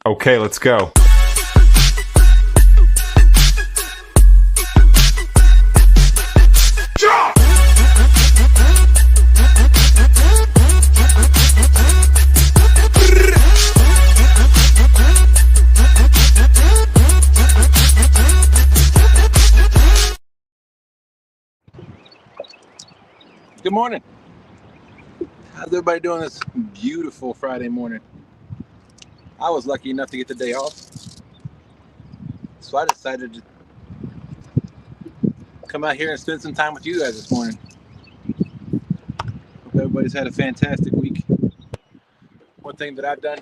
Okay, let's go. Good morning. How's everybody doing this beautiful Friday morning? I was lucky enough to get the day off, so I decided to come out here and spend some time with you guys this morning. Hope everybody's had a fantastic week. One thing that I've done,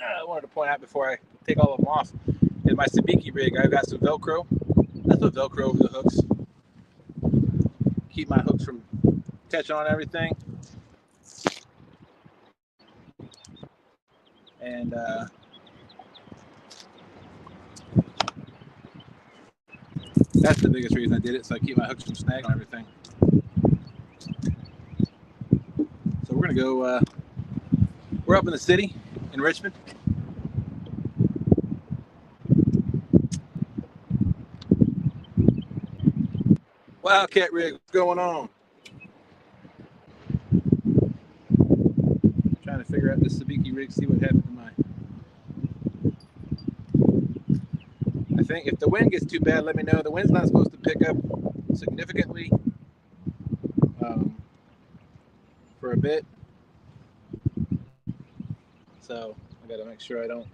I wanted to point out before I take all of them off, is my sabiki rig. I've got some Velcro. I put Velcro over the hooks, keep my hooks from catching on everything. And that's the biggest reason I did it, so I keep my hooks from snagging on everything. So we're gonna go, we're up in the city in Richmond. Wildcat rig, what's going on? Trying to figure out this sabiki rig, see what happened to mine. I think if the wind gets too bad, let me know. The wind's not supposed to pick up significantly for a bit. So I gotta make sure I don't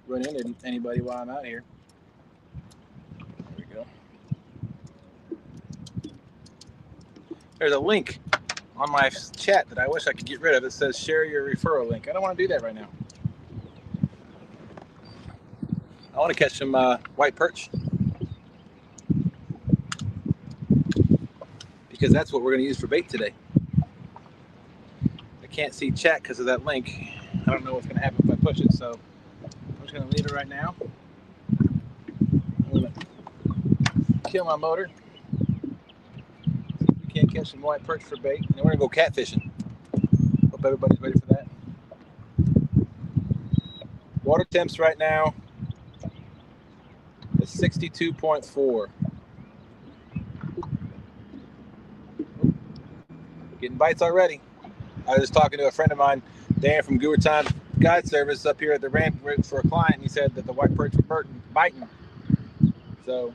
run into anybody while I'm out here. There we go. There's a link on my chat that I wish I could get rid of. It says share your referral link. I don't want to do that right now. I want to catch some white perch, because that's what we're going to use for bait today. I can't see chat because of that link. I don't know what's going to happen if I push it, so I'm just going to leave it right now. I'm going to kill my motor. See if we can't catch some white perch for bait. And then we're going to go catfishing. Hope everybody's ready for that. Water temps right now is 62.4. Getting bites already. I was just talking to a friend of mine, Dan from Guru Time Guide Service up here at the ramp for a client, and he said that the white perch were biting. So,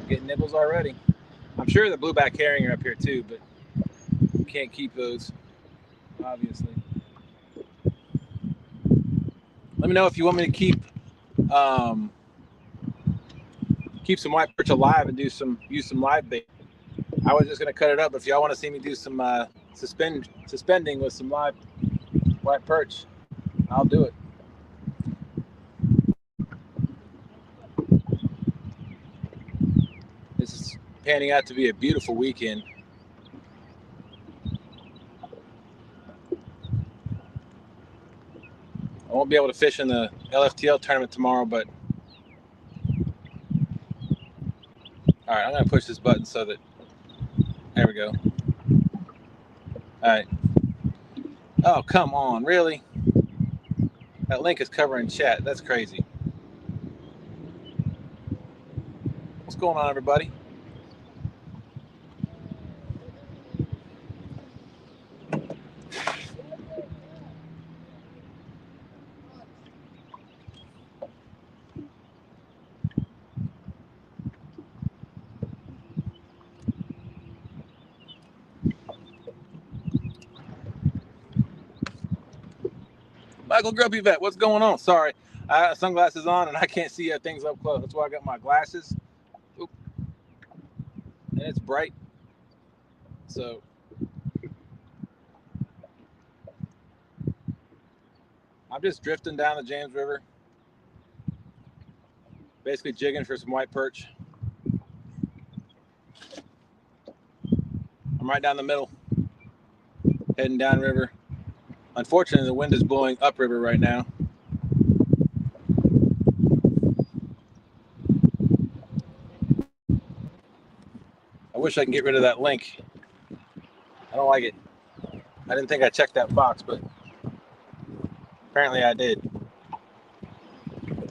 getting nibbles already. I'm sure the blueback herring are up here too, but you can't keep those, obviously. Let me know if you want me to keep some white perch alive and use some live bait. I was just gonna cut it up, but if y'all want to see me do some suspending with some live white perch, I'll do it. This is panning out to be a beautiful weekend. I won't be able to fish in the LFTL tournament tomorrow, but all right, I'm gonna push this button so that, there we go. All right. Oh, come on, really? That link is covering chat. That's crazy. What's going on, everybody? Michael Grumpy Vet, what's going on? Sorry, I got sunglasses on and I can't see things up close. That's why I got my glasses. Oop. And it's bright. So I'm just drifting down the James River, basically jigging for some white perch. I'm right down the middle, heading downriver. Unfortunately, the wind is blowing upriver right now. I wish I can get rid of that link. I don't like it. I didn't think I checked that box, but apparently I did.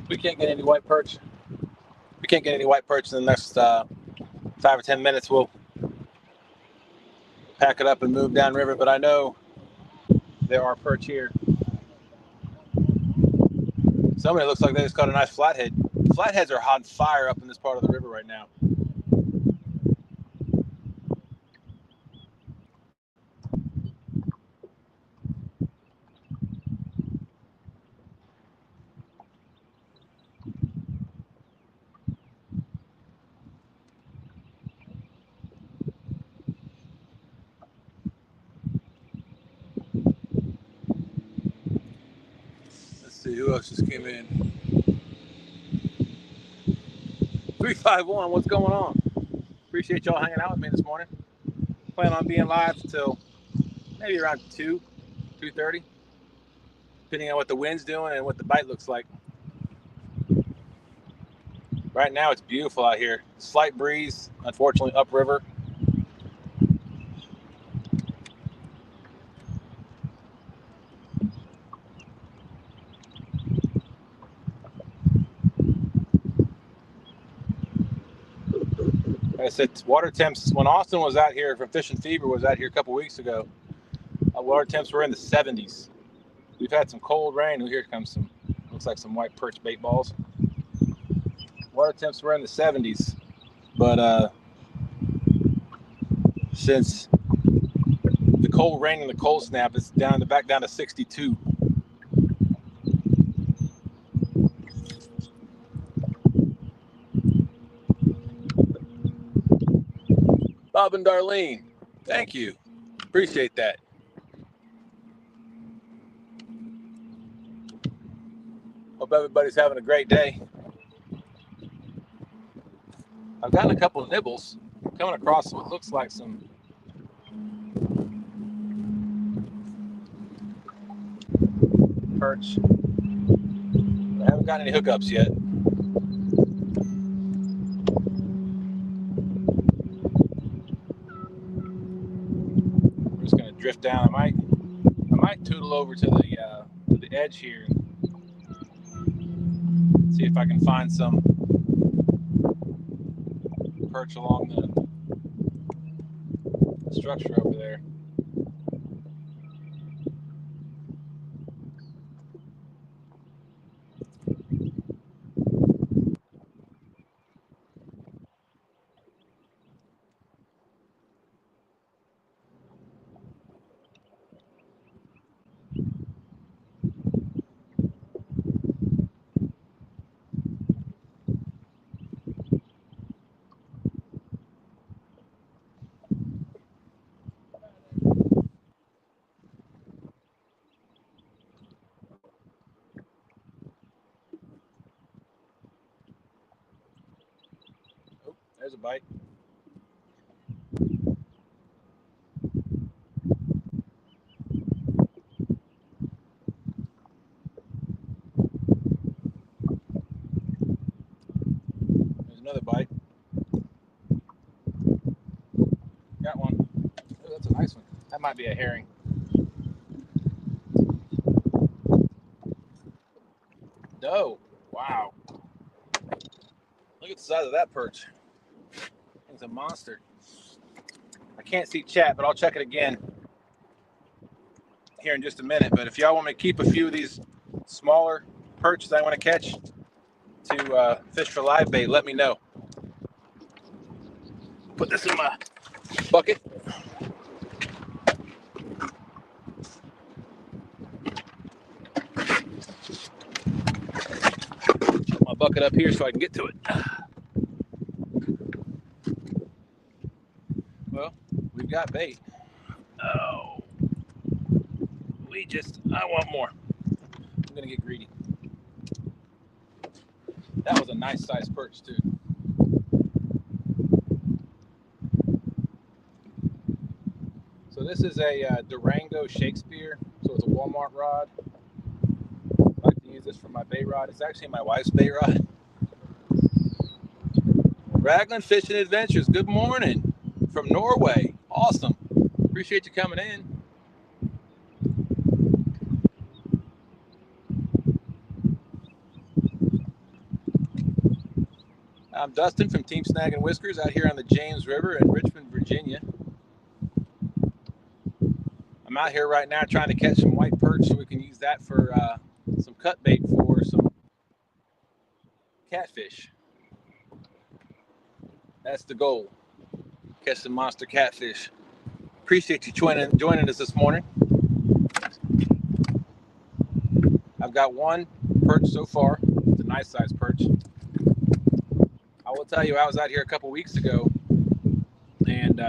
We can't get any white perch. We can't get any white perch in the next 5 or 10 minutes. We'll pack it up and move downriver, but I know there are perch here. Somebody looks like they just caught a nice flathead. Flatheads are on fire up in this part of the river right now. Let's see who else just came in. 351, what's going on? Appreciate y'all hanging out with me this morning. Plan on being live till maybe around 2:30, depending on what the wind's doing and what the bite looks like. Right now it's beautiful out here. Slight breeze, unfortunately upriver. Like I said, water temps, when Austin was out here from Fish and Fever was out here a couple weeks ago, water temps were in the 70s. We've had some cold rain. Here comes some, looks like some white perch bait balls. Water temps were in the 70s, but since the cold rain and the cold snap, it's back down to 62. Bob and Darlene, thank you. Appreciate that. Hope everybody's having a great day. I've gotten a couple of nibbles, coming across what looks like some perch. I haven't got any hookups yet. We're just gonna drift down. I might tootle over to the edge here and see if I can find some perch along the structure over there. Oh, there's a bite. There's another bite. Got one. Oh, that's a nice one. That might be a herring. No. Wow. Look at the size of that perch. It's a monster. I can't see chat, but I'll check it again here in just a minute. But if y'all want me to keep a few of these smaller perch that I want to catch to fish for live bait, let me know. Put this in my bucket. Put my bucket up here so I can get to it. Well, we've got bait. Oh, I want more. I'm gonna get greedy. That was a nice sized perch too. So this is a Durango Shakespeare. So it's a Walmart rod. I like to use this for my bait rod. It's actually my wife's bait rod. Raglan Fishing Adventures. Good morning from Norway. Awesome. Appreciate you coming in. I'm Dustin from Team Snag and Whiskers out here on the James River in Richmond, Virginia. I'm out here right now trying to catch some white perch so we can use that for some cut bait for some catfish. That's the goal. Catch some monster catfish. Appreciate you joining us this morning. I've got one perch so far. It's a nice sized perch. I will tell you, I was out here a couple weeks ago, and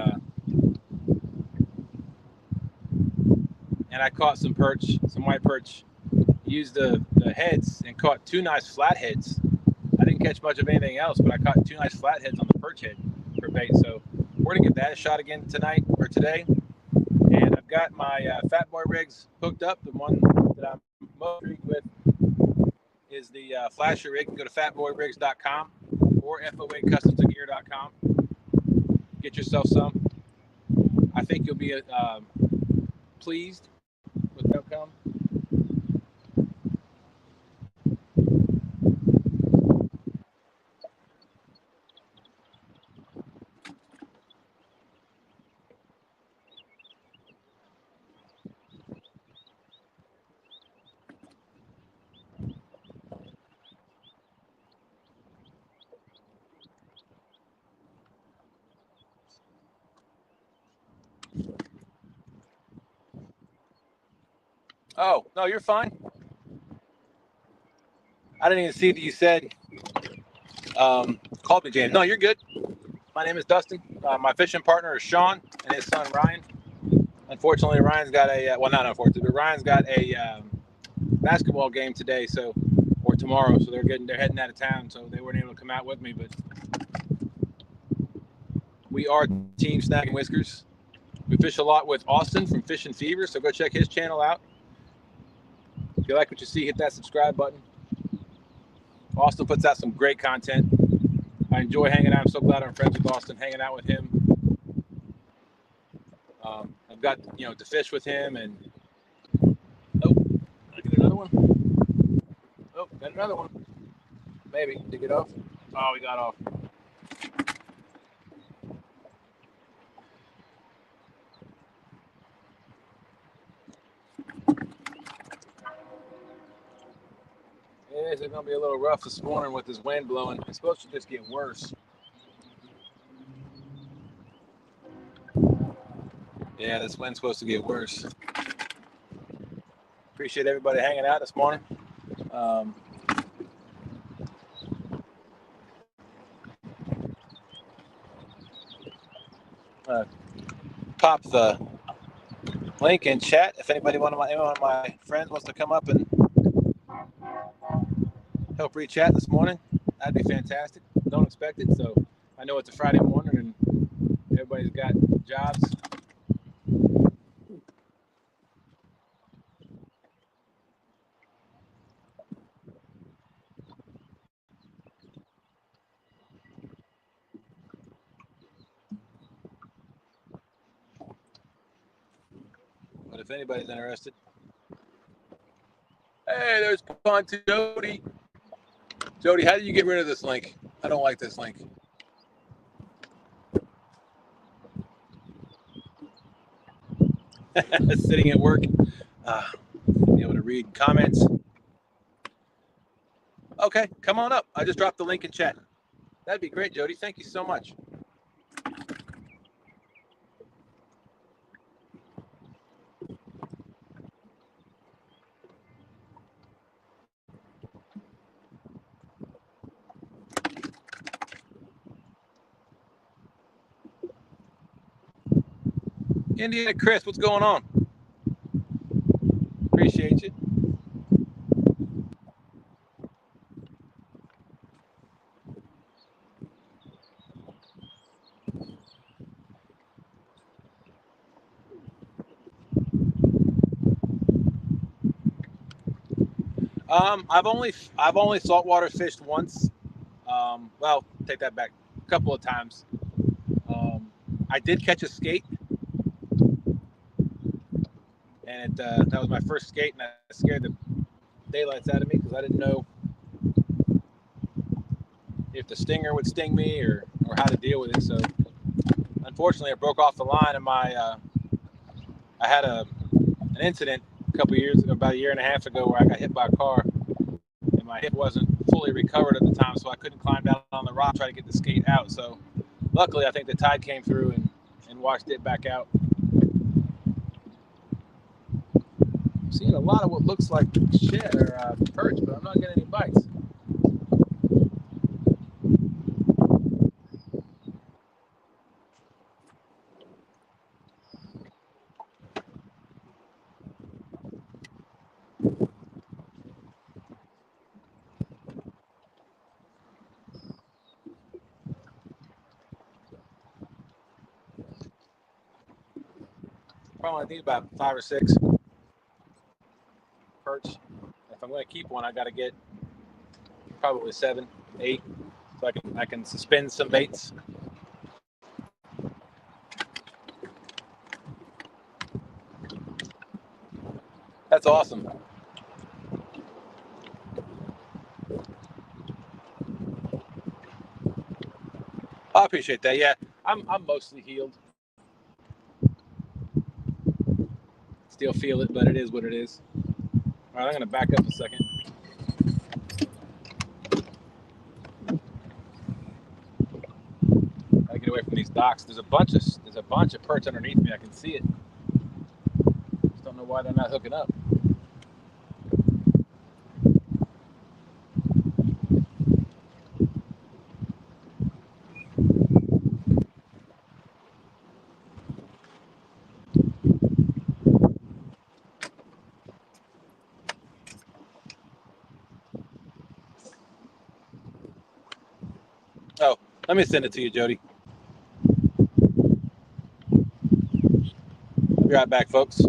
I caught some perch, some white perch. Used the heads and caught two nice flatheads. I didn't catch much of anything else, but I caught two nice flatheads on the perch head for bait. So we're gonna give that a shot again tonight or today. And I've got my Fat Boy rigs hooked up. The one that I'm most intrigued with is the flasher rig. You can go to fatboyrigs.com or foacustomsgear.com. Get yourself some. I think you'll be pleased with the outcome. Oh, no, you're fine. I didn't even see that you said called me James. No, you're good. My name is Dustin. My fishing partner is Sean and his son Ryan. Unfortunately, Ryan's got not unfortunately, but Ryan's got a basketball game today, or tomorrow, so they're heading out of town, so they weren't able to come out with me. But we are Team Snag and Whiskers. We fish a lot with Austin from Fishing Fever, so go check his channel out. If you like what you see, hit that subscribe button. Austin puts out some great content. I enjoy hanging out. I'm so glad I'm friends with Austin, hanging out with him. I've got, to fish with him, and I get another one. Oh, got another one. Maybe. Did it get off? Oh, we got off. Yeah, it's going to be a little rough this morning with this wind blowing. It's supposed to just get worse. Yeah, this wind's supposed to get worse. Appreciate everybody hanging out this morning. Pop the link in chat if any one of my friends wants to come up and help re-chat this morning. That'd be fantastic. Don't expect it, so I know it's a Friday morning and everybody's got jobs. But if anybody's interested. Hey, there's Ponte Jody. Jody, how do you get rid of this link? I don't like this link. Sitting at work, be able to read comments. Okay, come on up. I just dropped the link in chat. That'd be great, Jody. Thank you so much. Indiana Chris, what's going on? Appreciate you. I've only saltwater fished once. Well, take that back. A couple of times. I did catch a skate and that was my first skate, and I scared the daylights out of me because I didn't know if the stinger would sting me or how to deal with it. So unfortunately, I broke off the line, and I had an incident a couple years ago, about a year and a half ago, where I got hit by a car, and my hip wasn't fully recovered at the time, so I couldn't climb down on the rock, try to get the skate out. So luckily, I think the tide came through and washed it back out. I'm seeing a lot of what looks like shad or perch, but I'm not getting any bites. Probably need about 5 or 6 perch. If I'm going to keep one, I got to get probably 7, 8, so I can suspend some baits. That's awesome. I appreciate that. Yeah, I'm mostly healed. Still feel it, but it is what it is. All right, I'm going to back up a second. Gotta get away from these docks. There's a bunch of perch underneath me. I can see it. Just don't know why they're not hooking up. Oh, let me send it to you, Jody. I'll be right back, folks.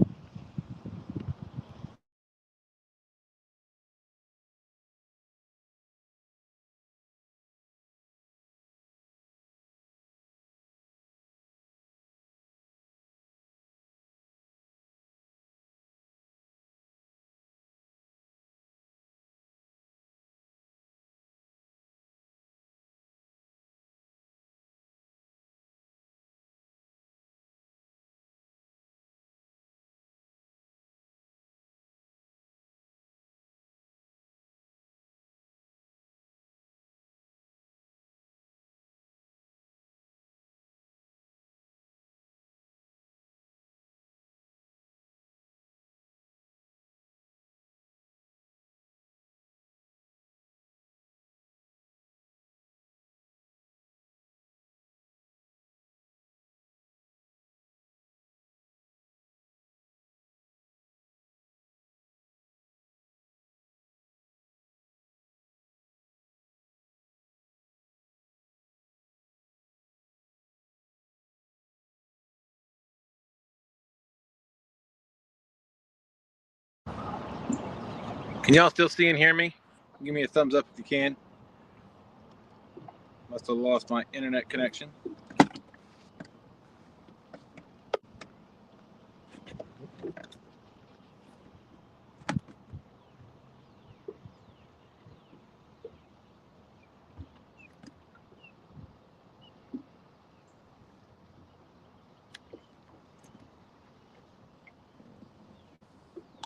Can y'all still see and hear me? Give me a thumbs up if you can. Must have lost my internet connection.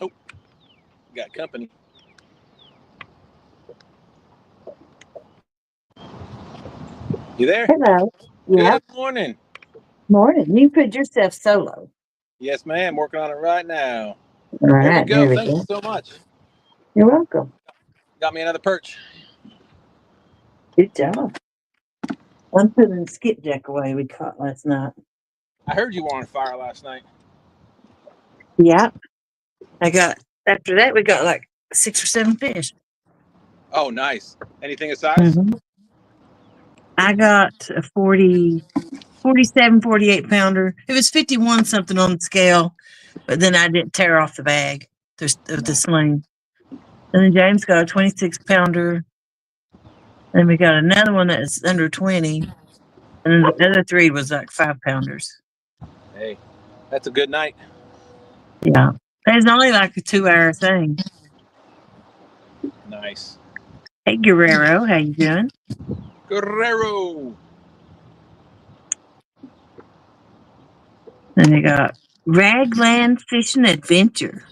Oh, got company. You there? Hello. Yeah. Good morning. Morning. You put yourself solo. Yes, ma'am. Working on it right now. All There we right. go. There we Thank you go. so much. You're welcome. Got me another perch. Good job. I'm putting skipjack away we caught last night. I heard you were on fire last night. Yeah. After that, we got like 6 or 7 fish. Oh, nice. Anything of size? Mm-hmm. I got a 47, 48 pounder. It was 51 something on the scale, but then I didn't tear off the bag of the sling. And then James got a 26 pounder. And we got another one that's under 20. And then the other 3 was like 5 pounders. Hey, that's a good night. Yeah. It's only like a 2-hour thing. Nice. Hey, Guerrero, how you doing? Guerrero. And they got Ragland Fishing Adventure.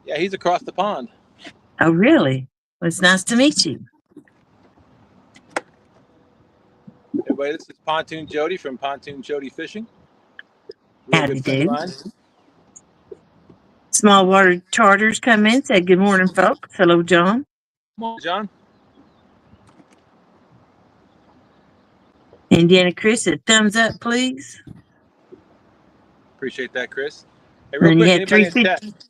Yeah, he's across the pond. Oh, really? Well, it's nice to meet you. Everybody, this is Pontoon Jody from Pontoon Jody Fishing. Real Howdy good friend of do. mine. Small water charters come in, said good morning, folks. Hello, John. Come on, John. Indiana Chris said thumbs up, please. Appreciate that, Chris. Hey, And real then you quick, had anybody in 350. chat?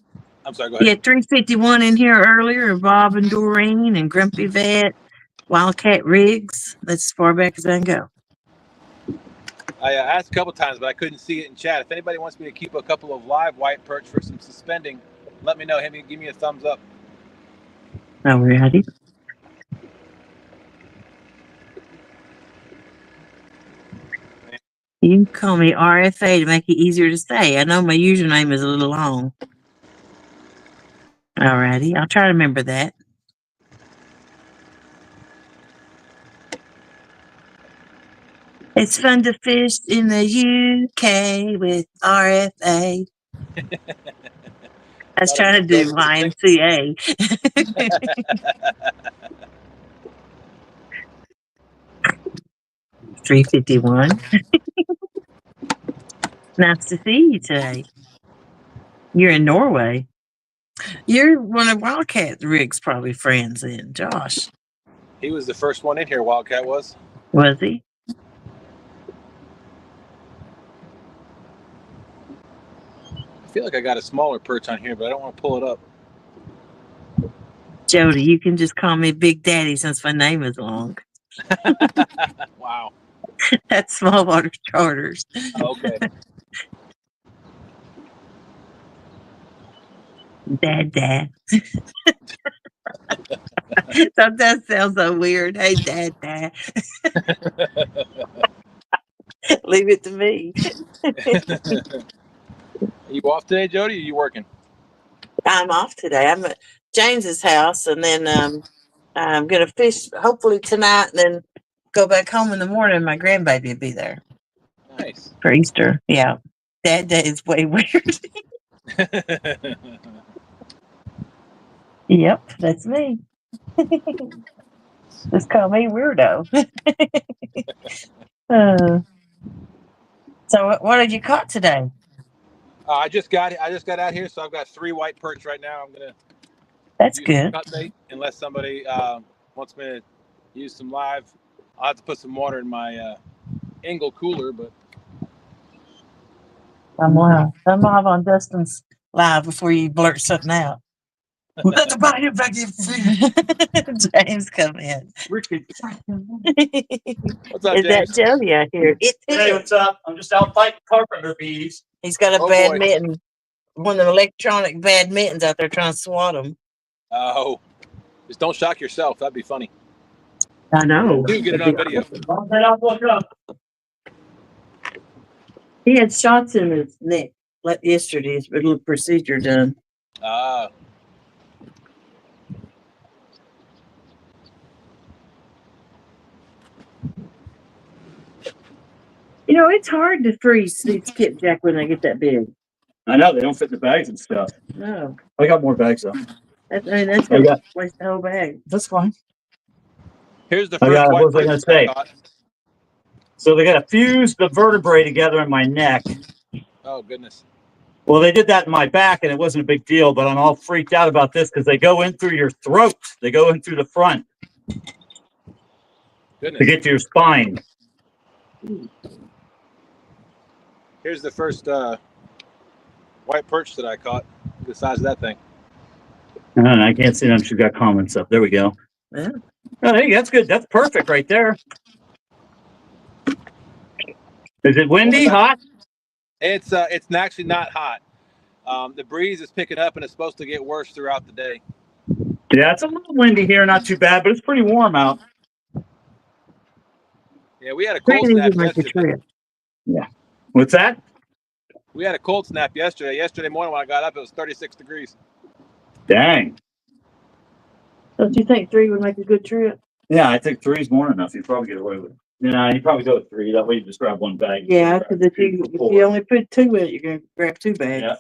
I'm sorry, go You ahead. had 351 in here earlier, and Bob and Doreen and Grumpy Vet, Wildcat Riggs. That's as far back as I can go. I asked a couple times, but I couldn't see it in chat. If anybody wants me to keep a couple of live white perch for some suspending, let me know. Give me a thumbs up. Alrighty. You can call me RFA to make it easier to say. I know my username is a little long. Alrighty, I'll try to remember that. It's fun to fish in the UK with RFA. I was trying to do YMCA. 351. Nice to see you today. You're in Norway. You're one of Wildcat Rig's probably friends then, Josh. He was the first one in here, Wildcat was. Was he? I feel like I got a smaller perch on here, but I don't want to pull it up. Jody, you can just call me Big Daddy since my name is long. Wow. That's Small Water Charters. Okay. Dad. Sometimes sounds so weird. Hey, Dad. Leave it to me. Are you off today, Jody, or are you working? I'm off today. I'm at James's house, and then I'm going to fish hopefully tonight, and then go back home in the morning. My grandbaby will be there. Nice. For Easter. Yeah. That day is way weird. Yep, that's me. Just call me weirdo. So what did you caught today? I just got out here, so I've got 3 white perch right now. I'm gonna That's use good. cut bait unless somebody wants me to use some live. I'll have to put some water in my Engel cooler, but I'm live. I'm live on Dustin's live before you blurt something out. Let the body back in. James come in. what's up, Is that James? Jody out here? Hey, what's up? I'm just out fighting carpenter bees. He's got a Oh, boy. badminton, one of the electronic badmintons out there trying to swat him. Oh, just don't shock yourself. That'd be funny. I know. Do get it on video. He had shots in his neck like yesterday. His little procedure done. You know, it's hard to freeze these skipjack when they get that big. I know they don't fit in the bags and stuff. No, I got more bags though. that's a waste the whole bag. That's fine. Here's the I first got. white What was I perch gonna say? caught. So they got to fuse the vertebrae together in my neck. Oh, goodness. Well, they did that in my back, and it wasn't a big deal. But I'm all freaked out about this because they go in through your throat. They go in through the front Goodness. to get to your spine. Here's the first white perch that I caught. The size of that thing. I can't see them. She's got comments up. There we go. Yeah. Oh, there you go. That's good. That's perfect right there. Is it windy? Hot? It's actually not hot. The breeze is picking up, and it's supposed to get worse throughout the day. Yeah, it's a little windy here. Not too bad, but it's pretty warm out. Yeah, we had a cold snap yesterday. Yeah. What's that? We had a cold snap yesterday. Yesterday morning when I got up, it was 36 degrees. Dang. Don't you think 3 would make a good trip? Yeah, I think 3's more than enough. You probably get away with it. Yeah, you probably go with 3. That way you just grab one bag. Yeah, because if you only put 2 in it, you're going to grab 2 bags. Yeah.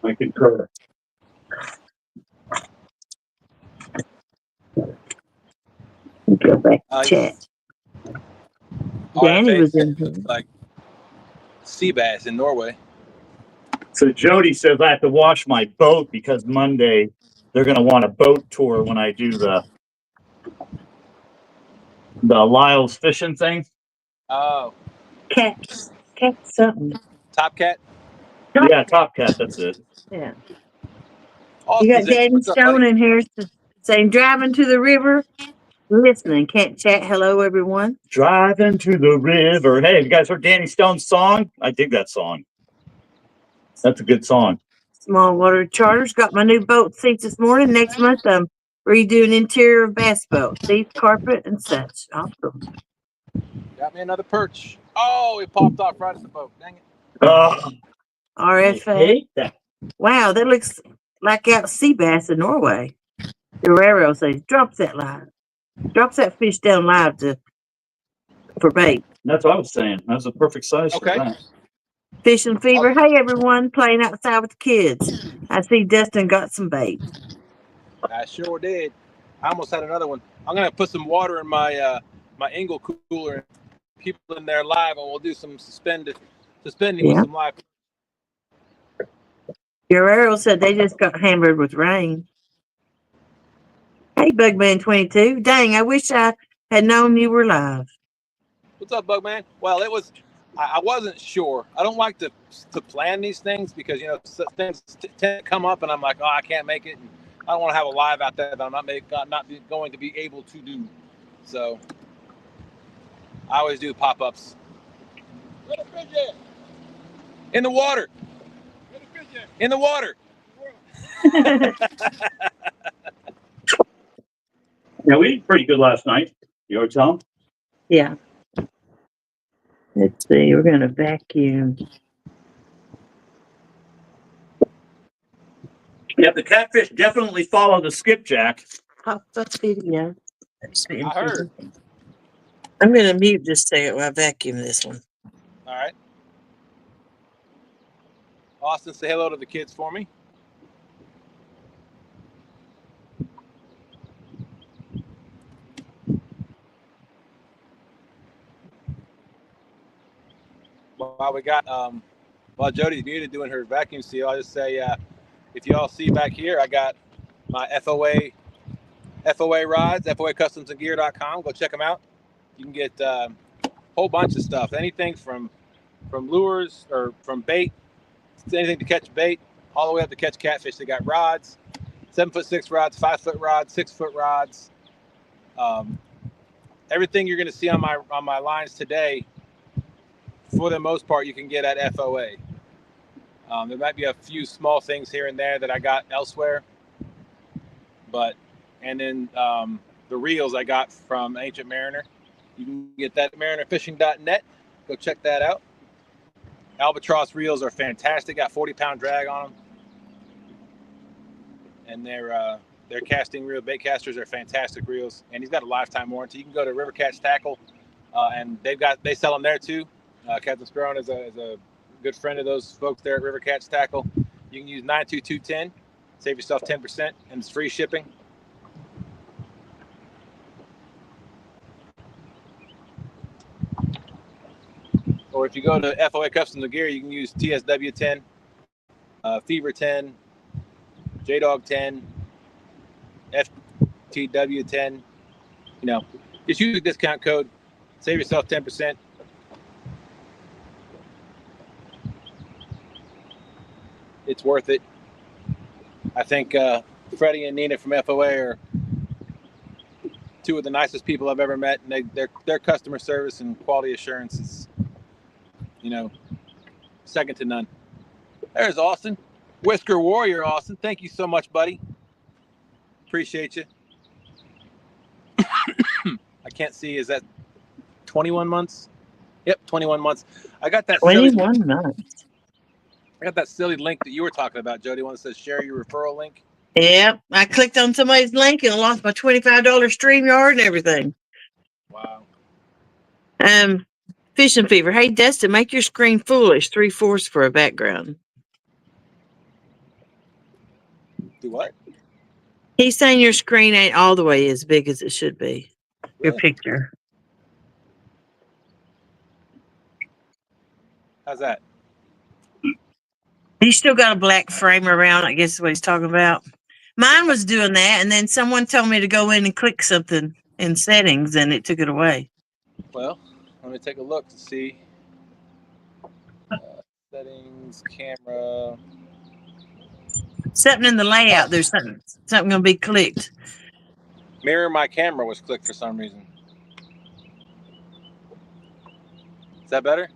I concur. Go back to chat. Danny was in here. Like sea bass in Norway. So Jody says I have to wash my boat because Monday they're going to want a boat tour when I do the Lyle's fishing thing. Oh. Cat something. Top Cat? Yeah, Top Cat, that's it. Yeah. Austin's You got Danny what's up, Stone buddy? in here saying, driving to the river, listening, can't chat. Hello, everyone. Driving to the river. Hey, you guys heard Danny Stone's song? I dig that song. That's a good song. Small water charters. Got my new boat seats this morning. Next month, I'm redoing interior of bass boat, seats, carpet, and such. Awesome. Got me another perch. Oh, it popped off right at the boat. Dang it. Oh, I RFA. hate that. Wow, that looks like out sea bass in Norway. Guerrero says, drops that fish down live for bait. That's what I was saying. That's a perfect size for that. Fishing fever. Hey, everyone, playing outside with the kids. I see Dustin got some bait. I sure did. I almost had another one. I'm going to put some water in my my Engel cooler and people in there live, and we'll do some suspending with some live. Guerrero said they just got hammered with rain. Hey, Bugman22. Dang, I wish I had known you were live. What's up, Bugman? Well, it was. I wasn't sure. I don't like to plan these things because things tend to come up, and I'm like, oh, I can't make it. And I don't want to have a live out there that I'm not going to be able to do. So I always do pop-ups. Where the fish at? In the water. Where the fish at? In the water. Yeah, we ate pretty good last night. You ever tell them? Yeah. Let's see. We're going to vacuum. Yeah, the catfish definitely follow the skipjack. Pop up video. I heard. I'm going to mute just a second while I vacuum this one. All right. Austin, say hello to the kids for me. While we got while Jody's muted doing her vacuum seal, I'll just say if you all see back here, I got my FOA rods, FOAcustomsandgear.com. Go check them out. You can get a whole bunch of stuff, anything from lures or from bait, anything to catch bait, all the way up to catch catfish. They got rods, 7'6" rods, 5-foot rods, 6-foot rods. Everything you're going to see on my lines today, for the most part, you can get at FOA. There might be a few small things here and there that I got elsewhere, and then the reels I got from Ancient Mariner. You can get that at marinerfishing.net. Go check that out. Albatross reels are fantastic. Got 40-pound drag on them, and their casting reel bait casters are fantastic reels. And he's got a lifetime warranty. You can go to River Catch Tackle, and they sell them there too. Captain Sperone is a good friend of those folks there at River Catch Tackle. You can use 92210, save yourself 10%, and it's free shipping. Or if you go to FOA Customs and Gear, you can use TSW 10, Fever 10, J-Dog 10, FTW 10. Just use the discount code, save yourself 10%. It's worth it. I think Freddie and Nina from FOA are two of the nicest people I've ever met, and their customer service and quality assurance is, second to none. There's Austin, Whisker Warrior Austin. Thank you so much, buddy. Appreciate you. I can't see. Is that 21 months? Yep, 21 months. I got that 21 months. I got that silly link that you were talking about, Jody. One that says share your referral link. Yep. I clicked on somebody's link and lost my $25 StreamYard and everything. Wow. Fishing Fever. Hey, Dustin, make your screen foolish. 3/4 for a background. Do what? He's saying your screen ain't all the way as big as it should be. Your Really? picture. How's that? He's still got a black frame around, I guess is what he's talking about. Mine was doing that, and then someone told me to go in and click something in settings, and it took it away. Well, let me take a look to see. Settings, camera. Something in the layout, there's something going to be clicked. Mirror my camera was clicked for some reason. Is that better?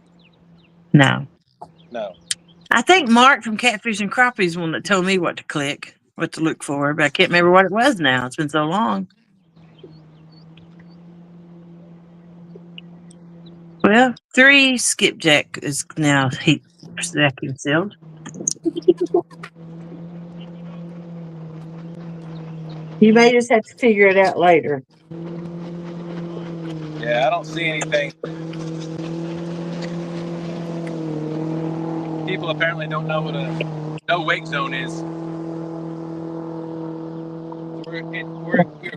No. No. I think Mark from Catfish and Crappie is one that told me what to click, what to look for, but I can't remember what it was now. It's been so long. Well, 3 skipjack is now vacuum sealed. You may just have to figure it out later. Yeah, I don't see anything. People apparently don't know what a no wake zone is. We're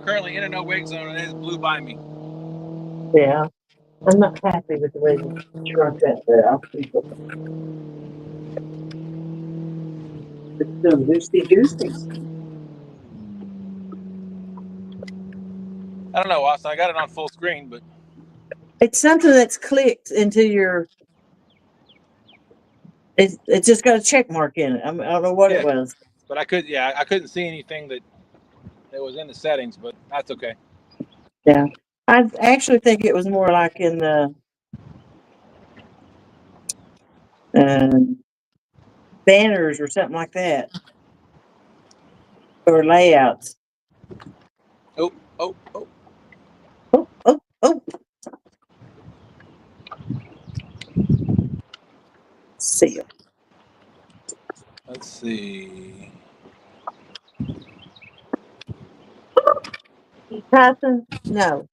currently in a no wake zone, and it just blew by me. Yeah. I'm not happy with the way you shrunk that there. It's so loosey-goosey. I don't know, Austin. I got it on full screen, but It's something that's clicked into your. It's just got a check mark in it. I don't know what it was. But I couldn't see anything that was in the settings, but that's okay. Yeah, I actually think it was more like in the banners or something like that, or layouts. Oh. Oh, oh, oh! Seal. Let's see. Tyson? No.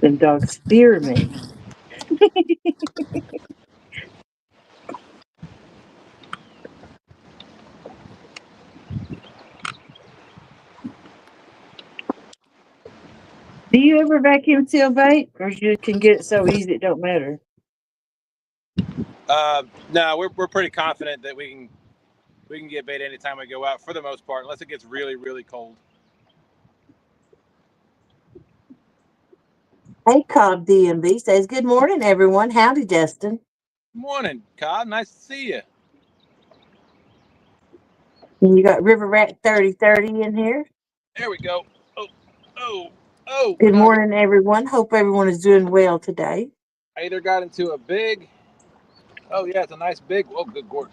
Them dogs fear me. Do you ever vacuum seal bait, or you can get it so easy it don't matter? No, we're pretty confident that we can get bait anytime we go out for the most part, unless it gets really, really cold. Hey, Cobb DMV says, good morning, everyone. Howdy, Dustin. Morning, Cobb. Nice to see you. And you got River Rat 3030 in here. There we go. Oh. Good morning, everyone. Hope everyone is doing well today. I either got into a big. Oh, yeah, it's a nice big. Oh, good gourd.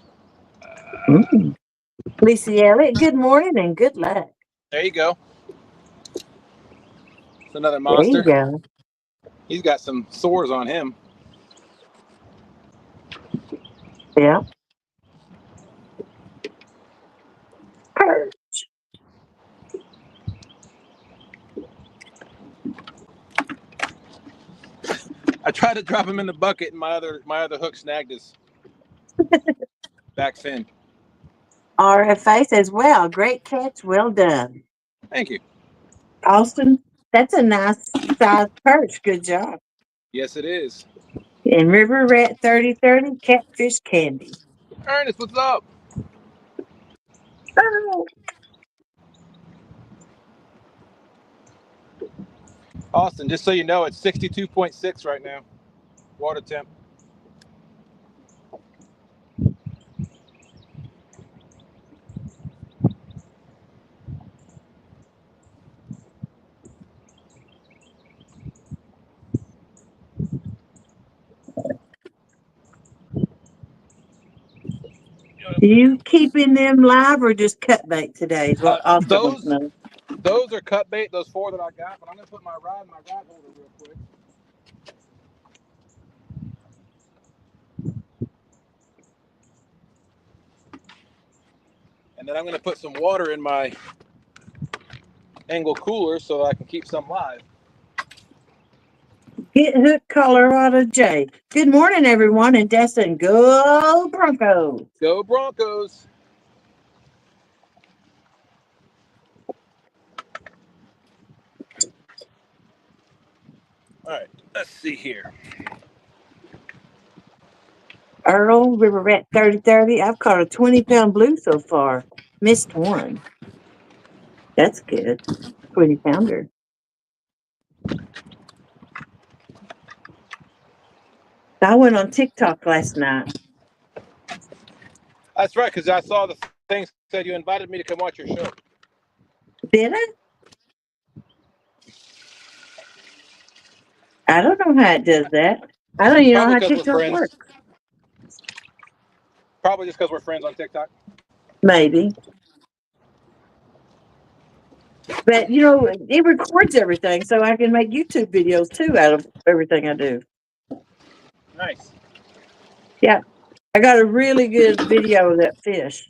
Lisa Elliott, good morning and good luck. There you go. It's another monster. There you go. He's got some sores on him. Yeah. Perch. I tried to drop him in the bucket, and my other hook snagged his back fin. RFA says, well, great catch. Well done. Thank you. Austin, that's a nice size perch. Good job. Yes, it is. And River Rat 3030, catfish candy. Ernest, what's up? Oh. Austin, just so you know, it's 62.6 right now. Water temp. You keeping them live or just cut bait today is what Austin wants to know. those are cut bait, those 4 that I got, but I'm gonna put my rod in my rod holder real quick. And then I'm gonna put some water in my angle cooler so that I can keep some live. Get hooked, Colorado J. Good morning, everyone, and Destin. Go Broncos. Go Broncos. All right, let's see here. Earl, River Rat 3030. I've caught a 20-pound blue so far. Missed one. That's good. 20-pounder. I went on TikTok last night. That's right, because I saw the thing said you invited me to come watch your show. Did I? I don't know how it does that. I don't even know how TikTok works. Probably just because we're friends on TikTok. Maybe. But, you know, it records everything, so I can make YouTube videos, too, out of everything I do. Nice. Yeah. I got a really good video of that fish.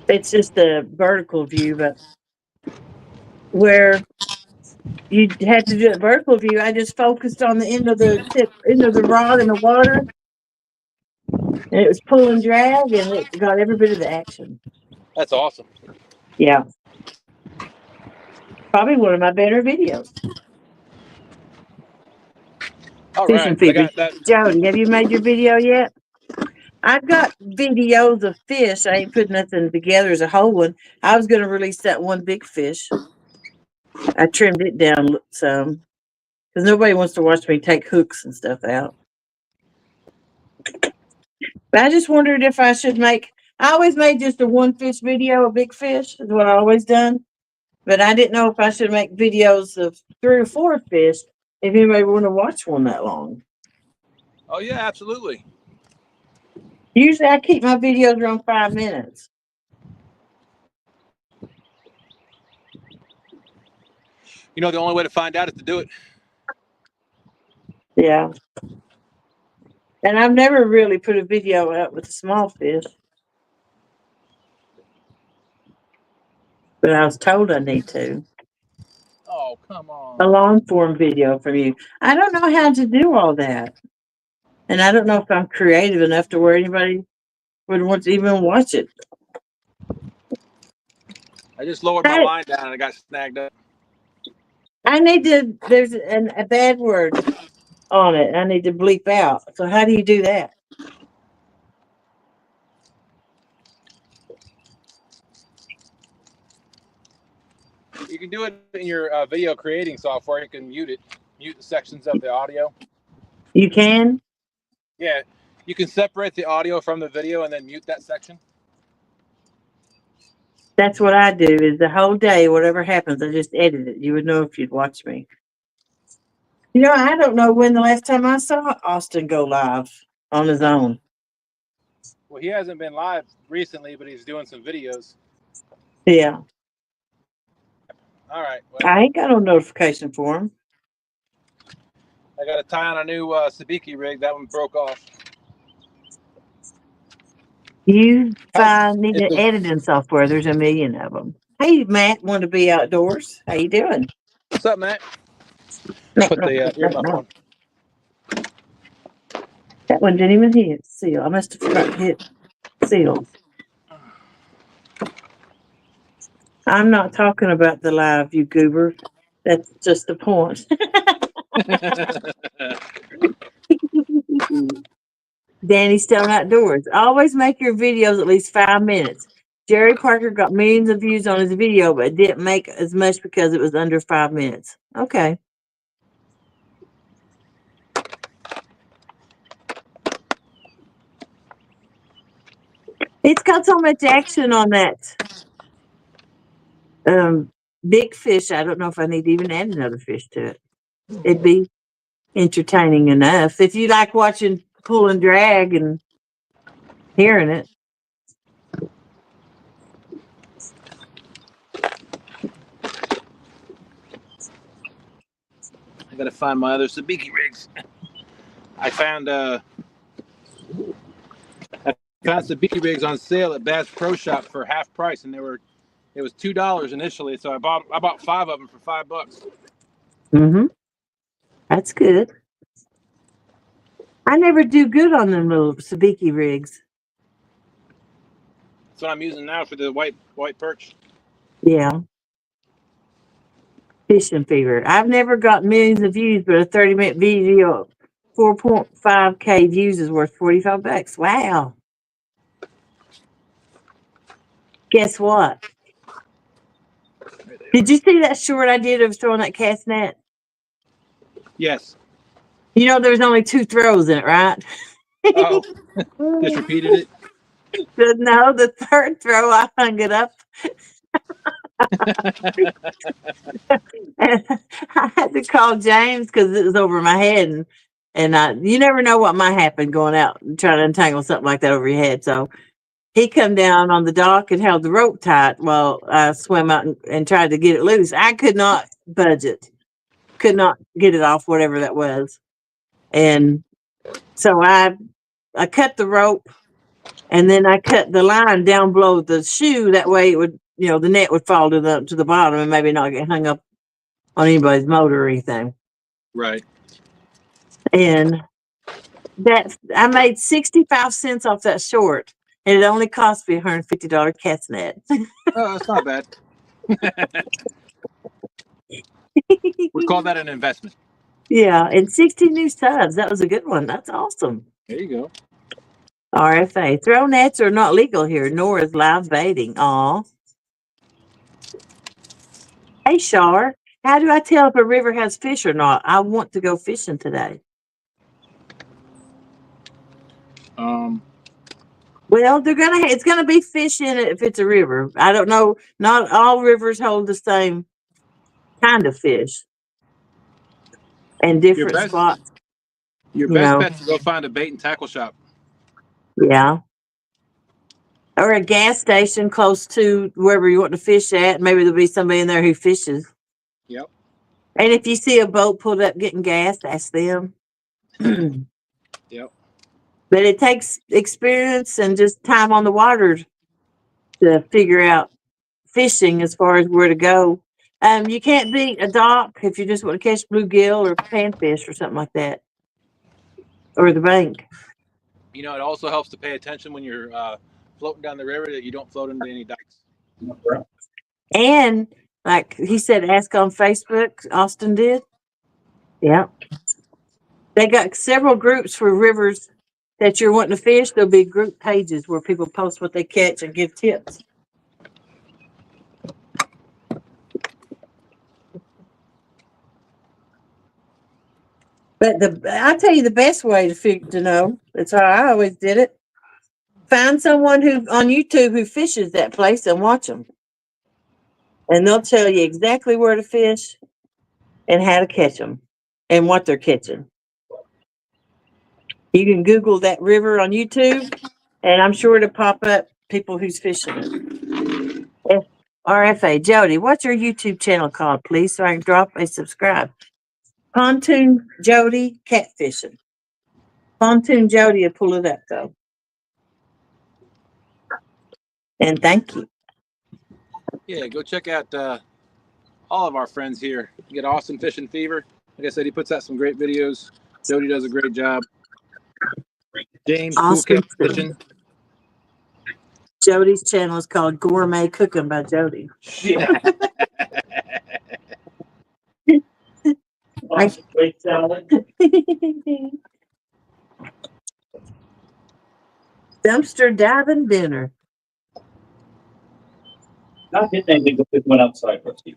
It's just a vertical view, but where you had to do a vertical view, I just focused on the end of the tip, end of the rod in the water, and it was pull and drag, and it got every bit of the action. That's awesome. Yeah. Probably one of my better videos. All Fishing right, I Phoebe. got that. Jody, have you made your video yet? I've got videos of fish. I ain't put nothing together as a whole one. I was going to release that one big fish. I trimmed it down some because nobody wants to watch me take hooks and stuff out. But I just wondered if I should make. I always made just a one fish video, a big fish is what I always done. But I didn't know if I should make videos of 3 or 4 fish if anybody want to watch one that long. Oh yeah, absolutely. Usually I keep my videos around 5 minutes. You know, the only way to find out is to do it. Yeah. And I've never really put a video out with a small fish. But I was told I need to. Oh, come on. A long form video from you. I don't know how to do all that. And I don't know if I'm creative enough to where anybody would want to even watch it. I just lowered my line down and I got snagged up. I need to, there's a bad word on it. I need to bleep out. So how do you do that? You can do it in your video creating software. You can mute it, mute the sections of the audio. You can? Yeah, you can separate the audio from the video and then mute that section. That's what I do is the whole day, whatever happens, I just edit it. You would know if you'd watch me. You know, I don't know when the last time I saw Austin go live on his own. Well, he hasn't been live recently, but he's doing some videos. Yeah. All right. Well, I ain't got no notification for him. I got to tie on a new sabiki rig. That one broke off. You need an editing software. There's a million of them. Hey, Matt, want to be outdoors? How you doing? What's up, Matt? Matt, Put the earmuff on. That one didn't even hit seal. I must have forgot to hit seal. I'm not talking about the live, you goober. That's just the point. Danny's Stone Outdoors. Always make your videos at least 5 minutes. Jerry Parker got millions of views on his video, but didn't make as much because it was under 5 minutes. Okay. It's got so much action on that big fish. I don't know if I need to even add another fish to it. It'd be entertaining enough. If you like watching pull and drag and hearing it. I gotta find my other sabiki rigs. I found sabiki rigs on sale at Bass Pro Shop for half price, and it was $2 initially. So I bought 5 of them for $5. Mm-hmm. That's good. I never do good on them little sabiki rigs. That's what I'm using now for the white perch. Yeah. Fishing fever. I've never got millions of views, but a 30-minute video, 4.5K views is worth $45. Wow. Guess what? Did you see that short I did of throwing that cast net? Yes. You know, there was only 2 throws in it, right? Oh, just repeated it. No, the third throw, I hung it up. And I had to call James because it was over my head, and you never know what might happen going out and trying to untangle something like that over your head. So he come down on the dock and held the rope tight while I swam out and tried to get it loose. I could not budge it, could not get it off, whatever that was. And so I cut the rope, and then I cut the line down below the shoe. That way it would, the net would fall to the bottom and maybe not get hung up on anybody's motor or anything. Right. And that I made 65 cents off that short, and it only cost me $150 cast net. Oh, that's not bad. We call that an investment. Yeah, and 60 new subs. That was a good one. That's awesome. There you go. RFA. Throw nets are not legal here, nor is live baiting. Aw. Hey, Shar. How do I tell if a river has fish or not? I want to go fishing today. Well, it's gonna be fish in it if it's a river. I don't know. Not all rivers hold the same kind of fish and Your different best spots. bet to go find a bait and tackle shop. Yeah. Or a gas station close to wherever you want to fish at. Maybe there'll be somebody in there who fishes. Yep. And if you see a boat pulled up getting gas, ask them. Yep. But it takes experience and just time on the water to figure out fishing as far as where to go. You can't beat a dock if you just want to catch bluegill or panfish or something like that, or the bank. It also helps to pay attention when you're floating down the river that you don't float into any dikes. And like he said, ask on Facebook. Austin did. Yeah. They got several groups for rivers that you're wanting to fish. There'll be group pages where people post what they catch and give tips. But I'll tell you the best way to know. That's how I always did it. Find someone who on YouTube who fishes that place and watch them, and they'll tell you exactly where to fish and how to catch them and what they're catching. You can Google that river on YouTube, and I'm sure to pop up people who's fishing it. RFA, Jody, what's your YouTube channel called, please, so I can drop a subscribe? Pontoon Jody Catfishing. Pontoon Jody will pull it up, though. And thank you. Yeah, go check out all of our friends here. You get Austin Fishing Fever. Like I said, he puts out some great videos. Jody does a great job. James Austin Cool Cat Fishing. Jody's channel is called Gourmet Cooking by Jody. Wait, salad. Dumpster diving dinner. Not hitting anything, but it went outside for Steve.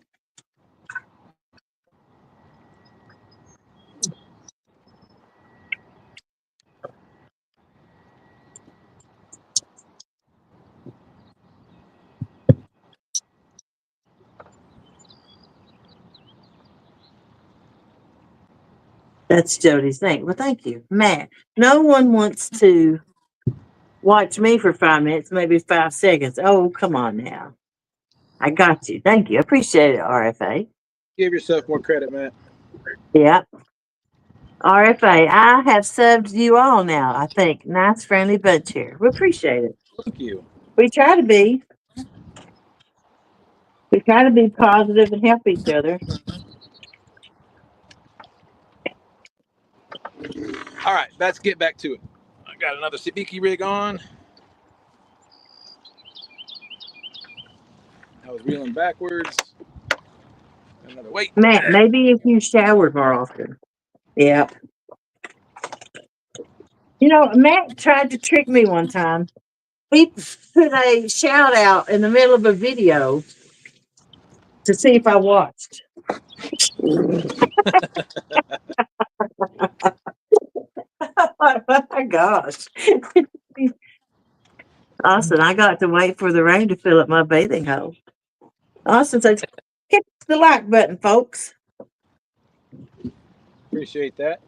That's Jody's thing. Well, thank you, Matt. No one wants to watch me for 5 minutes, maybe 5 seconds. Oh, come on now. I got you. Thank you. Appreciate it, RFA. Give yourself more credit, Matt. Yeah. RFA, I have subbed you all now, I think. Nice, friendly bunch here. We appreciate it. Thank you. We try to be. We try to be positive and help each other. All right, let's get back to it. I got another sabiki rig on. I was reeling backwards. Another weight. Matt, maybe if you showered more often. Yeah. You know, Matt tried to trick me one time. He put a shout out in the middle of a video to see if I watched. Oh my gosh. Austin, I got to wait for the rain to fill up my bathing hole. Austin says, hit the like button, folks. Appreciate that.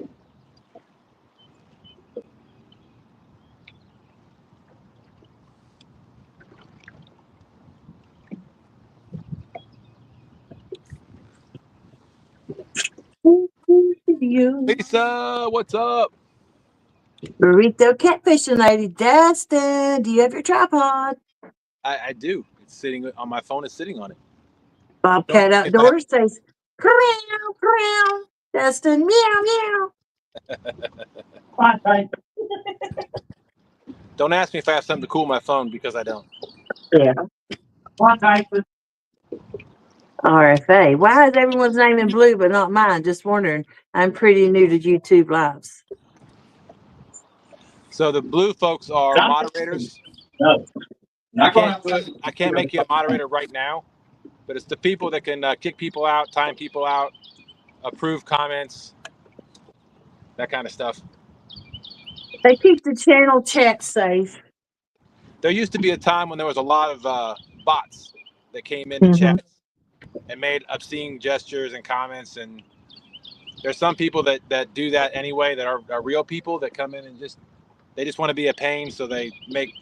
Lisa, what's up? Burrito catfishing lady. Dustin, do you have your tripod? I do. It's sitting on my phone. Is sitting on it. Don't Bobcat ask me if I have, Outdoors says, meow, meow. Dustin, meow, meow. don't ask me if I have something to cool my phone because I don't. Yeah. RFA. Why is everyone's name in blue but not mine? Just wondering. I'm pretty new to YouTube Lives. So the blue folks are moderators. No. I can't make you a moderator right now, but it's the people that can kick people out, time people out, approve comments, that kind of stuff. They keep the channel chat safe. There used to be a time when there was a lot of bots that came into Mm-hmm. chats and made obscene gestures and comments, and there's some people that do that anyway, that are real people that come in and just want to be a pain, so they make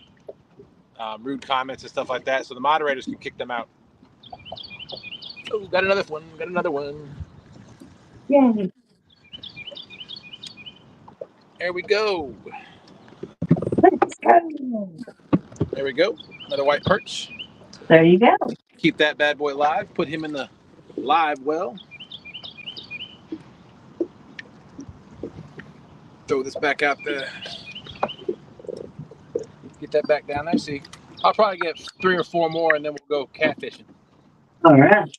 rude comments and stuff like that, so the moderators can kick them out. Oh, got another one. Yeah. There we go. Let's go. There we go. Another white perch. There you go. Keep that bad boy live. Put him in the live well. Throw this back out there. Get that back down there. See, I'll probably get 3 or 4 more, and then we'll go catfishing. All right.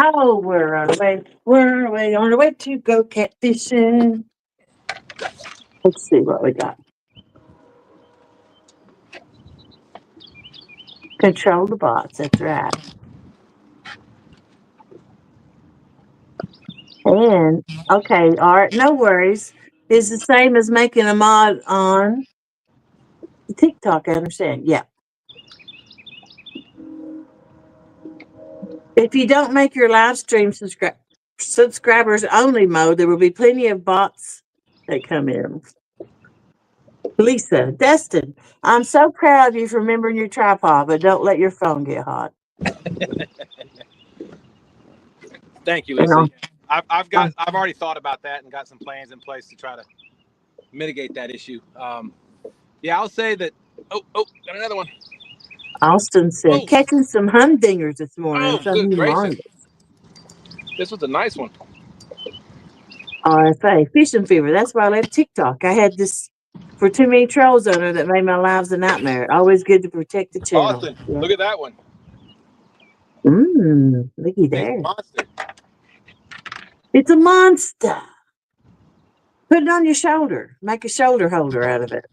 Oh, we're on the way. We're on the way to go catfishing. Let's see what we got. Control the bots. That's right. And okay, all right, no worries. It's the same as making a mod on TikTok. I understand. Yeah. If you don't make your live stream subscribers only mode, there will be plenty of bots that come in. Lisa, Dustin, I'm so proud of you for remembering your tripod, but don't let your phone get hot. Thank you, Lisa. I've already thought about that and got some plans in place to try to mitigate that issue. Yeah, I'll say that. Oh, got another one. Austin said, Oh. catching some humdingers this morning. Oh, So good gracious. humongous. This was a nice one. RFA, fishing fever. That's why I left TikTok. I had this for too many trolls on her that made my lives a nightmare. Always good to protect the channel. Austin, Yeah. look at that one. Looky Big there. monster. It's a monster. Put it on your shoulder. Make a shoulder holder out of it.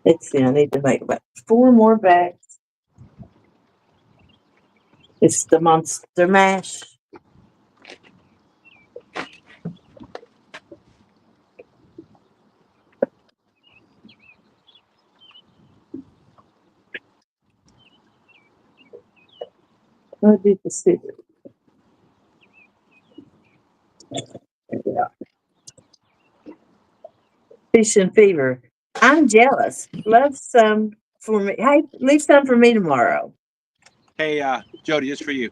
Let's see. I need to make about 4 more bags. It's the monster mash. I'll do the scissors. Yeah. Fishing fever. I'm jealous. Love some for me. Hey, leave some for me tomorrow. Hey, Jody, just for you.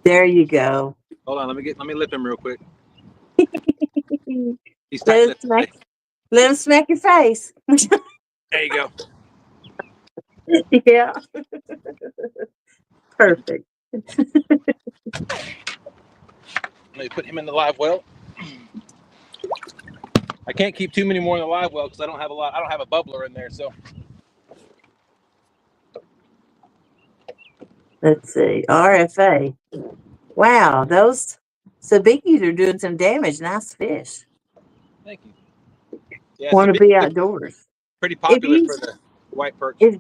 There you go. Hold on, let me lip him real quick. He's Let tight him lipped smack, today. let him smack your face. There you go. Yeah, perfect. Let me put him in the live well. I can't keep too many more in the live well because I don't have a lot. I don't have a bubbler in there, so. Let's see. RFA. Wow, those sabikis are doing some damage. Nice fish. Thank you. Yeah, Want to sabiki be are outdoors. pretty If popular you for the white perch. if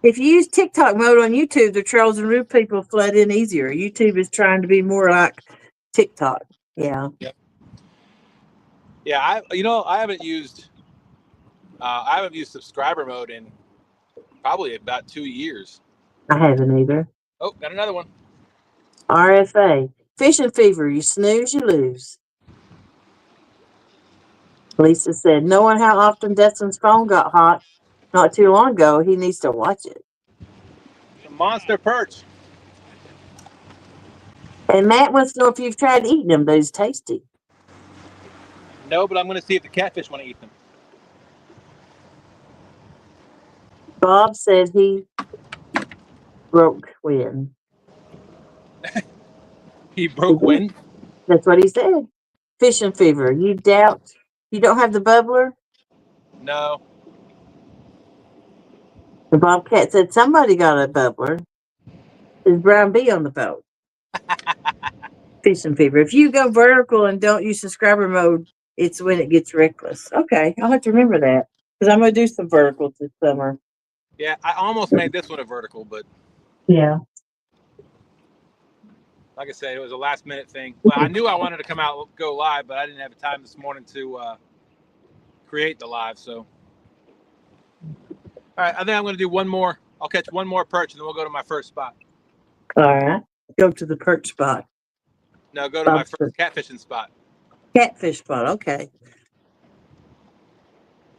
if you use TikTok mode on YouTube, the trails and root people flood in easier. YouTube is trying to be more like TikTok. Yeah, Yep. Yeah, I haven't used subscriber mode in probably about 2 years. I haven't either. Oh, got another one. RFA. Fishing fever. You snooze, you lose. Lisa said, knowing how often Dustin's phone got hot not too long ago, he needs to watch it. Monster perch. And Matt wants to know if you've tried eating them. Those tasty. No, but I'm going to see if the catfish want to eat them. Bob said he broke wind. He broke wind. That's what he said. Fishing fever. You doubt you don't have the bubbler? No. The Bobcat said somebody got a bubbler. Is Brown B on the boat? Fishing fever. If you go vertical and don't use subscriber mode, it's when it gets reckless. Okay, I'll have to remember that because I'm going to do some verticals this summer. Yeah, I almost made this one a vertical, but Yeah. like I said, it was a last minute thing. Well, I knew I wanted to come out go live, but I didn't have time this morning to create the live. So, all right, I think I'm going to do one more. I'll catch one more perch, and then we'll go to my first spot. All right. Go to the perch spot. No, go to my Bob's first catfishing spot. catfish spot. Okay.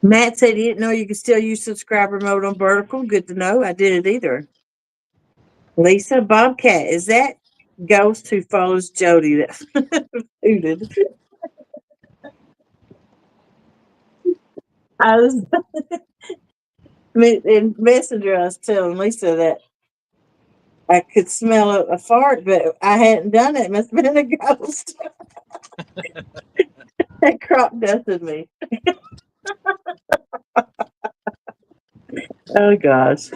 Matt said he didn't know you could still use subscriber mode on vertical. Good to know. I didn't either. Lisa Bobcat, is that Ghost who follows Jody? That's suited. I was in Messenger. I was telling Lisa that I could smell a fart, but I hadn't done it. It must have been a ghost. That crop dusted me. Oh gosh.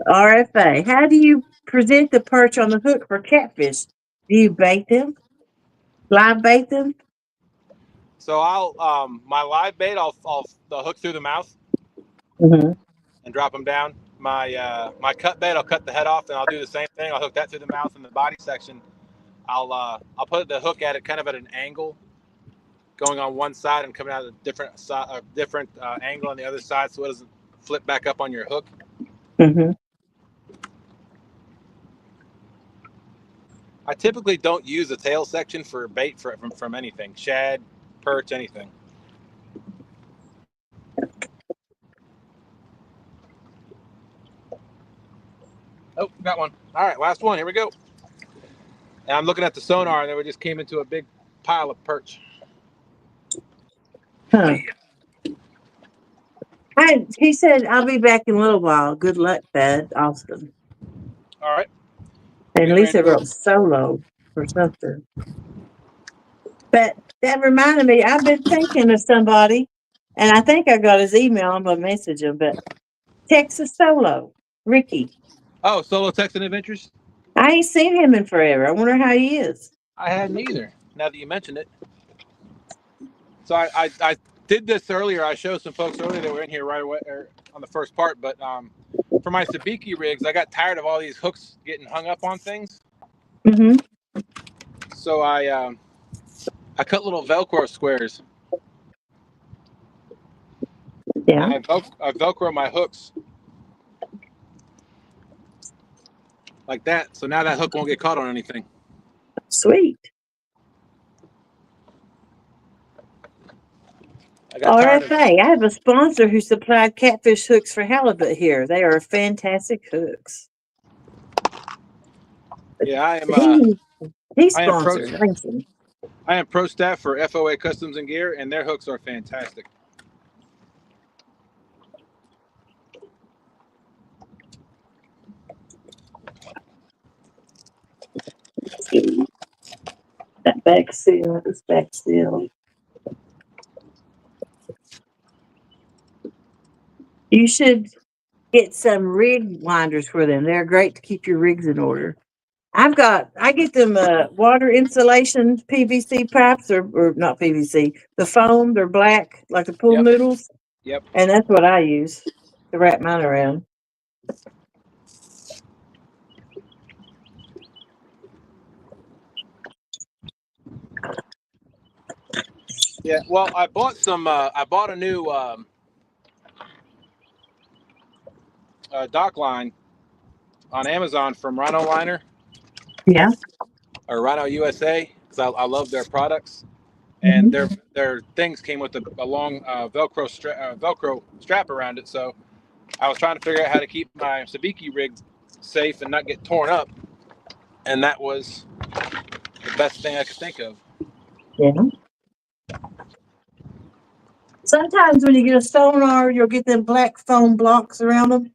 RFA. How do you present the perch on the hook for catfish? Do you bait them? Live bait them? So I'll my live bait, I'll the hook through the mouth Mm-hmm. and drop them down. My cut bait, I'll cut the head off, and I'll do the same thing. I'll hook that through the mouth and the body section. I'll put the hook at it kind of at an angle, going on one side and coming out at a different angle on the other side, so it doesn't flip back up on your hook. Mm-hmm. I typically don't use the tail section for bait from anything, shad, perch, anything. Oh, got one. All right, last one. Here we go. And I'm looking at the sonar, and then we just came into a big pile of perch. Huh. He said, I'll be back in a little while. Good luck, Thad. Austin. All right. I'm And getting ready to Lisa go. wrote solo or something. But that reminded me, I've been thinking of somebody, and I think I got his email. I'm going to message him, but Texas Solo, Ricky. Oh, Solo Texan Adventures? I ain't seen him in forever. I wonder how he is. I hadn't either, now that you mentioned it. So I did this earlier. I showed some folks earlier that were in here right away on the first part, but for my sabiki rigs, I got tired of all these hooks getting hung up on things. Mm-hmm. So I cut little Velcro squares, Yeah. and I Velcro my hooks like that. So now that hook won't get caught on anything. Sweet. I got tired of. RFA. I have a sponsor who supplied catfish hooks for halibut here. They are fantastic hooks. Yeah, I am. He he I am pro. sponsored. Thank you. I am pro staff for FOA Customs and Gear, and their hooks are fantastic. That back seal, this back seal. You should get some rig winders for them. They're great to keep your rigs in order. I get them water insulation PVC pipes or not PVC, the foam, they're black like the pool Yep. noodles. Yep. And that's what I use to wrap mine around. Yeah. Well, I bought some. I bought a new dock line on Amazon from Rhino Liner Yeah. or Rhino USA because I love their products, and Mhm. their things came with a long Velcro strap around it. So I was trying to figure out how to keep my sabiki rig safe and not get torn up, and that was the best thing I could think of. Yeah. Sometimes when you get a sonar, you'll get them black foam blocks around them.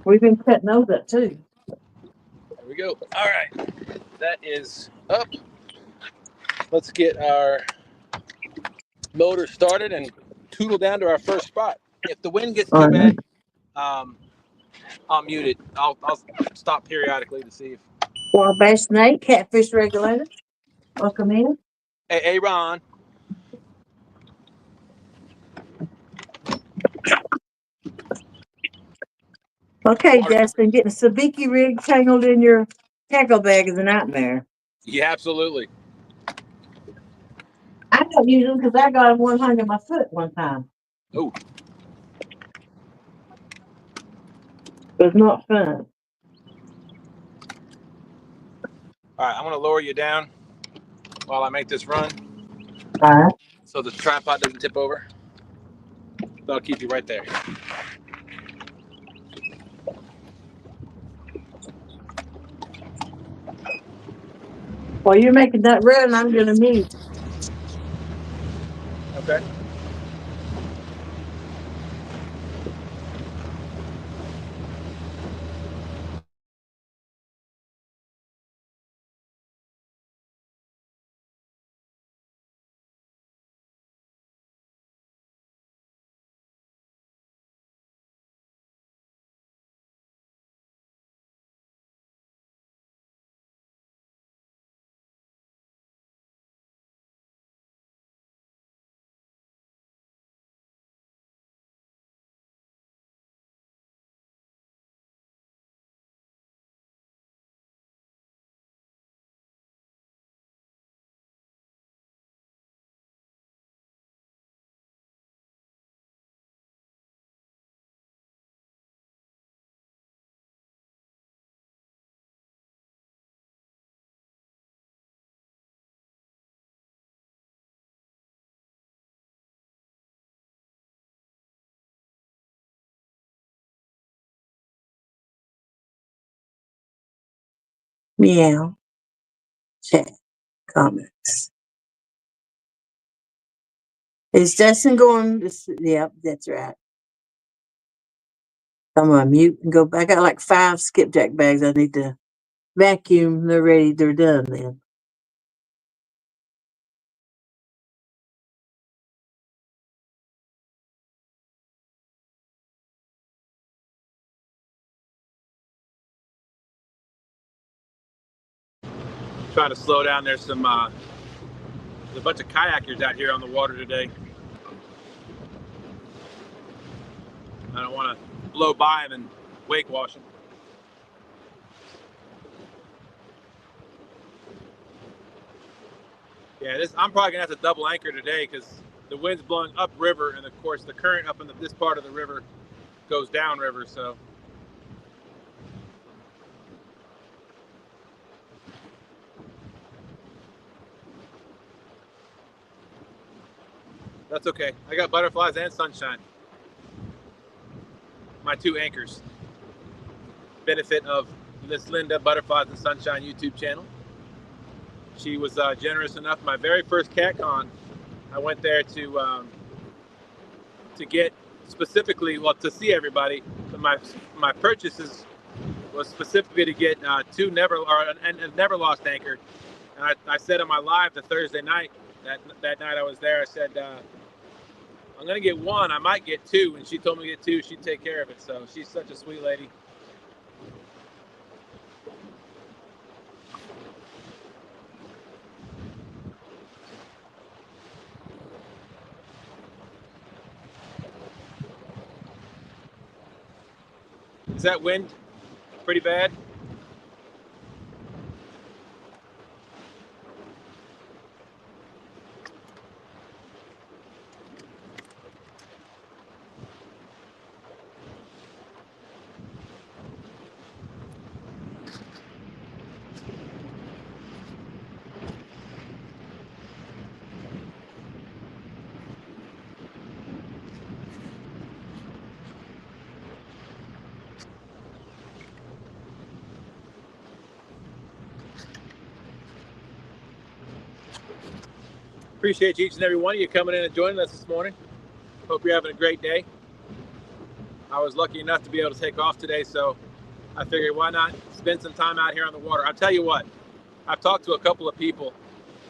We've been cutting those up too. There we go. All right, that is up. Let's get our motor started and tootle down to our first spot. If the wind gets All too right. bad, um, I'll mute it. I'll stop periodically to see if. Wabash snake, catfish regulator. Welcome in. Hey, Ron. Okay, Justin, getting a sabiki rig tangled in your tackle bag is a nightmare. Yeah, absolutely. I don't use them because I got one under my foot one time. Oh, It was not fun. all right. I'm gonna lower you down while I make this run, All right. so the tripod doesn't tip over. So I'll keep you right there. While you're making that run, I'm going to mute. Okay. Meow. Chat. Comments. Is Justin going? Yep, that's right. I'm going to mute and go back. I got like 5 skipjack bags I need to vacuum. They're ready. They're done then. Trying to slow down. There's a bunch of kayakers out here on the water today. I don't want to blow by them and wake wash them. Yeah, I'm probably gonna have to double anchor today because the wind's blowing upriver, and of course the current up in this part of the river goes downriver. So That's okay. I got butterflies and sunshine. My two anchors. Benefit of Miss Linda Butterflies and Sunshine YouTube channel. She was generous enough. My very first cat con, I went there to get specifically, well, to see everybody. My purchases was specifically to get a never lost anchor. And I said on my live the Thursday night, that night I was there, I said, I'm gonna get one, I might get two, and she told me to get two, she'd take care of it. So she's such a sweet lady. Is that wind pretty bad? Appreciate each and every one of you coming in and joining us this morning. Hope you're having a great day. I was lucky enough to be able to take off today, so I figured why not spend some time out here on the water. I'll tell you what, I've talked to a couple of people,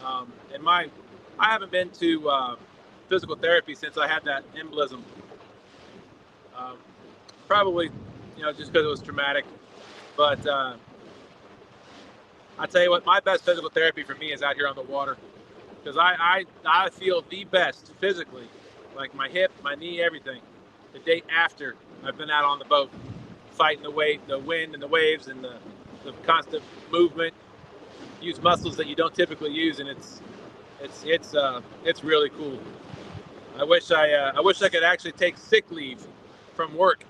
and I haven't been to physical therapy since I had that embolism. Probably, just because it was traumatic. But I tell you what, my best physical therapy for me is out here on the water. Because I feel the best physically, like my hip, my knee, everything, the day after I've been out on the boat, fighting the wind and the waves and the constant movement. Use muscles that you don't typically use, and it's really cool. I wish I could actually take sick leave from work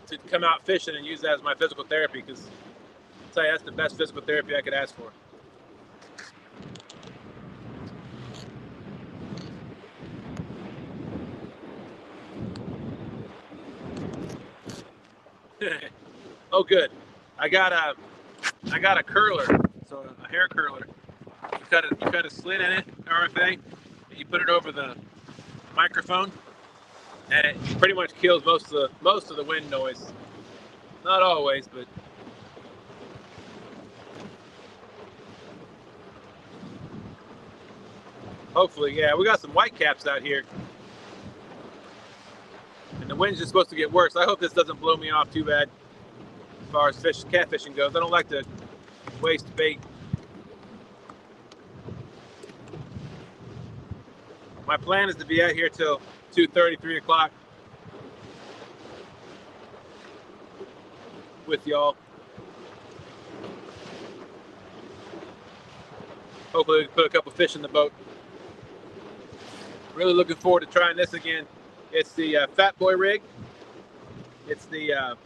to come out fishing and use that as my physical therapy. Because I'll tell you, that's the best physical therapy I could ask for. Oh, good. I got a curler, so a hair curler. You cut a slit in it, RFA, and you put it over the microphone, and it pretty much kills most of the wind noise. Not always, but hopefully, yeah. We got some whitecaps out here, and the wind's just supposed to get worse. I hope this doesn't blow me off too bad as far as catfishing goes. I don't like to waste bait. My plan is to be out here till 2:30, 3 o'clock with y'all. Hopefully we can put a couple fish in the boat. Really looking forward to trying this again. It's the Fat Boy rig. It's the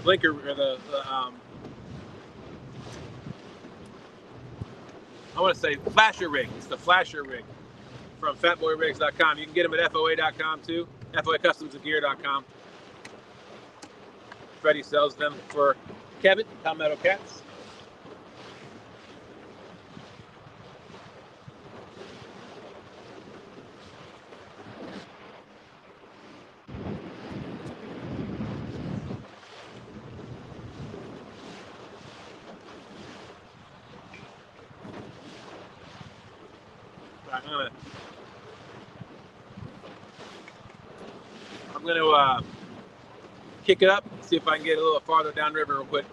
blinker, or I want to say flasher rig. It's the flasher rig from fatboyrigs.com. You can get them at FOA.com too, FOAcustomsandgear.com. Freddie sells them for Kevin, Palmetto Cats. I'm gonna kick it up, see if I can get a little farther downriver real quick.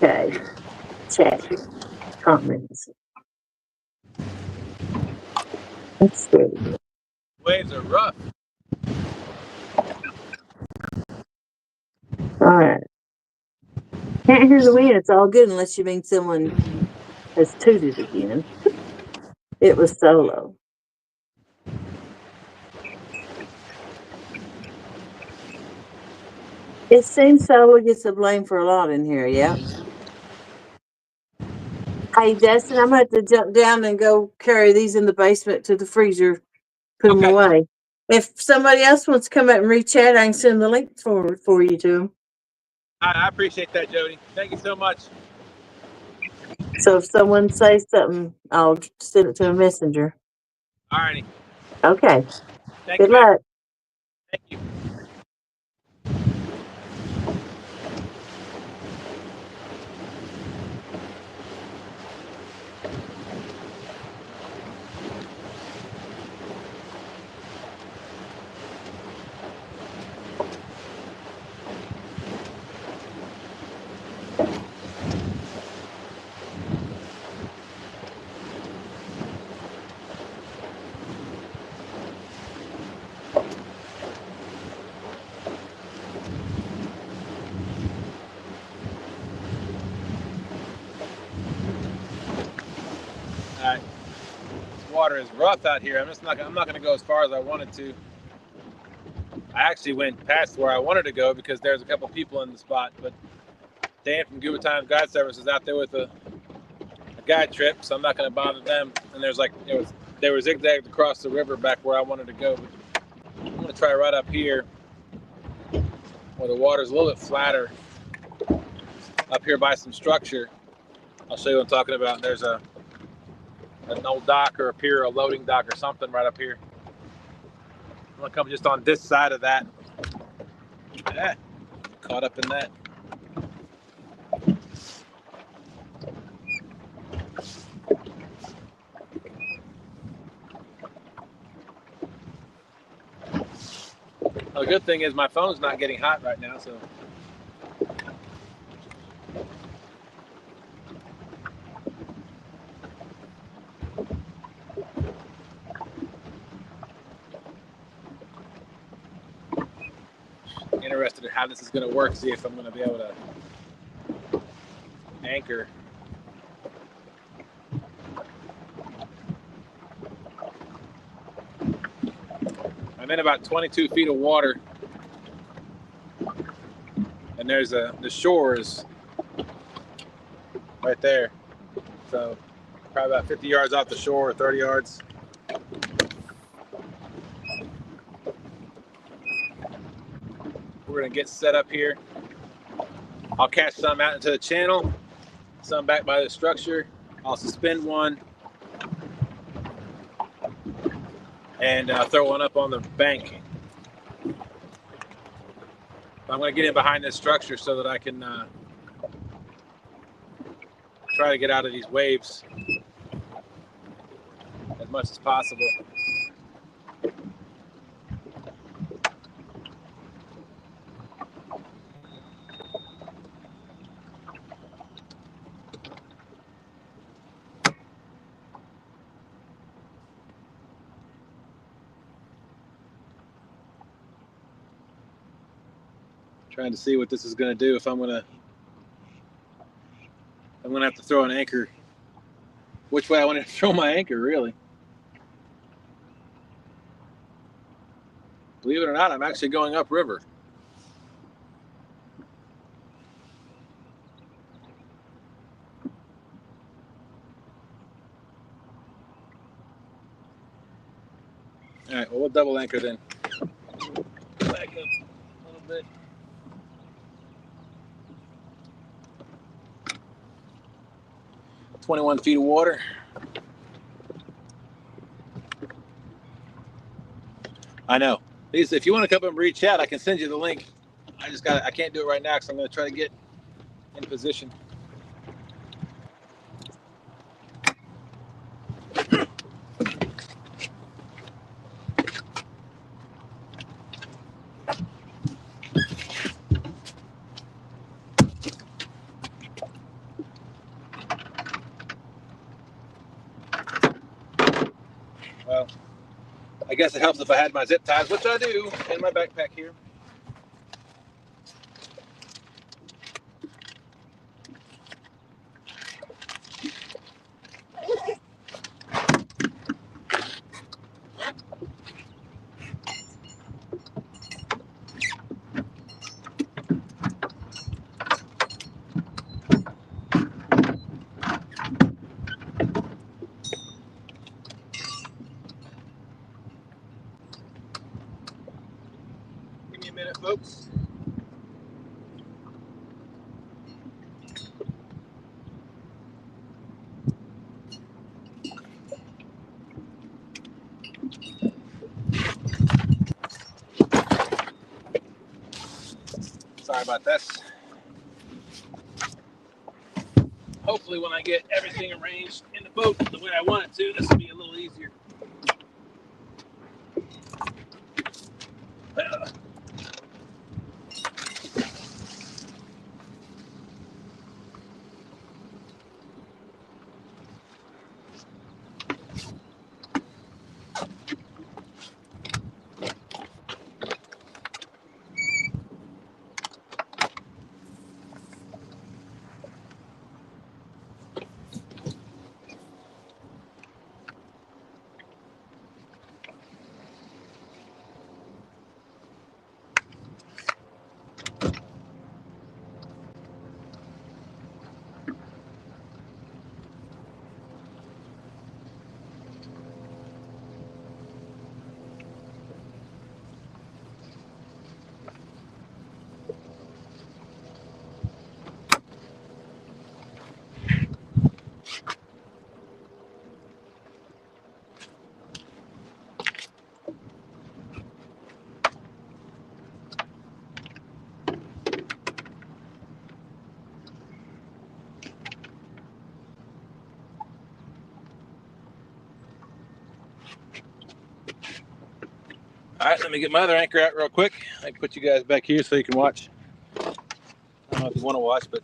Okay. Check. Comments. Let's see. Waves are rough. All right. Can't hear the wind. It's all good unless you mean someone has tooted again. It was solo. It seems solo gets the blame for a lot in here. Yeah. Hey, Dustin, I'm going to have to jump down and go carry these in the basement to the freezer, put them Okay. away. If somebody else wants to come up and re-chat, I can send the link for you to them. I appreciate that, Jody. Thank you so much. So if someone says something, I'll send it to a messenger. All righty. Okay. Thank Good you, man. luck. Thank you. All right. This water is rough out here. I'm not gonna go as far as I wanted to. I actually went past where I wanted to go because there's a couple people in the spot, but Dan from Goober Time Guide Service is out there with a guide trip, so I'm not gonna bother them. And they were zigzagged across the river back where I wanted to go. But I'm gonna try right up here where the water's a little bit flatter. Up here by some structure. I'll show you what I'm talking about. There's an old dock or a pier, a loading dock or something right up here. I'm gonna come just on this side of that. Caught up in that. Well, the good thing is my phone's not getting hot right now, so. Interested in how this is going to work, see if I'm going to be able to anchor. I'm in about 22 feet of water, and the shore is right there, so probably about 50 yards off the shore, or 30 yards. We're going to get set up here. I'll cast some out into the channel, some back by the structure. I'll suspend one and throw one up on the bank. I'm going to get in behind this structure so that I can try to get out of these waves as much as possible. Trying to see what this is going to do. If I'm going to have to throw an anchor. Which way I want to throw my anchor, really. Believe it or not, I'm actually going upriver. All right, well, we'll double anchor then. Back up a little bit. "21 feet of water. I know. Lisa, if you want to come up and reach out, I can send you the link. I can't do it right now because I'm going to try to get in position. I guess it helps if I had my zip ties, which I do in my backpack here. Give me a minute, folks. Sorry about this. Hopefully when I get everything arranged in the boat the way I want it to, this will be a little easier. All right, let me get my other anchor out real quick. I can put you guys back here so you can watch. I don't know if you want to watch, but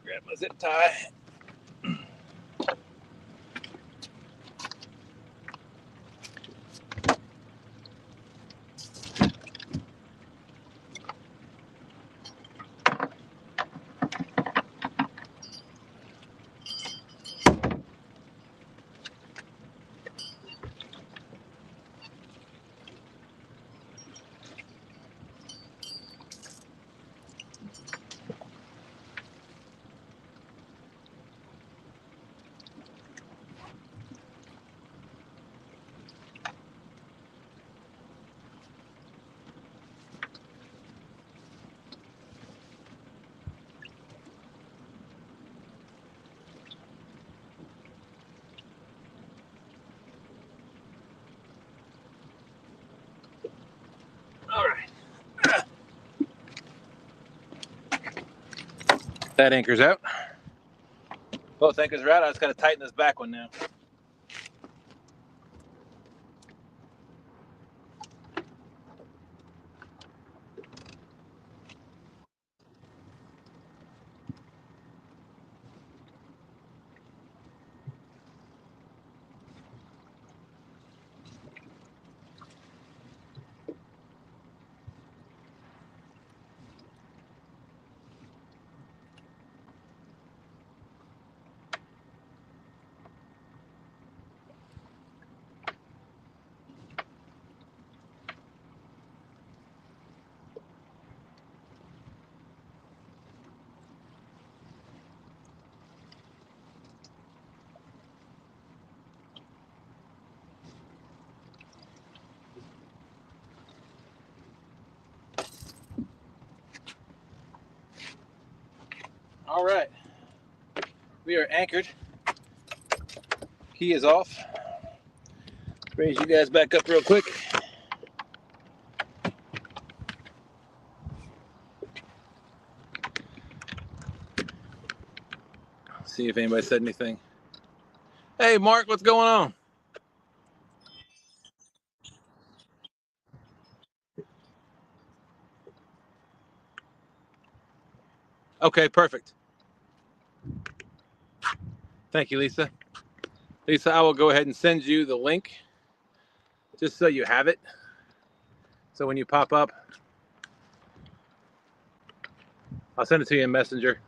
grab my zip tie. All right. That anchor's out. Both anchors are out. I just got to tighten this back one now. All right. We are anchored. Key is off. Raise you guys back up real quick. See if anybody said anything. Hey, Mark, what's going on? Okay, perfect. Thank you, Lisa. Lisa, I will go ahead and send you the link just so you have it. So when you pop up, I'll send it to you in Messenger.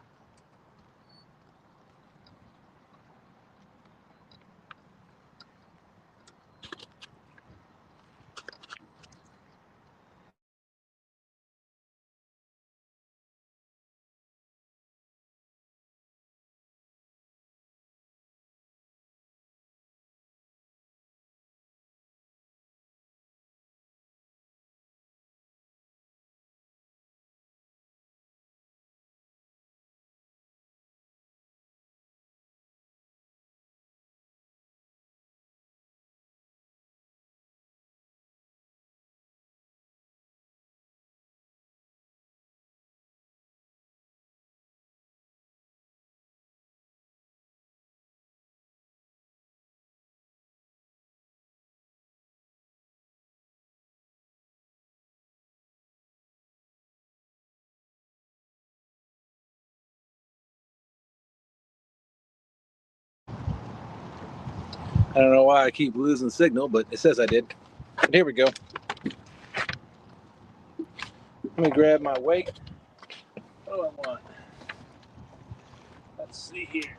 I don't know why I keep losing signal, but it says I did. But here we go. Let me grab my weight. What do I want? Let's see here.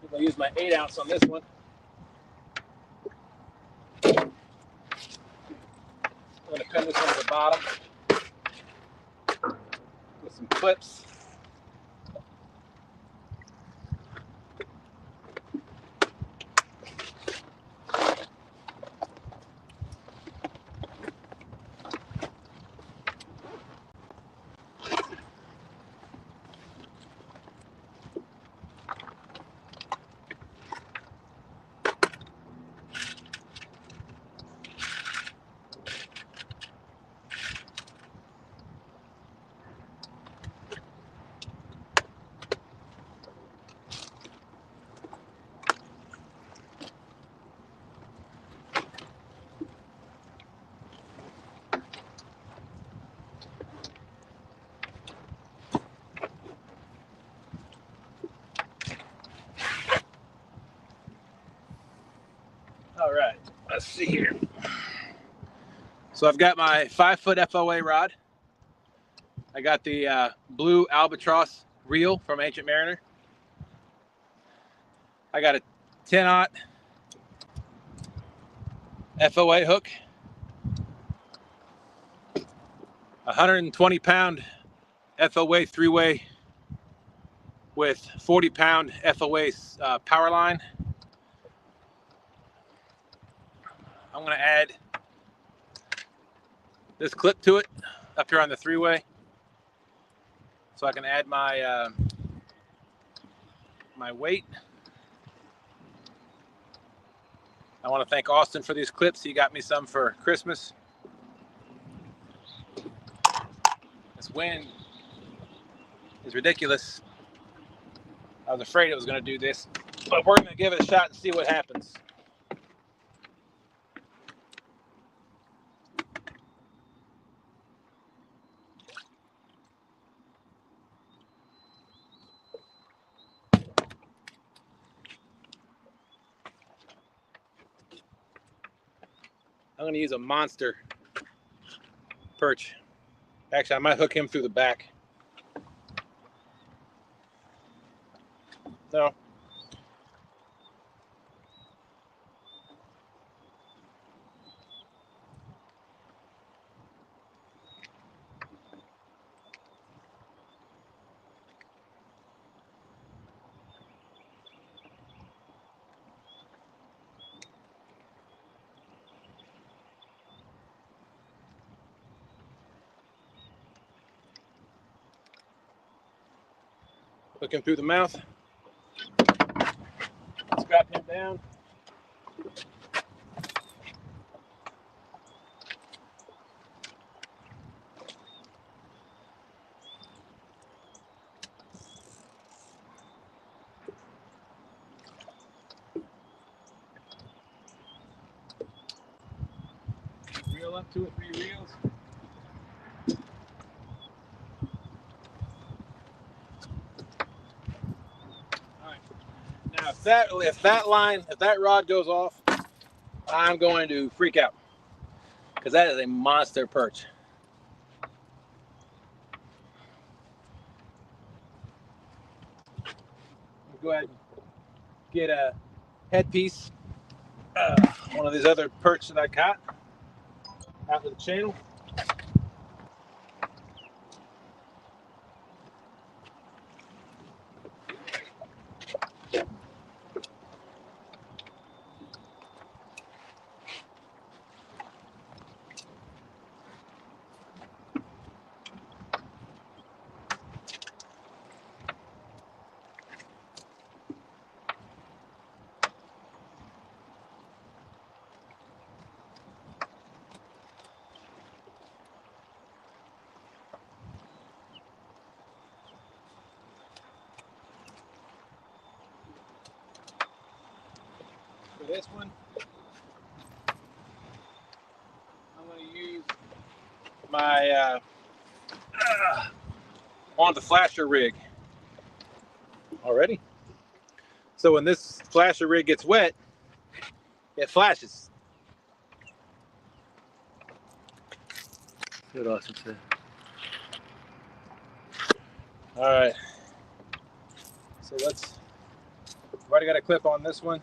I'm gonna use my 8 ounce on this one. I'm gonna pin this one to the bottom with some clips. All right, let's see here. So I've got my 5-foot FOA rod. I got the blue albatross reel from Ancient Mariner. I got a 10-aught FOA hook, 120-pound FOA 3-way with 40-pound FOA power line. I'm gonna add this clip to it up here on the 3-way, so I can add my my weight. I want to thank Austin for these clips. He got me some for Christmas. This wind is ridiculous. I was afraid it was going to do this, but we're going to give it a shot and see what happens. I'm going to use a monster perch. Actually, I might hook him through the back. No. Hook him through the mouth. Strap him down. fill up 2 or 3 reels. All right. Now, if that rod goes off, I'm going to freak out because that is a monster perch. Go ahead and get a headpiece, one of these other perch that I caught out of the channel. For this one, I'm going to use my on the flasher rig already. So when this flasher rig gets wet, it flashes. Good, awesome. All right. So I've already got a clip on this one.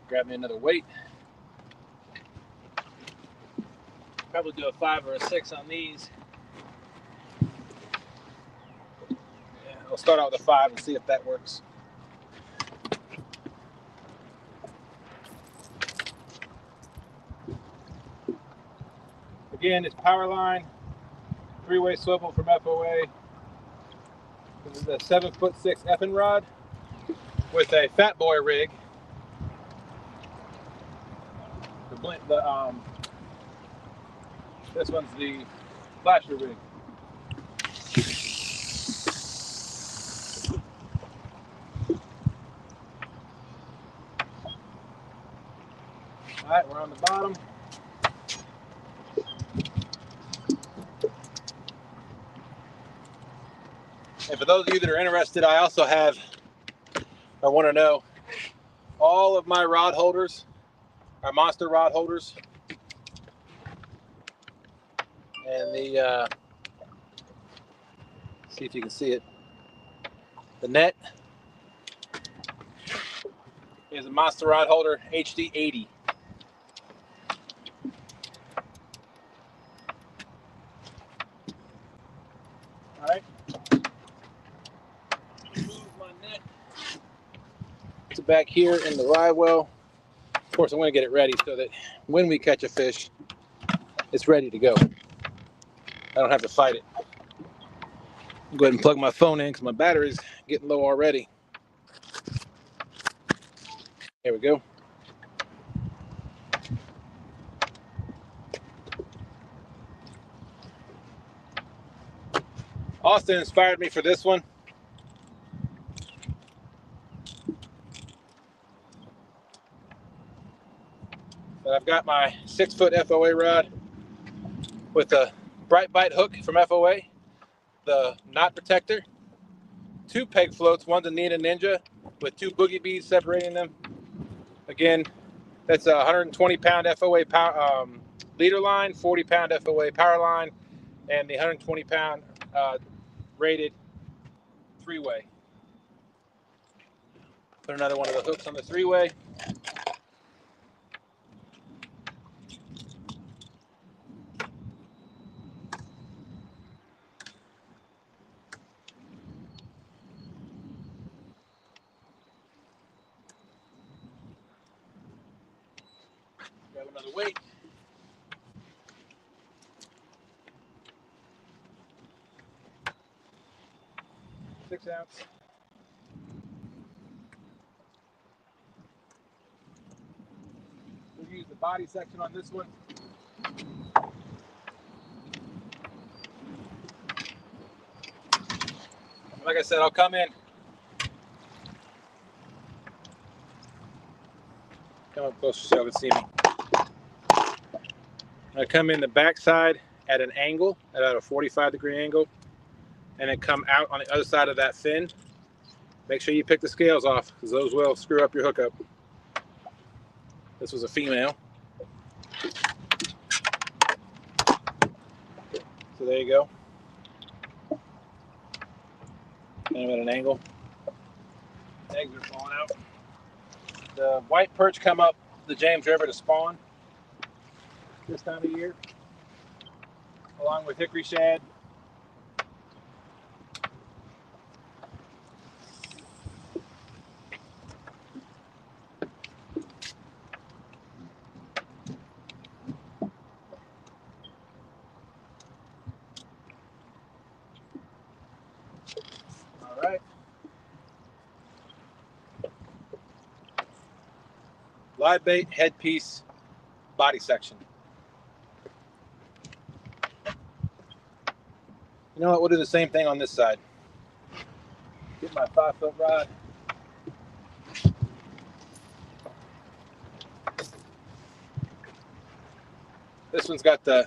Grab me another weight. Probably do a 5 or a 6 on these. Yeah, I'll start out with a 5 and see if that works. Again, it's power line, 3-way swivel from FOA. This is a 7'6" effing rod with a Fat Boy rig. This one's the flasher rig. All right, we're on the bottom. And for those of you that are interested, I also have, I want to know, all of my rod holders are monster rod holders. And see if you can see it. The net is a monster rod holder HD 80. All right. Move my net to back here in the rye well. Of course, I'm going to get it ready so that when we catch a fish, it's ready to go. I don't have to fight it. I'll go ahead and plug my phone in because my battery's getting low already. There we go. Austin inspired me for this one. But I've got my 6-foot FOA rod with a bright bite hook from FOA, the knot protector, 2 peg floats, one's a Nina Ninja with 2 boogie beads separating them. Again, that's a 120-pound FOA power, leader line, 40-pound FOA power line, and the 120-pound rated 3-way. Put another one of the hooks on the 3-way. Grab another weight. 6 ounce. We'll use the body section on this one. Like I said, I'll come in. Come up closer so you can see me. I come in the back side at an angle, at about a 45-degree angle, and then come out on the other side of that fin. Make sure you pick the scales off, because those will screw up your hookup. This was a female. So there you go. Kind of at an angle. Eggs are falling out. The white perch come up the James River to spawn this time of year, along with hickory shad. All right. Live bait, headpiece, body section. You know what? We'll do the same thing on this side. Get my 5-foot rod. This one's got the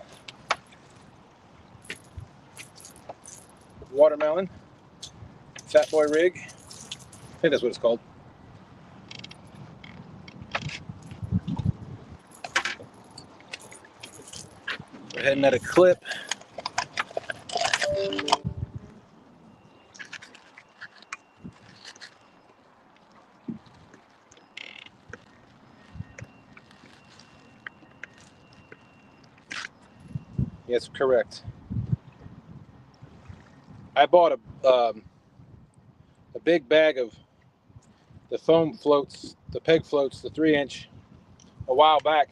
watermelon Fat Boy rig. I think that's what it's called. We're heading at a clip. Yes, correct. I bought a big bag of the foam floats, the peg floats, the 3-inch, a while back.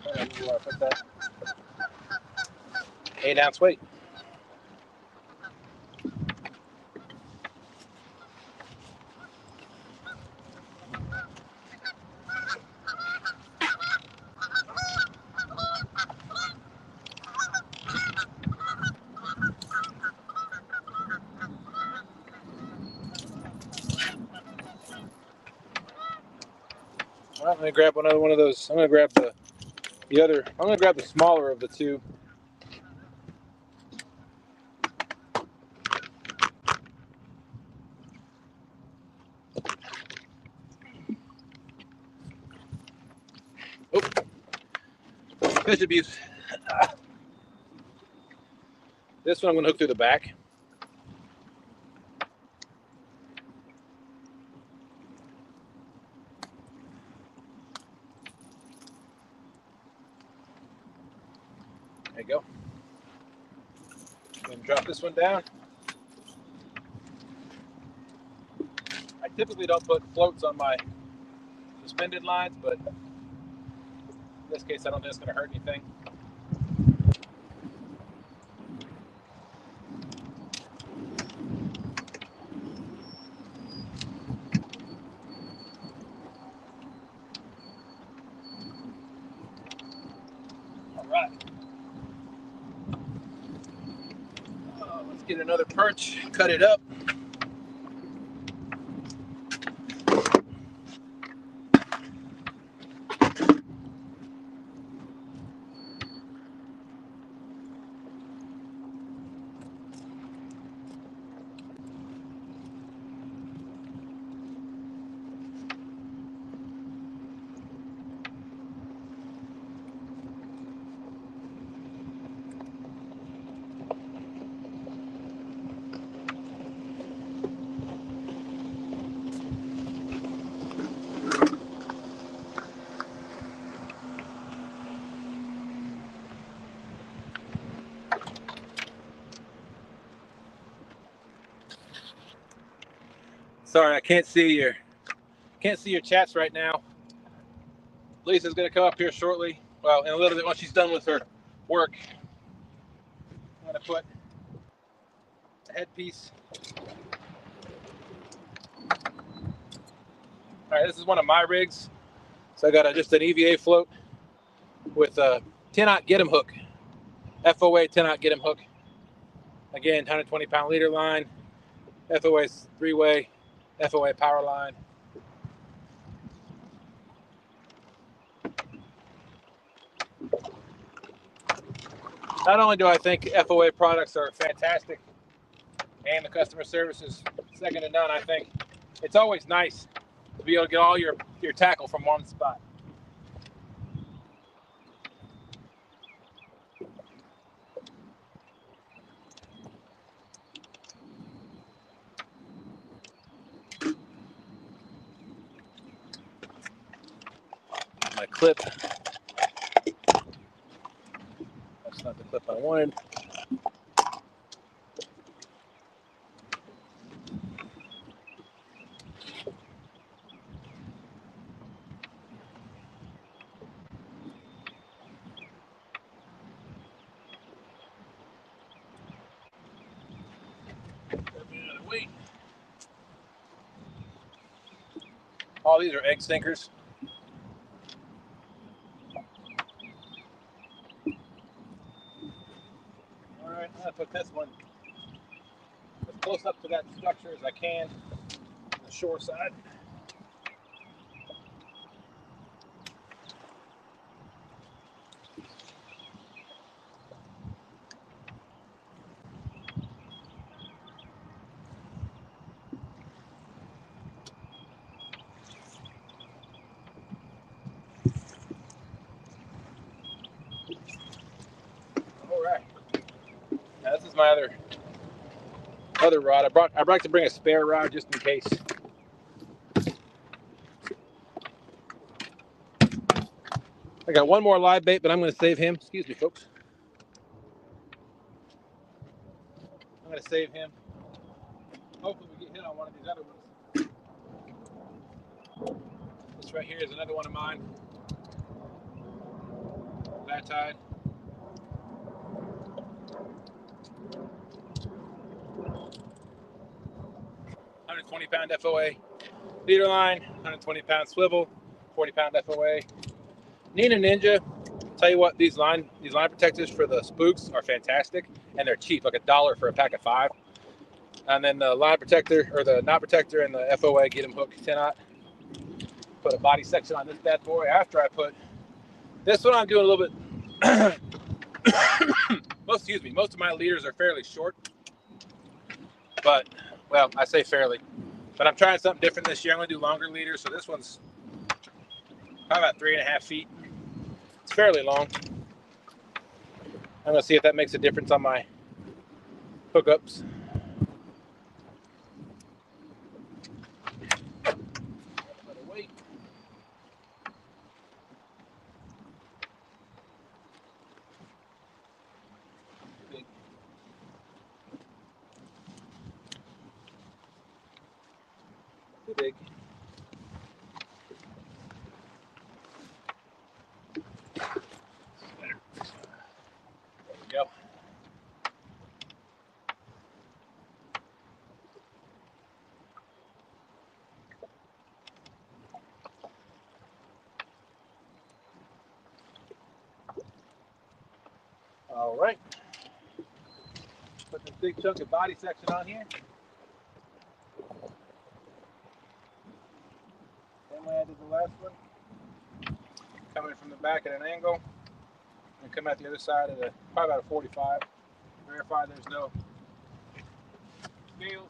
Where do I put that? 8-ounce weight. Well, I'm gonna grab another one of those. I'm gonna grab the other. I'm gonna grab the smaller of the two. Oh, fish abuse. This one I'm gonna hook through the back. There you go. And drop this one down. I typically don't put floats on my suspended lines, but in this case I don't think it's gonna hurt anything. All right. Let's get another perch, cut it up. Sorry, I can't see your chats right now. Lisa's going to come up here shortly. Well, in a little bit once she's done with her work. I'm going to put a headpiece. All right, this is one of my rigs. So I got just an EVA float with a 10-aught get 'em hook. FOA 10-aught get 'em hook. Again, 120-pound leader line. FOA's 3-way. FOA power line. Not only do I think FOA products are fantastic and the customer service is second to none, I think it's always nice to be able to get all your tackle from one spot. My clip. That's not the clip I wanted. Wait. All these are egg sinkers. All right, I'm gonna put this one as close up to that structure as I can on the shore side. All right. Now this is my other rod. I'd like to bring a spare rod just in case. I got one more live bait, but I'm going to save him. Excuse me, folks. I'm going to save him. Hopefully we get hit on one of these other ones. This right here is another one of mine. That tide. 120-pound FOA leader line, 120-pound swivel, 40-pound FOA. Nina Ninja. Tell you what, these line protectors for the spooks are fantastic, and they're cheap, like $1 for a pack of 5. And then the line protector, or the knot protector, and the FOA get 'em hook 10-aught. Put a body section on this bad boy. After I put this one, I'm doing a little bit. Most of my leaders are fairly short, but well, I say fairly, but I'm trying something different this year. I'm going to do longer leaders, so this one's probably about 3.5 feet. It's fairly long. I'm going to see if that makes a difference on my hookups. Weight. Big. Too big. There we go. All right. Put this big chunk of body section on here. Same way I did the last one. Coming from the back at an angle, and come out the other side at probably about a 45. Verify there's no scales.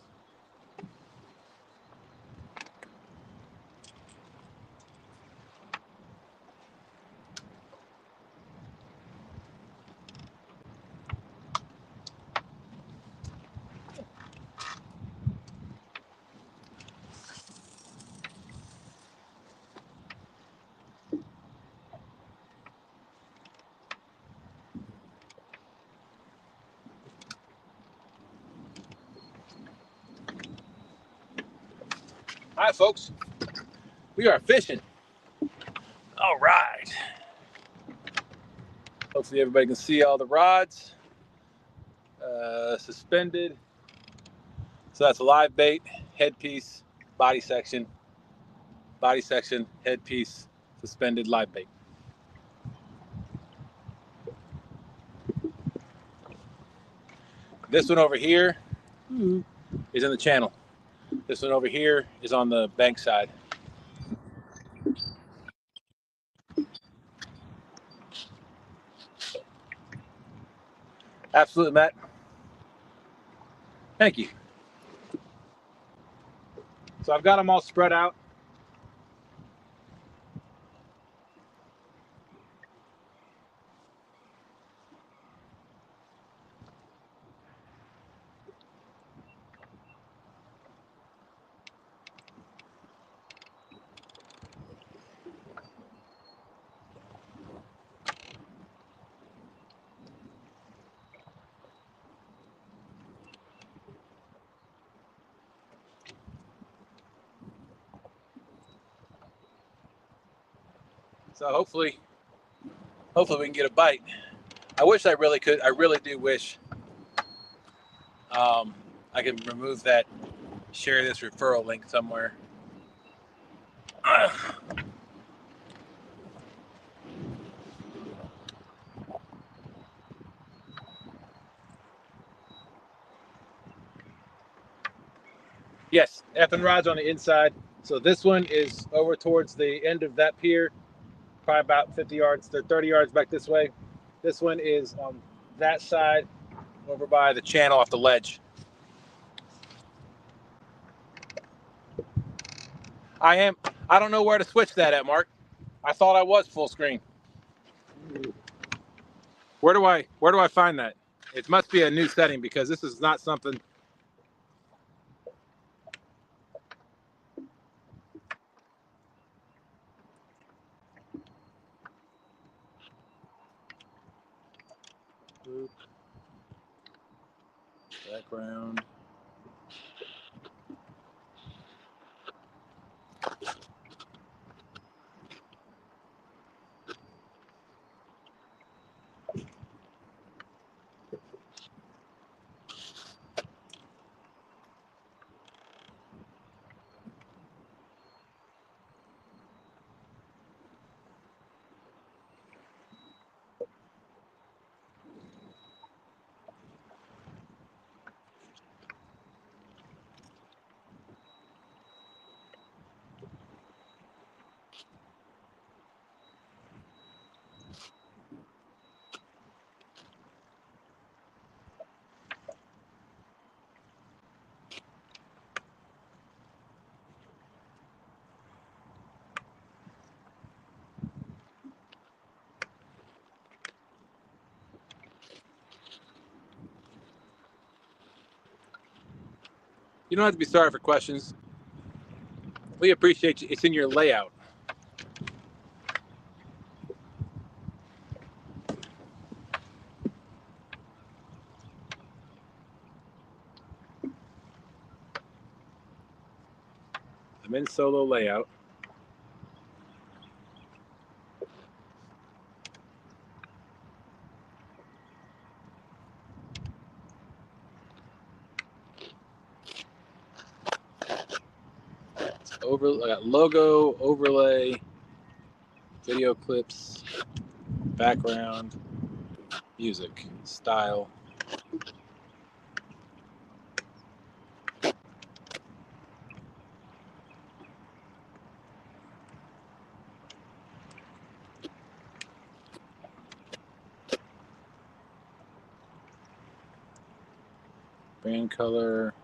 All right, folks, we are fishing All right. Hopefully everybody can see all the rods suspended. So that's a live bait, headpiece, body section, headpiece, suspended live bait. This one over here is in the channel. This one over here is on the bank side. Absolutely, Matt. Thank you. So I've got them all spread out. So hopefully we can get a bite. I wish I really could. I really do wish I could remove that share this referral link somewhere. Yes, effing rod's on the inside. So this one is over towards the end of that pier, probably about 50 yards, they're 30 yards back this way. This one is on that side, over by the channel off the ledge. I don't know where to switch that at, Mark. I thought I was full screen. Where do I find that? It must be a new setting because this is not something. Background. You don't have to be sorry for questions. We appreciate you. It's in your layout. I'm in solo layout. I got logo, overlay, video clips, background, music, style. Brand color,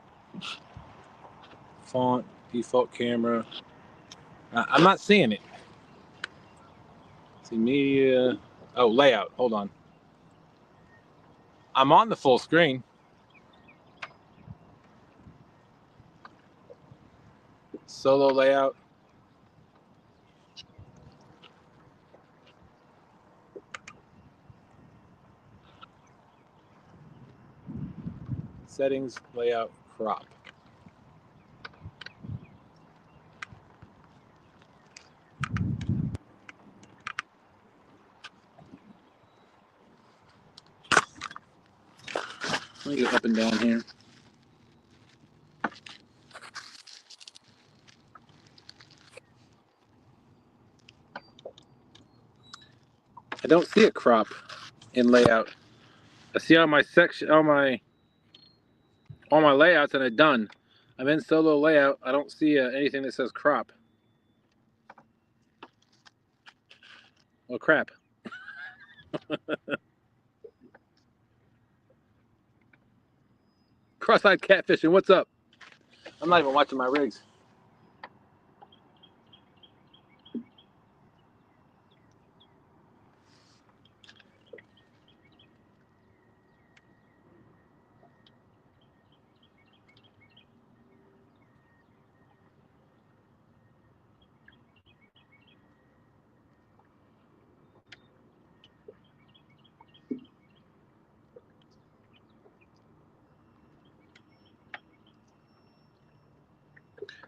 font, default camera. I'm not seeing it. See media. Oh, layout. Hold on. I'm on the full screen. Solo layout. Settings, layout, crop. Let me go up and down here. I don't see a crop in layout. I see all my section, all my layouts, and they're done. I'm in solo layout. I don't see anything that says crop. Well, crap. Cross-eyed catfishing. What's up? I'm not even watching my rigs.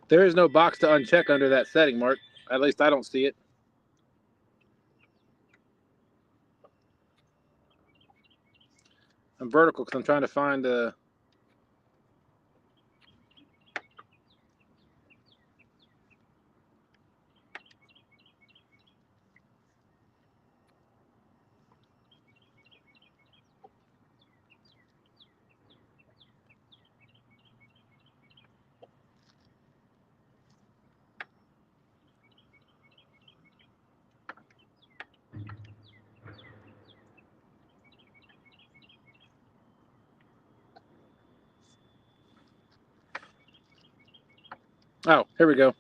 There is no box to uncheck under that setting, Mark. At least I don't see it. I'm vertical because I'm trying to find a... Oh, here we go.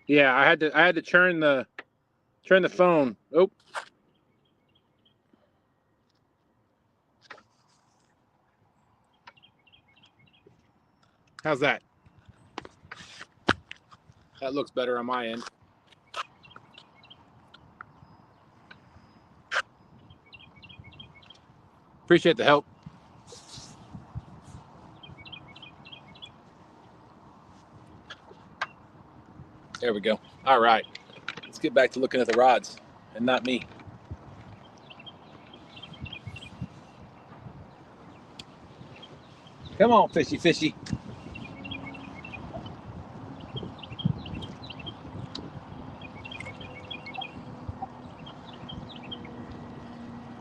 Yeah, I had to turn the phone. Oh. How's that? That looks better on my end. Appreciate the help. There we go. All right. Let's get back to looking at the rods and not me. Come on, fishy, fishy.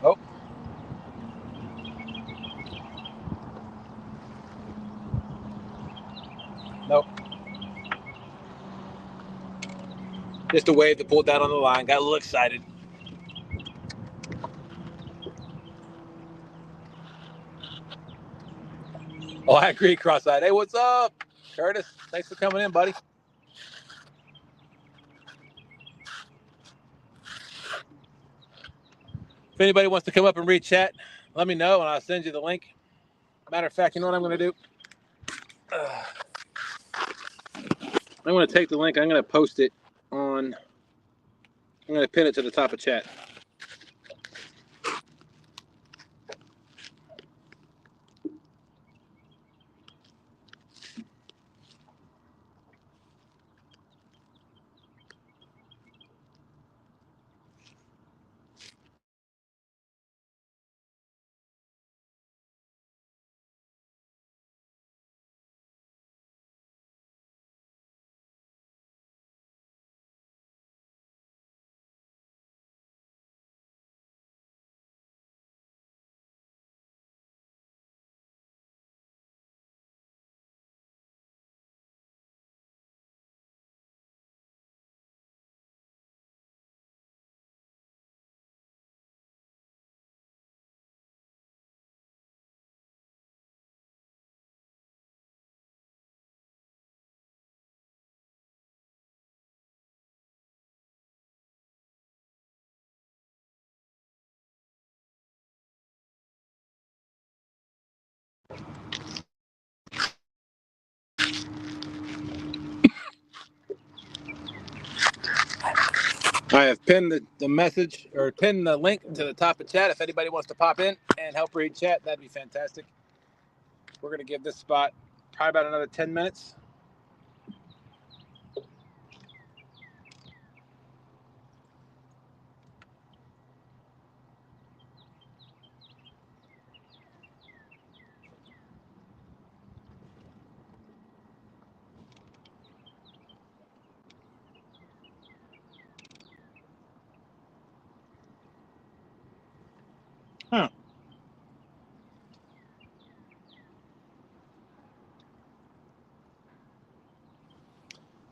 Oh. Nope. Just a wave that pulled down on the line. Got a little excited. Oh, I agree, cross-eyed. Hey, what's up, Curtis? Thanks for coming in, buddy. If anybody wants to come up and read chat, let me know and I'll send you the link. Matter of fact, you know what I'm going to do? I'm going to take the link. I'm going to post it on... I'm going to pin it to the top of chat. I have pinned the message or pinned the link to the top of chat. If anybody wants to pop in and help read chat, that'd be fantastic. We're going to give this spot probably about another 10 minutes.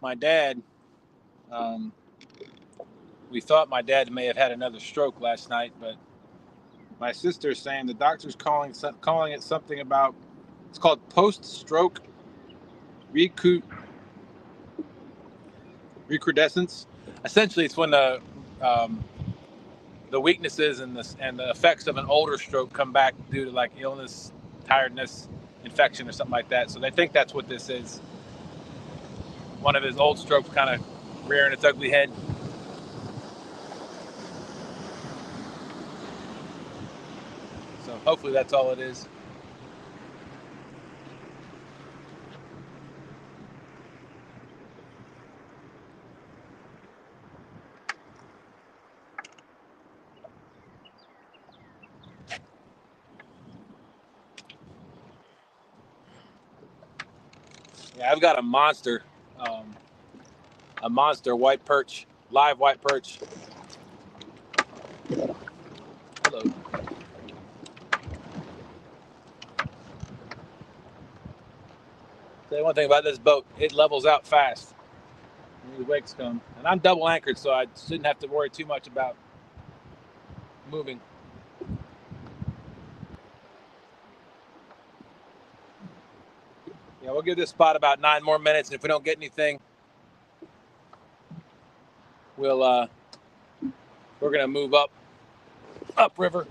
my dad, we thought my dad may have had another stroke last night, but my sister's saying the doctor's calling it something about, it's called post-stroke recrudescence. Essentially, it's when the weaknesses and the effects of an older stroke come back due to like illness, tiredness, infection, or something like that. So they think that's what this is. One of his old strokes kind of rearing its ugly head. So hopefully that's all it is. Yeah, I've got a monster white perch, live white perch. Hello. Tell you one thing about this boat, it levels out fast when the wakes come. And I'm double anchored, so I shouldn't have to worry too much about moving. Yeah, we'll give this spot about 9 more minutes, and if we don't get anything, we're gonna move up river.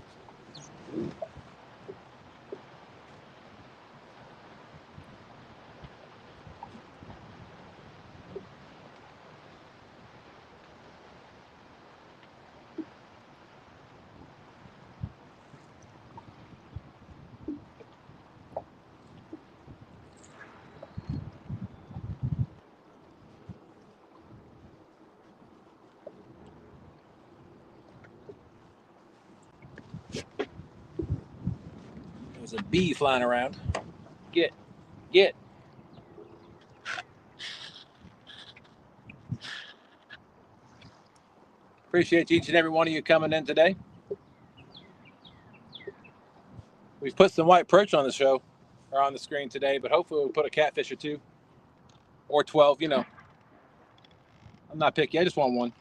There's a bee flying around. Get. Appreciate each and every one of you coming in today. We've put some white perch on the show, or on the screen today, but hopefully we'll put a catfish or 2, or 12, you know. I'm not picky, I just want one.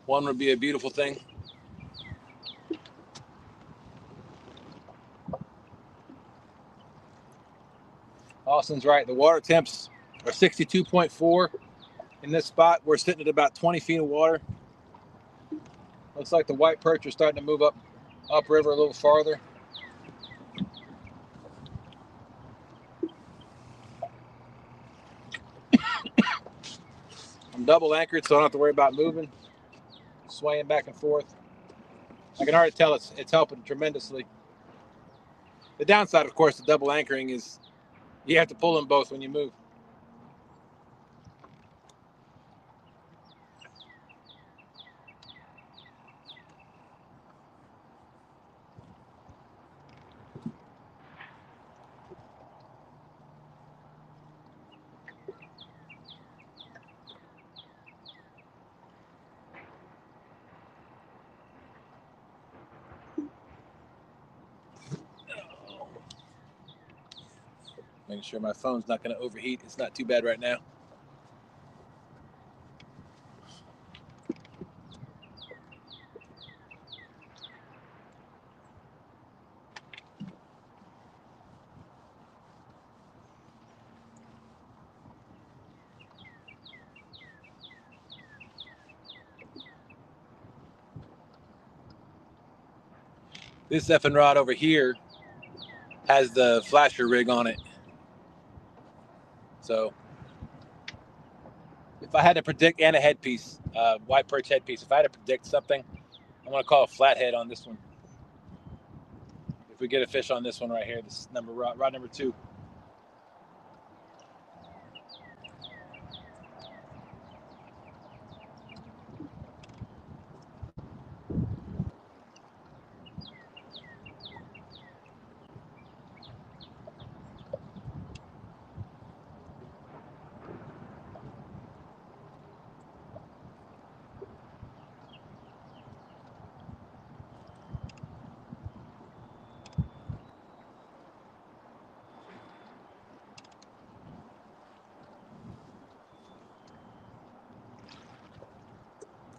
One would be a beautiful thing. Austin's right, the water temps are 62.4 in this spot. We're sitting at about 20 feet of water. Looks like the white perch are starting to move up river a little farther. I'm double anchored, so I don't have to worry about moving, swaying back and forth. I can already tell it's helping tremendously. The downside, of course, to double anchoring is you have to pull them both when you move. Making sure my phone's not going to overheat. It's not too bad right now. This effing rod over here has the flasher rig on it. So if I had to predict, and a headpiece, white perch headpiece, if I had to predict something, I'm going to call a flathead on this one. If we get a fish on this one right here, this rod number 2.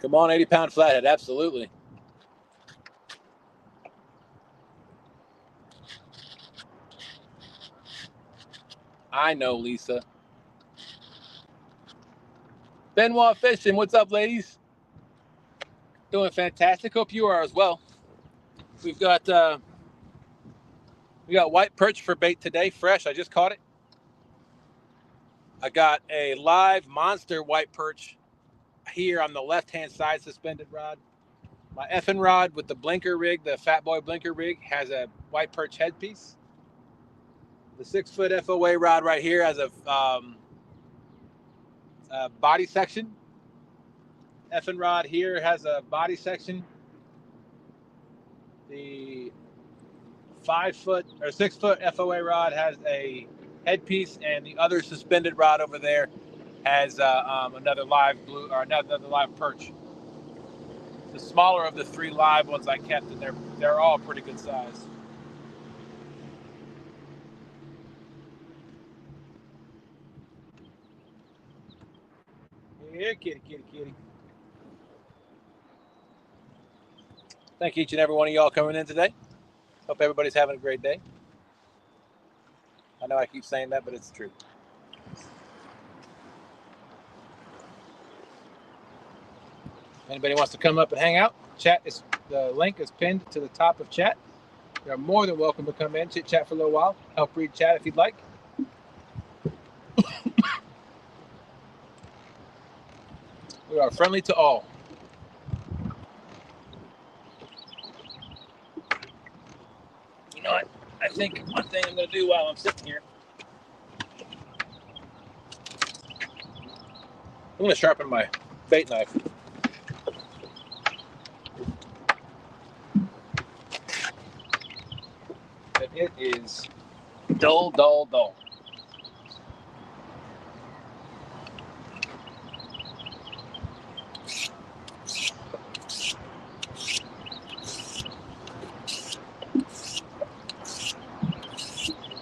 Come on, 80-pound flathead, absolutely. I know, Lisa. Benoit Fishing, what's up, ladies? Doing fantastic. Hope you are as well. We got white perch for bait today, fresh. I just caught it. I got a live monster white perch here on the left-hand side suspended rod. My effing rod with the blinker rig, the Fat Boy blinker rig, has a white perch headpiece. The 6-foot FOA rod right here has a body section. Effing rod here has a body section. The 5-foot or 6-foot FOA rod has a headpiece, and the other suspended rod over there has another live blue or another live perch. The smaller of the 3 live ones I kept, and they're all pretty good size. Here, kitty, kitty, kitty. Thank each and every one of y'all coming in today. Hope everybody's having a great day. I know I keep saying that, but it's true. Anybody wants to come up and hang out? The link is pinned to the top of chat. You're more than welcome to come in, chit chat for a little while, help read chat if you'd like. We are friendly to all. You know what? I think one thing I'm going to do while I'm sitting here, I'm going to sharpen my bait knife. But it is dull, dull, dull.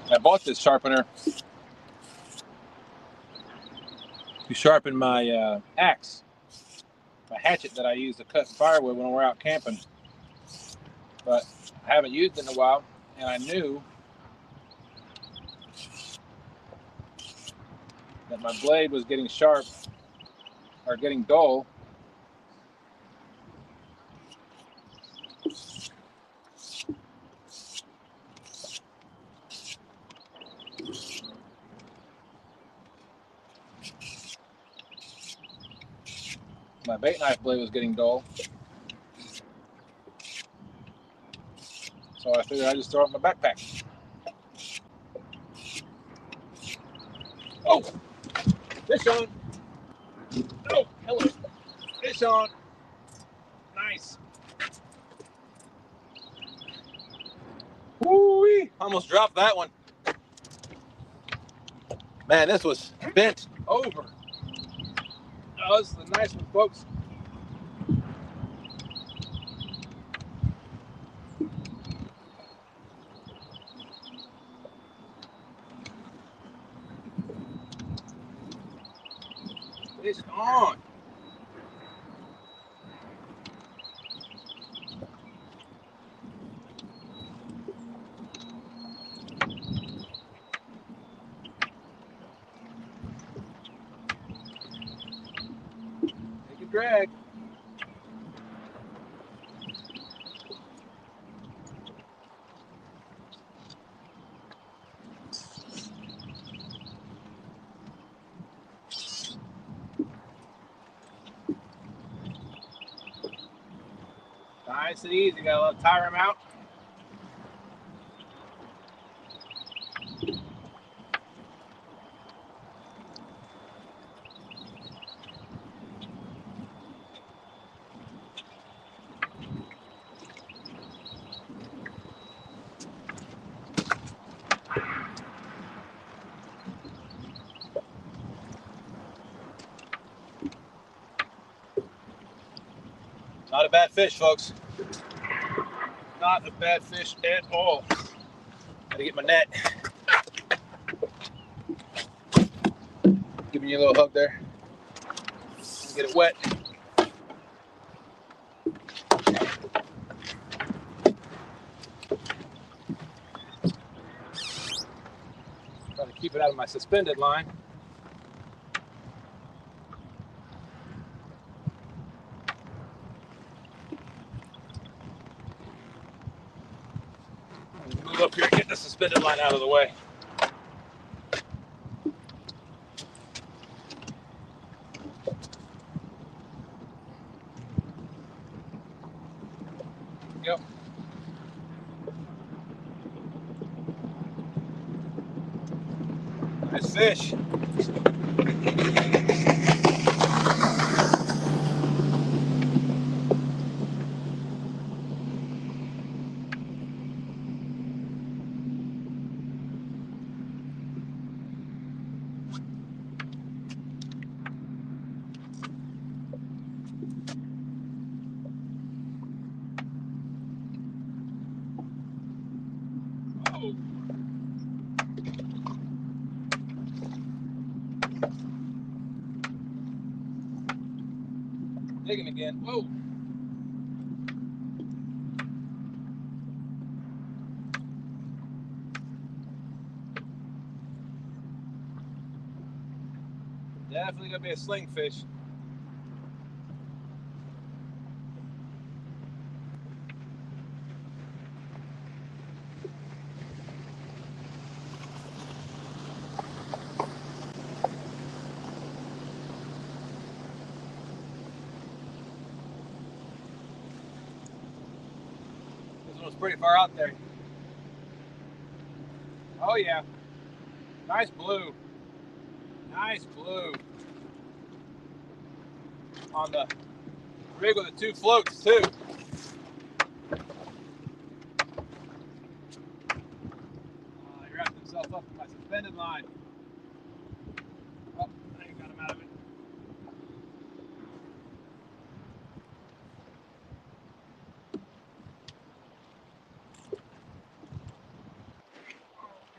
I bought this sharpener to sharpen my axe, my hatchet that I use to cut firewood when we're out camping. But I haven't used it in a while, and I knew that my blade was getting sharp or getting dull. My bait knife blade was getting dull. So I figured I'd just throw it in my backpack. Oh! Fish on! Oh, hello. Fish on! Nice. Woo-wee! Almost dropped that one. Man, this was bent over. Oh, this is a nice one, folks. Fish on. Take a drag. Nice and easy. Gotta tire him out. Not a bad fish, folks. Not a bad fish at all. Gotta get my net. Giving you a little hug there. Get it wet. keep it out of my suspended line. Move up here and get the suspended line out of the way. Yep. Nice fish. Oh. Digging again. Whoa. Definitely gonna be a sling fish. This one's pretty far out there. Oh yeah. Nice blue. Nice blue. On the rig with the 2 floats too. Oh, he wrapped himself up in my suspended line. Oh, I got him out of it.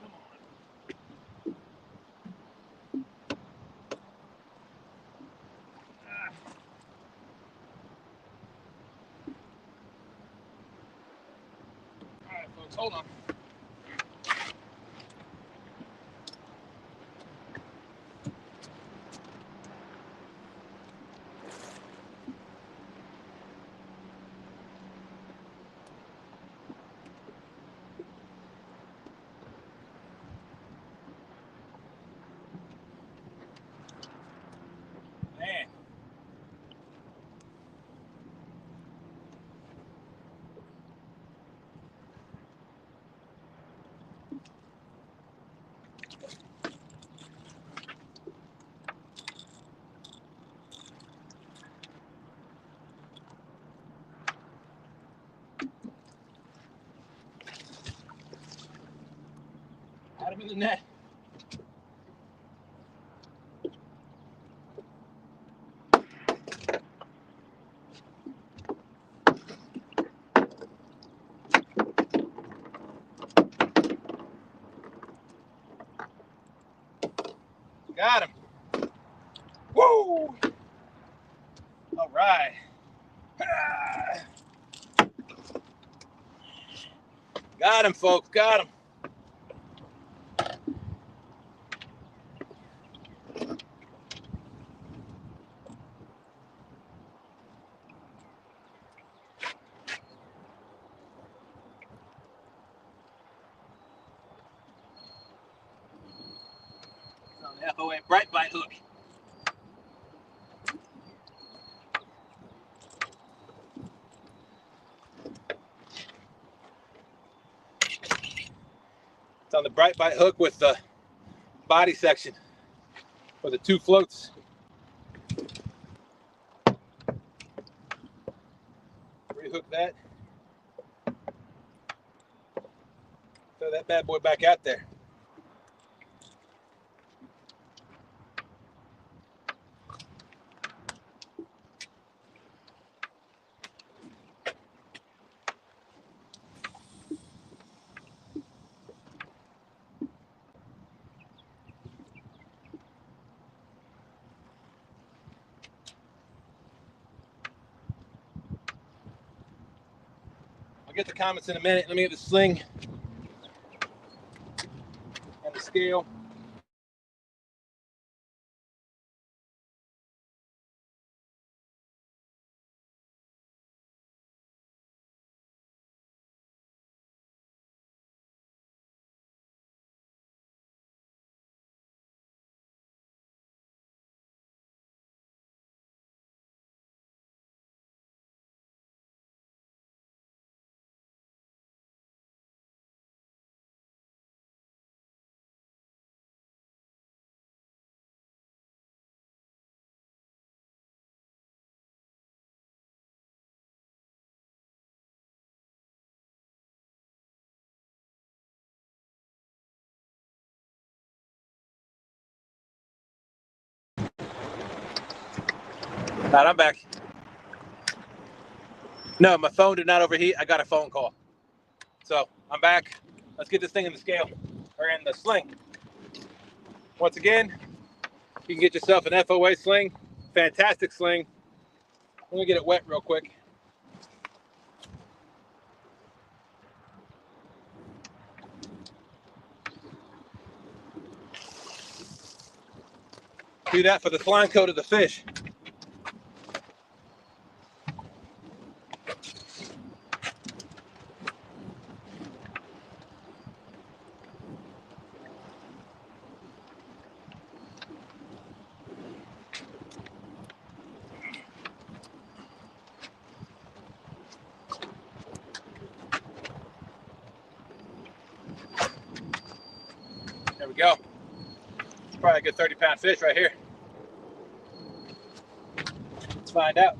Come on. Ah. All right, folks, hold on. Man. Had him in the net. Got him. Woo! All right. Ah. Got him, folks. Got him. It's on the FOA bright bite hook. It's on the bright bite hook with the body section for the 2 floats. Rehook that. Throw that bad boy back out there. I'll get the comments in a minute. Let me get the sling and the scale. All right, I'm back. No, my phone did not overheat. I got a phone call. So I'm back. Let's get this thing in the scale, or in the sling. Once again, you can get yourself an FOA sling. Fantastic sling. Let me get it wet real quick. Do that for the slime coat of the fish. There we go. It's probably a good 30-pound fish right here. Let's find out.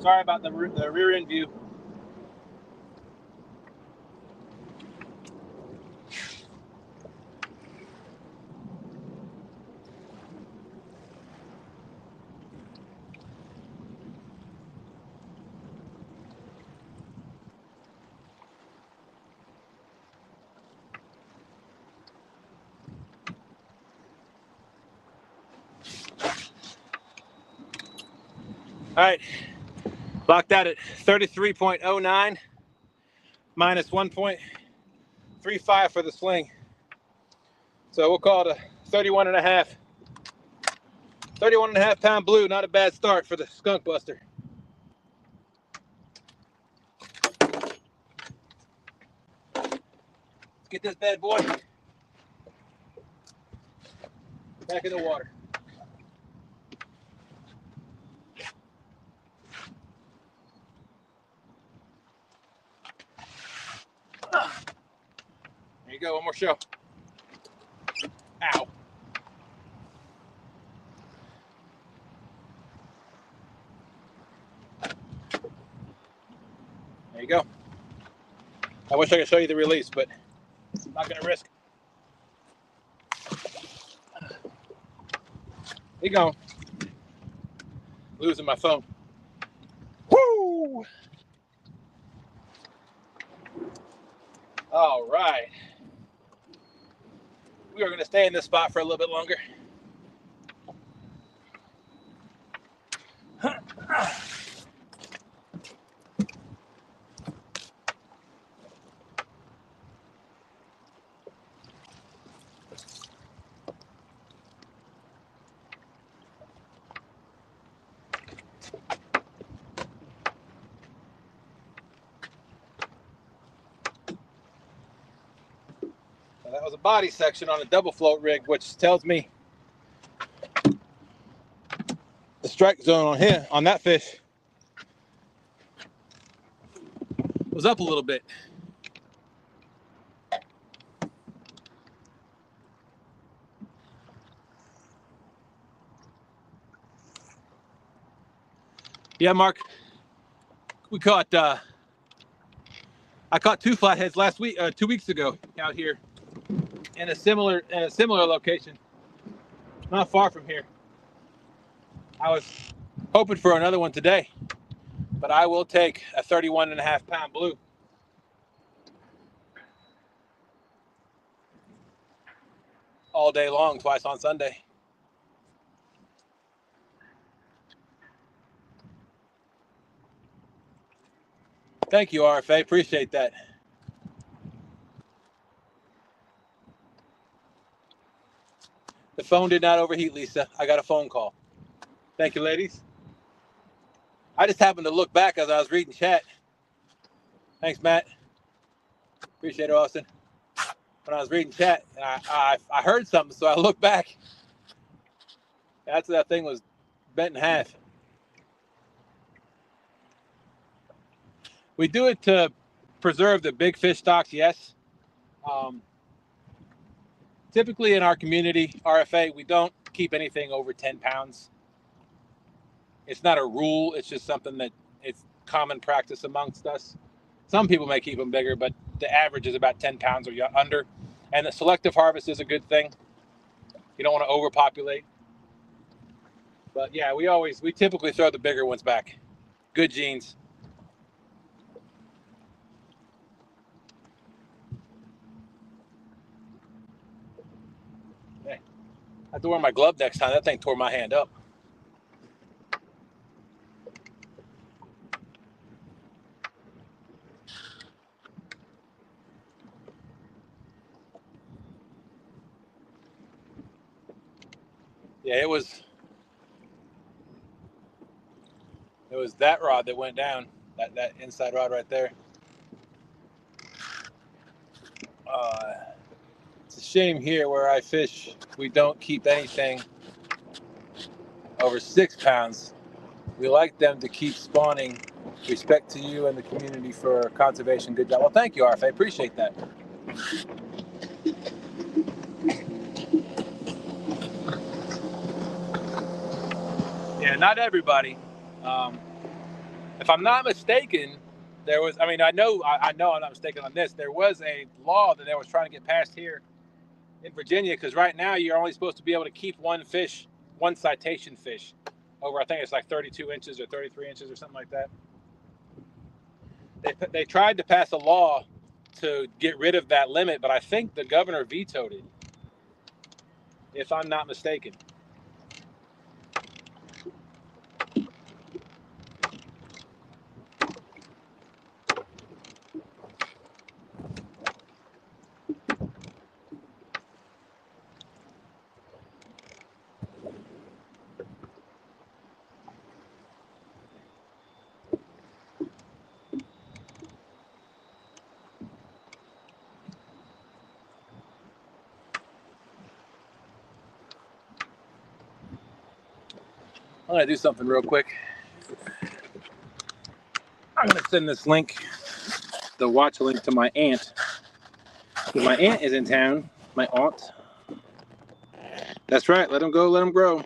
Sorry about the rear end view. All right, locked out at 33.09 minus 1.35 for the sling. So we'll call it a 31 and a half pound blue. Not a bad start for the skunk buster. Let's get this bad boy back in the water. There you go, one more show. Ow. There you go. I wish I could show you the release, but I'm not gonna risk it. Keep going. Losing my phone. Woo! All right. We are gonna stay in this spot for a little bit longer. So that was a body section on a double float rig, which tells me the strike zone on here, on that fish, was up a little bit. Yeah, Mark, we caught, I caught 2 flatheads last week, 2 weeks ago out here in a similar location, not far from here. I was hoping for another one today, but I will take a 31 and a half pound blue. All day long, twice on Sunday. Thank you, RFA. Appreciate that. The phone did not overheat, Lisa. I got a phone call. Thank you, ladies. I just happened to look back as I was reading chat. Thanks, Matt. Appreciate it, Austin. When I was reading chat, I heard something, so I looked back. That's that thing was bent in half. We do it to preserve the big fish stocks, yes. Typically in our community, RFA, we don't keep anything over 10 pounds. It's not a rule. It's just something that it's common practice amongst us. Some people may keep them bigger, but the average is about 10 pounds or under. And the selective harvest is a good thing. You don't want to overpopulate. But yeah, we typically throw the bigger ones back. Good genes. Hey, I have to wear my glove next time. That thing tore my hand up. Yeah, it was that rod that went down. That inside rod right there. It's a shame here where I fish, we don't keep anything over 6 pounds. We like them to keep spawning. Respect to you and the community for conservation. Good job. Well, thank you, RF. I appreciate that. Yeah, not everybody. If I'm not mistaken, there was, I know I'm not mistaken on this. There was a law that they was trying to get passed here in Virginia, because right now you're only supposed to be able to keep one citation fish over, I think it's like 32 inches or 33 inches or something like that. They tried to pass a law to get rid of that limit, but I think the governor vetoed it, if I'm not mistaken. I'm gonna do something real quick. I'm gonna send this link, the watch link, to my aunt. My aunt is in town. My aunt. That's right. Let them go. Let them grow.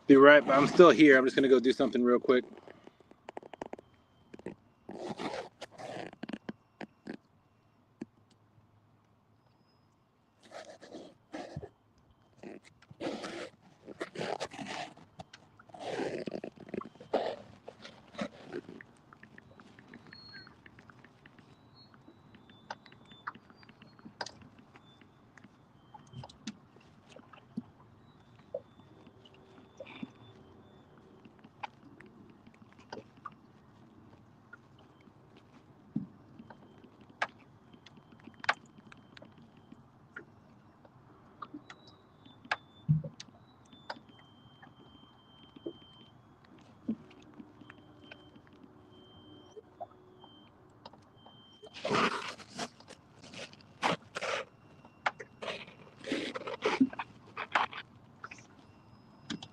Be right, but I'm still here. I'm just gonna go do something real quick.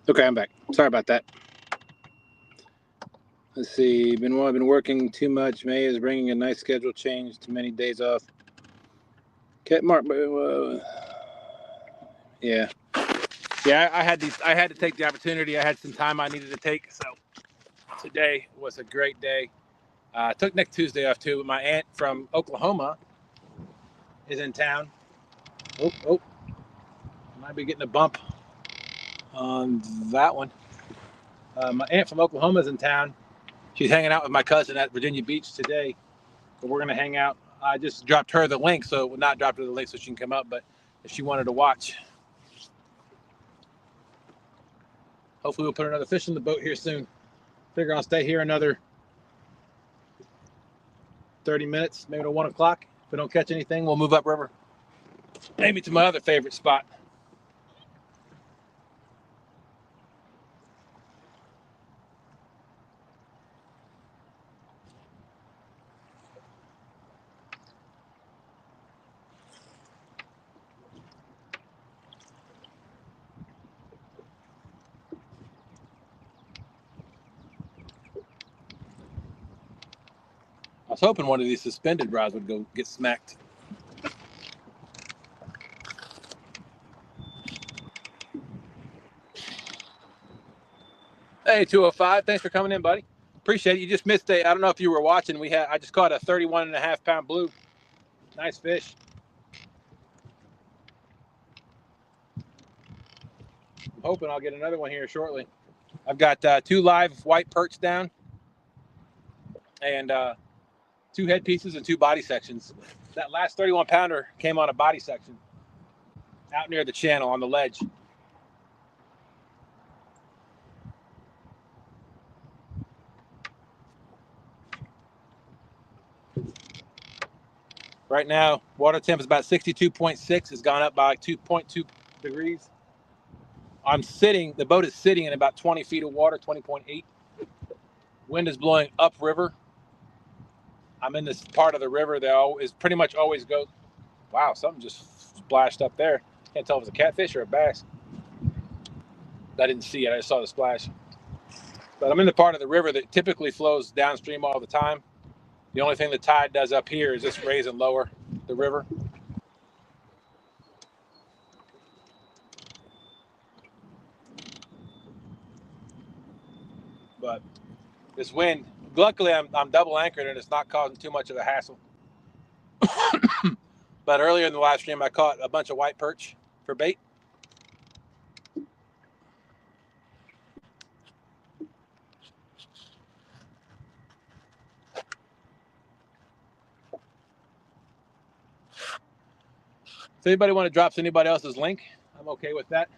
Okay, I'm back. Sorry about that. Let's see. I've been working too much. May is bringing a nice schedule change to many days off. Mark. Yeah. I had to take the opportunity. I had some time I needed to take, so today was a great day. I took next Tuesday off too. My aunt from Oklahoma is in town. Oh, might be getting a bump on that one. My aunt from Oklahoma is in town. She's hanging out with my cousin at Virginia Beach today. But we're gonna hang out. I just dropped her the link, so not dropped her the link so she can come up, but if she wanted to watch. Hopefully we'll put another fish in the boat here soon. Figure I'll stay here another 30 minutes, maybe to 1 o'clock. If we don't catch anything, we'll move upriver. Maybe to my other favorite spot. was hoping one of these suspended rods would go get smacked. Hey, 205, thanks for coming in, buddy. Appreciate it. You just missed I don't know if you were watching. I just caught a 31.5 pound blue. Nice fish. I'm hoping I'll get another one here shortly. I've got 2 live white perch down and 2 head pieces and 2 body sections. That last 31 pounder came on a body section out near the channel on the ledge. Right now, water temp is about 62.6. It's gone up by like 2.2 degrees. The boat is sitting in about 20 feet of water, 20.8. Wind is blowing upriver. I'm in this part of the river that is pretty much always goes. Wow, something just splashed up there. Can't tell if it's a catfish or a bass. I didn't see it. I just saw the splash. But I'm in the part of the river that typically flows downstream all the time. The only thing the tide does up here is just raise and lower the river. But this wind, luckily I'm double anchored and it's not causing too much of a hassle. But earlier in the live stream, I caught a bunch of white perch for bait. If anybody want to drop anybody else's link, I'm okay with that.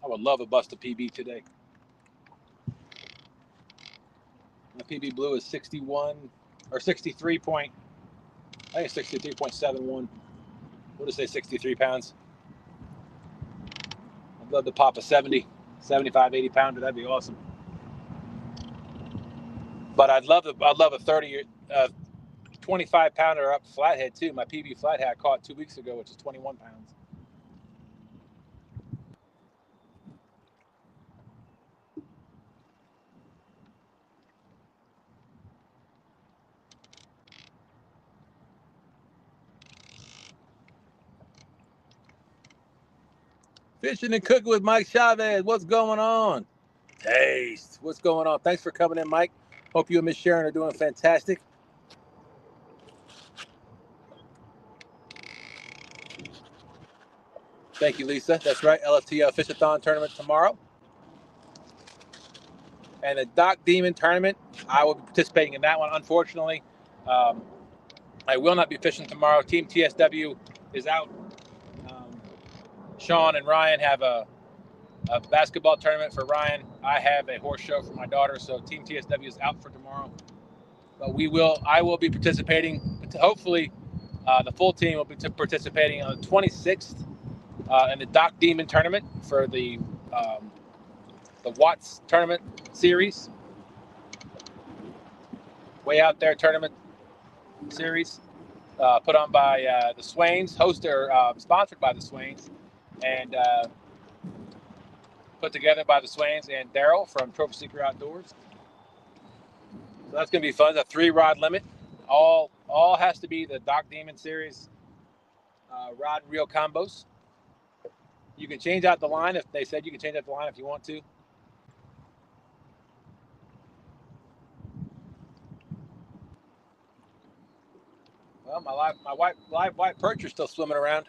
I would love a bust of PB today. My PB blue is 61 or 63 point. I think it's 63.71. We'll just say 63 pounds. I'd love to pop a 70, 75, 80 pounder. That'd be awesome. But I'd love a 30, 25 pounder up flathead too. My PB flathead I caught 2 weeks ago, which is 21 pounds. Fishing and cooking with Mike Chavez. What's going on? Taste. What's going on? Thanks for coming in, Mike. Hope you and Miss Sharon are doing fantastic. Thank you, Lisa. That's right. LFTL Fishathon tournament tomorrow. And the Doc Demon tournament, I will be participating in that one. Unfortunately, I will not be fishing tomorrow. Team TSW is out. Sean and Ryan have a basketball tournament for Ryan. I have a horse show for my daughter, so Team TSW is out for tomorrow. But I will be participating. Hopefully, the full team will be participating on the 26th in the Doc Demon tournament for the Watts tournament series. Way Out There tournament series put on by the Swains, sponsored by the Swains, and put together by the Swains and Daryl from Trophy Seeker Outdoors. So that's going to be fun. It's a 3-rod limit. All has to be the Doc Demon series rod and reel combos. You can change out the line if they said you can change out the line if you want to. Well, my live white perch are still swimming around.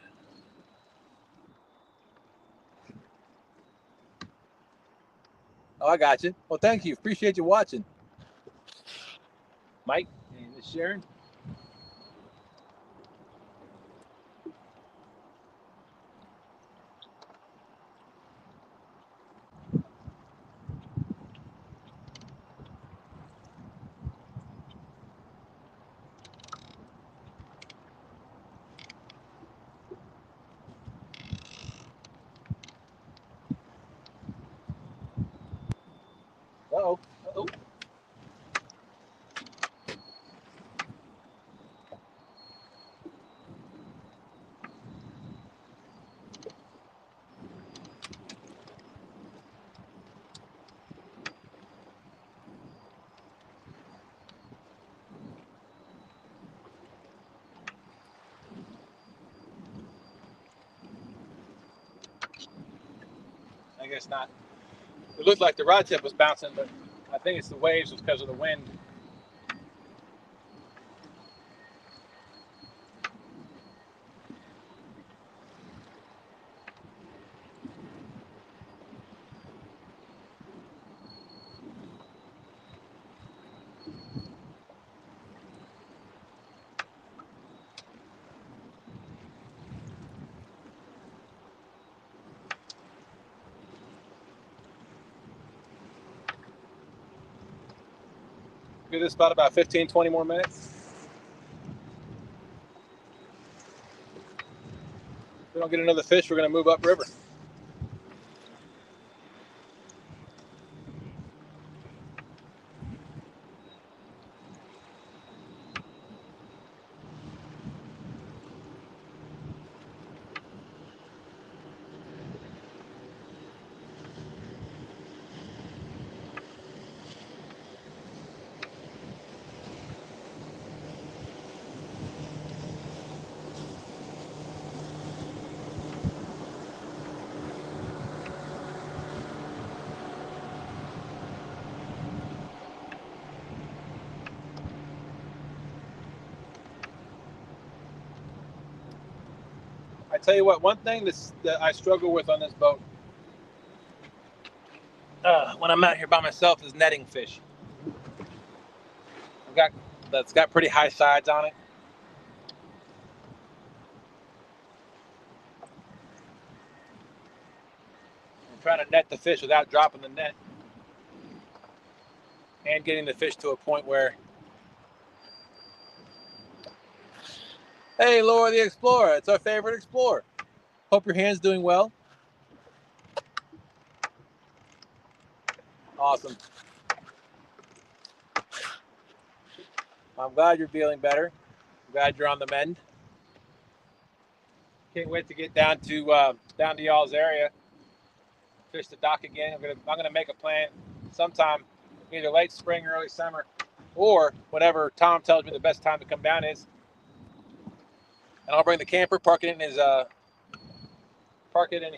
Oh, I got you. Well, thank you. Appreciate you watching. Mike and Miss Sharon. I guess not. It looked like the rod tip was bouncing, but I think it's the waves because of the wind. Give this about 15, 20 more minutes. If we don't get another fish, we're going to move upriver. I tell you what, one thing that I struggle with on this boat when I'm out here by myself is netting fish. That's got pretty high sides on it. I'm trying to net the fish without dropping the net and getting the fish to a point where, hey, Laura the Explorer, it's our favorite explorer. Hope your hand's doing well. Awesome. I'm glad you're feeling better. I'm glad you're on the mend. Can't wait to get down to y'all's area, fish the dock again. I'm gonna make a plan sometime, either late spring or early summer, or whenever Tom tells me the best time to come down is. And I'll bring the camper, park it in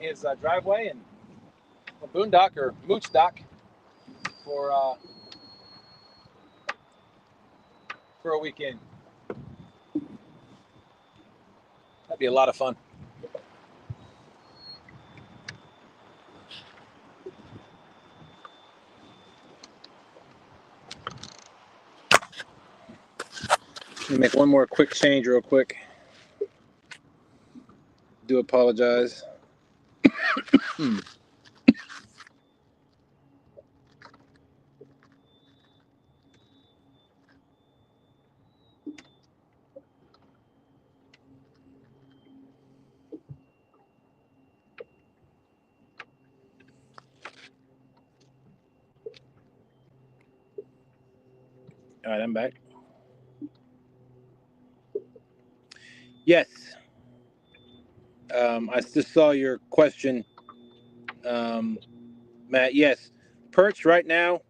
his driveway, and a boondock or mooch dock for a weekend. That'd be a lot of fun. Let me make one more quick change real quick. Do apologize. All right, I'm back. Yes. I just saw your question, Matt. Yes. Perch right now.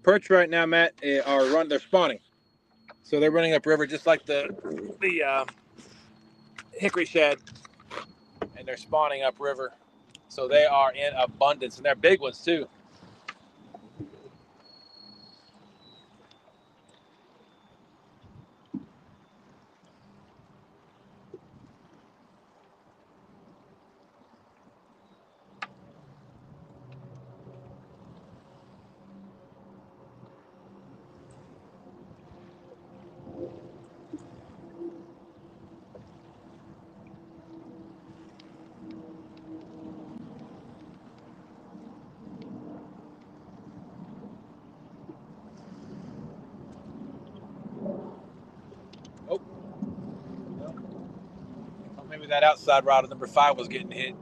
Perch right now, Matt, they're spawning. So they're running upriver just like the hickory shad, and they're spawning upriver. So they are in abundance, and they're big ones too. Oh, maybe that outside rod of number 5 was getting hit.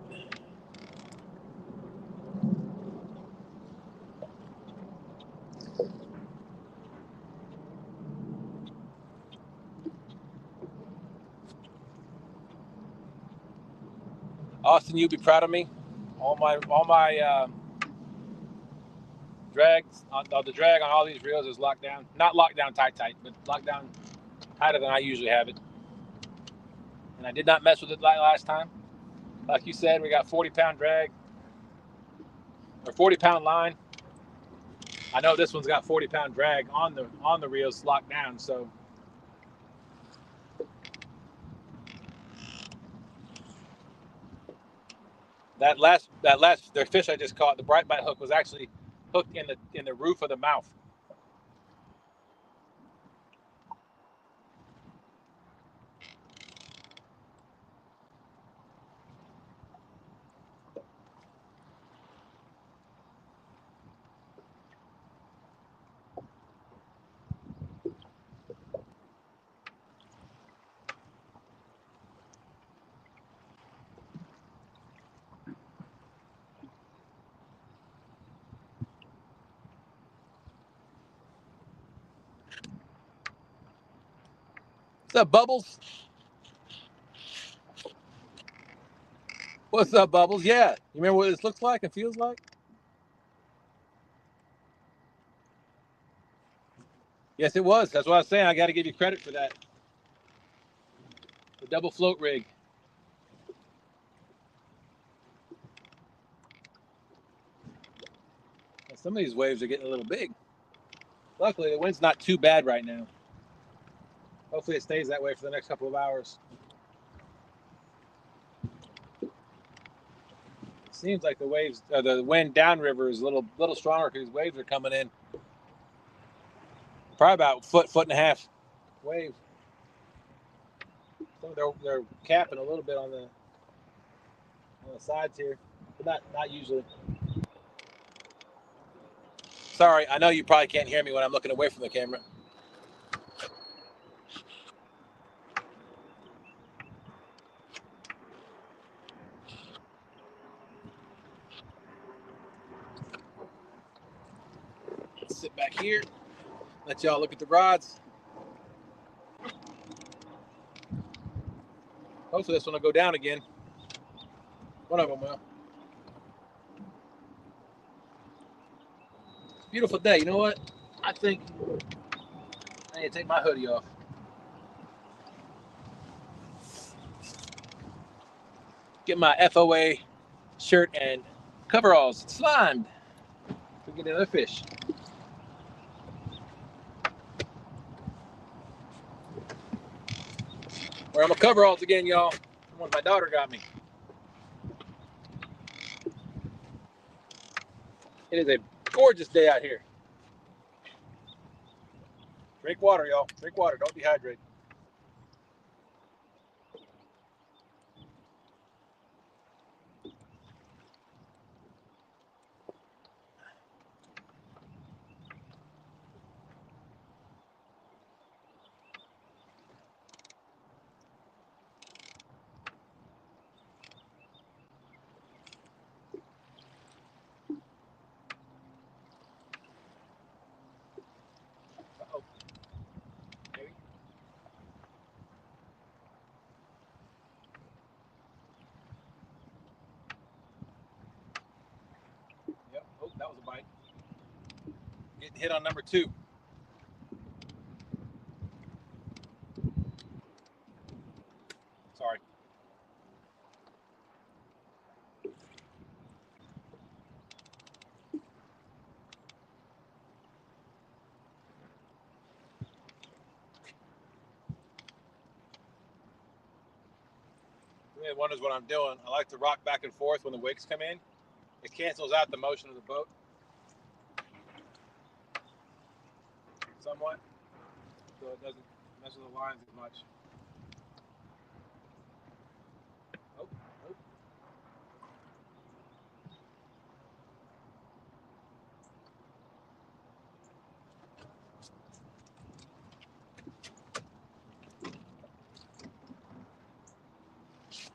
Austin, you'll be proud of me. All my drags, the drag on all these reels is locked down. Not locked down tight, but locked down tighter than I usually have it. and I did not mess with it last time. Like you said, we got 40-pound drag or 40-pound line. I know this one's got 40-pound drag on the reels locked down, so that last the fish I just caught, the bright bite hook, was actually hooked in the roof of the mouth. What's up, Bubbles? What's up, Bubbles? Yeah, you remember what this looks like and feels like? Yes, it was. That's what I was saying. I got to give you credit for that. The double float rig. Now, some of these waves are getting a little big. Luckily, the wind's not too bad right now. Hopefully, it stays that way for the next couple of hours. It seems like the wind downriver is a little stronger because these waves are coming in. Probably about foot and a half waves. Some they're capping a little bit on the sides here, but not usually. Sorry, I know you probably can't hear me when I'm looking away from the camera. Let's sit back here, let y'all look at the rods. Hopefully this one will go down again. One of them will. Beautiful day. You know what? I think I need to take my hoodie off. Get my FOA shirt and coveralls. It's slimed. We get another fish. Wearing my coveralls again, y'all. The one my daughter got me. It is a gorgeous day out here. Drink water, y'all. Drink water. Don't dehydrate. Uh-oh. Maybe. Yep. Oh, that was a bite. Getting hit on number 2. Sorry. Everybody wonders what I'm doing. I like to rock back and forth when the wakes come in. It cancels out the motion of the boat somewhat, so it doesn't mess with the lines as much. Oh, oh.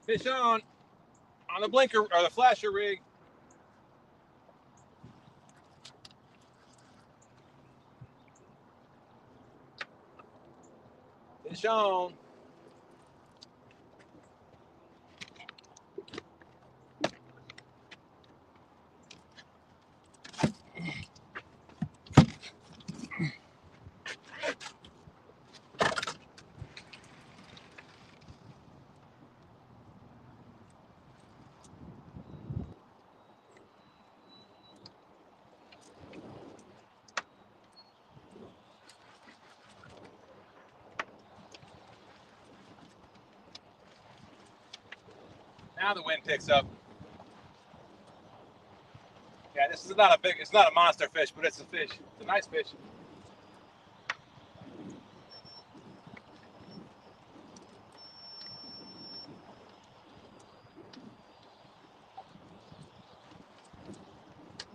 Fish on the blinker or the flasher rig. Fish on. Now the wind picks up. Yeah, this is not a big, it's not a monster fish, but it's a fish. It's a nice fish.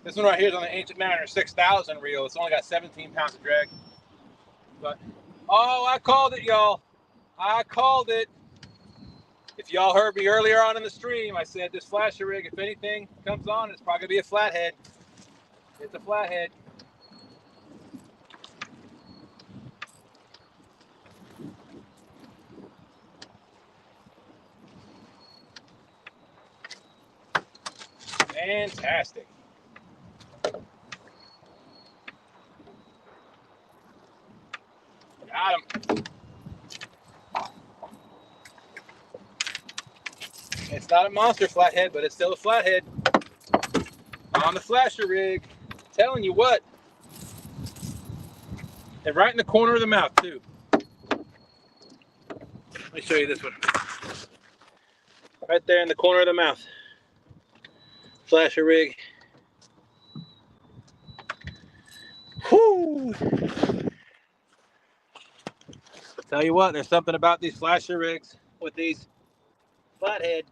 This one right here is on the Ancient Mariner 6000 reel. It's only got 17 pounds of drag. But, oh, I called it, y'all. I called it. If y'all heard me earlier on in the stream, I said this flasher rig, if anything comes on, it's probably going to be a flathead. It's a flathead. Fantastic. Got him. It's not a monster flathead, but it's still a flathead on the flasher rig. Telling you what. And right in the corner of the mouth, too. Let me show you this one. Right there in the corner of the mouth. Flasher rig. Whoo! Tell you what, there's something about these flasher rigs with these flathead.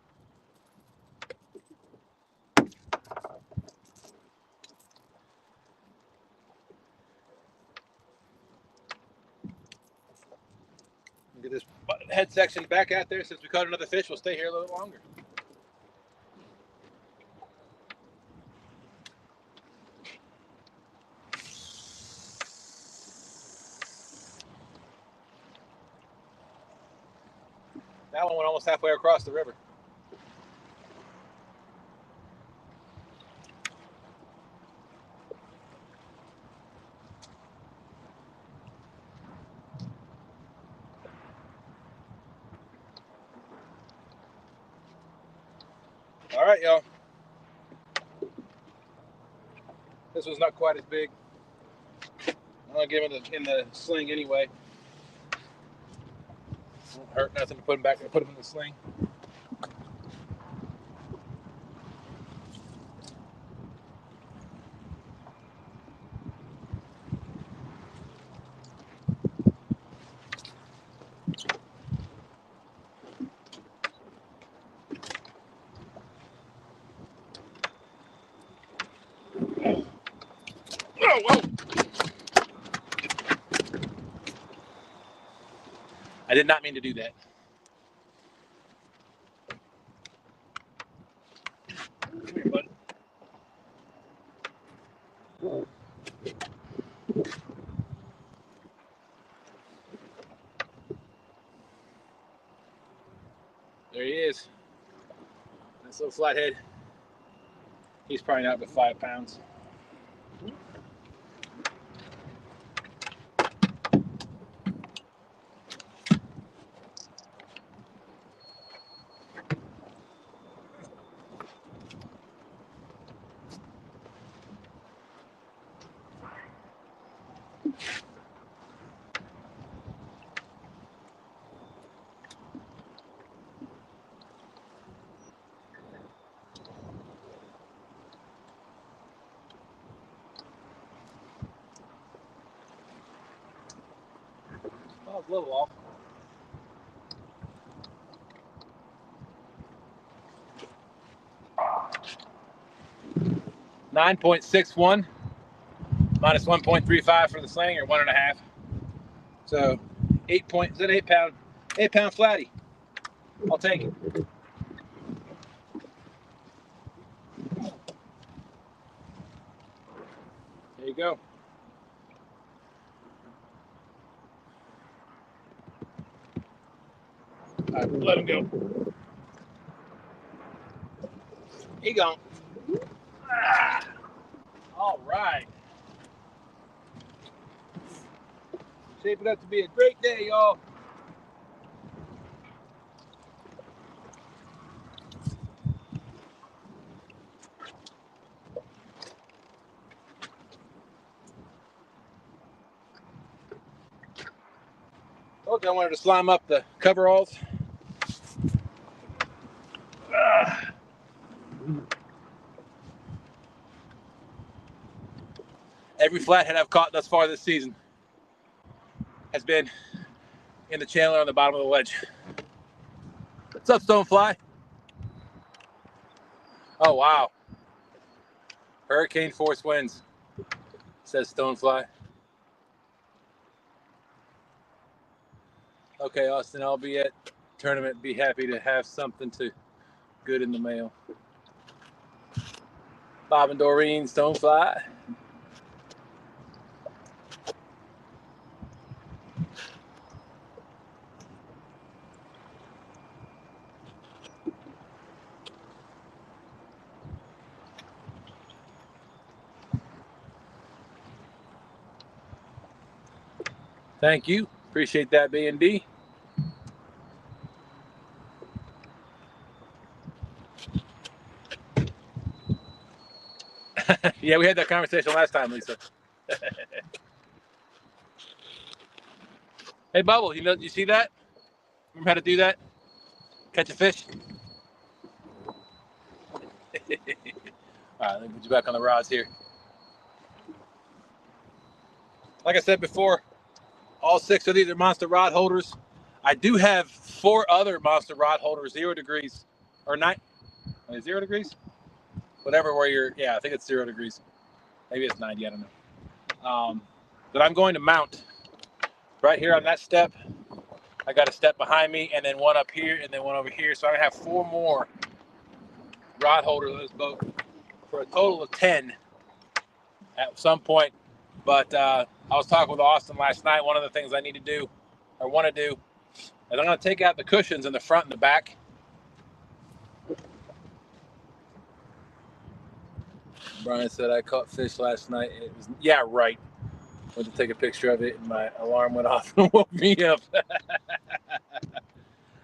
Get this head section back out there. Since we caught another fish, we'll stay here a little longer. That one went almost halfway across the river. All right, y'all. This was not quite as big. I'm gonna get him in the sling anyway. Won't hurt nothing to put him back and put him in the sling. Whoa, whoa. I did not mean to do that. Come here, bud. There he is. Nice little flathead. He's probably not but 5 pounds. Well, it's a little off. $9.61 minus 1.35 for the sling, or 1.5. So 8 point, is that 8 pound? 8 pound flatty. I'll take it. There you go. All right, let him go. He gone. Ah, all right. Shaping up to be a great day, y'all. Told you I wanted to slime up the coveralls. Every flathead I've caught thus far this season has been in the channel or on the bottom of the ledge. What's up, stonefly? Oh, wow. Hurricane force winds, says stonefly. Okay, Austin, I'll be at tournament. Be happy to have something to good in the mail. Bob and Doreen, stonefly. Thank you. Appreciate that, B&D. Yeah, we had that conversation last time, Lisa. Hey, Bubble, you see that? Remember how to do that? Catch a fish? All right, let me put you back on the rods here. Like I said before, all 6 of these are monster rod holders. I do have 4 other monster rod holders, 0 degrees, or 0 degrees? Whatever where you're, yeah, I think it's 0 degrees. Maybe it's 90, I don't know. That I'm going to mount right here on that step. I got a step behind me, and then one up here, and then one over here. So I'm gonna have 4 more rod holders on this boat for a total of 10 at some point. But I was talking with Austin last night. One of the things I need to do, or want to do, is I'm gonna take out the cushions in the front and the back. Brian said I caught fish last night. It was, yeah, right. Went to take a picture of it, and my alarm went off and woke me up.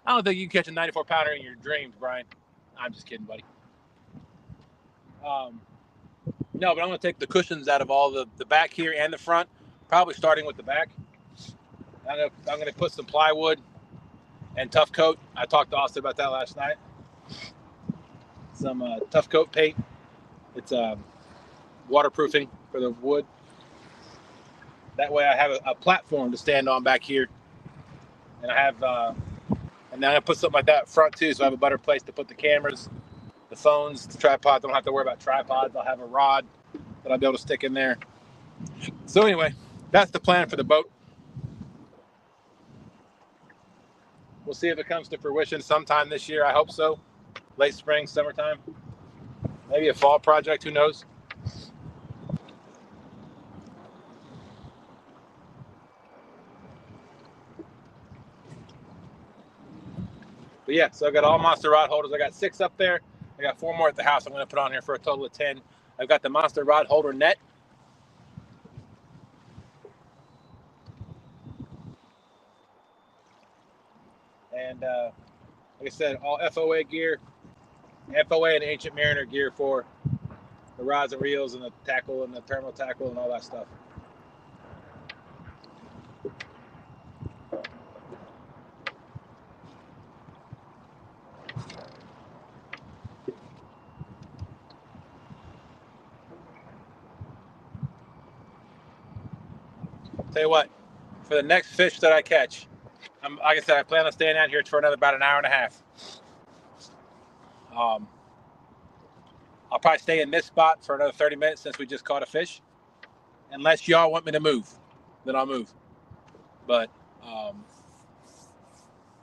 I don't think you can catch a 94 pounder in your dreams, Brian. I'm just kidding, buddy. No, but I'm going to take the cushions out of all the back here and the front, probably starting with the back. I'm going to put some plywood and tough coat. I talked to Austin about that last night. Some tough coat paint. It's waterproofing for the wood. That way I have a platform to stand on back here. And I have, and then I put something like that front too, so I have a better place to put the cameras, the phones, the tripod. Don't have to worry about tripods. I'll have a rod that I'll be able to stick in there. So anyway, that's the plan for the boat. We'll see if it comes to fruition sometime this year. I hope so. Late spring, summertime. Maybe a fall project, who knows? But yeah, so I got all monster rod holders. I got 6 up there. I got 4 more at the house I'm going to put on here for a total of 10. I've got the monster rod holder net. And like I said, all FOA gear, FOA and Ancient Mariner gear for the rods and reels and the tackle and the thermal tackle and all that stuff. Tell you what, for the next fish that I catch, like I said, I plan on staying out here for about an hour and a half. I'll probably stay in this spot for another 30 minutes since we just caught a fish. Unless y'all want me to move, then I'll move. But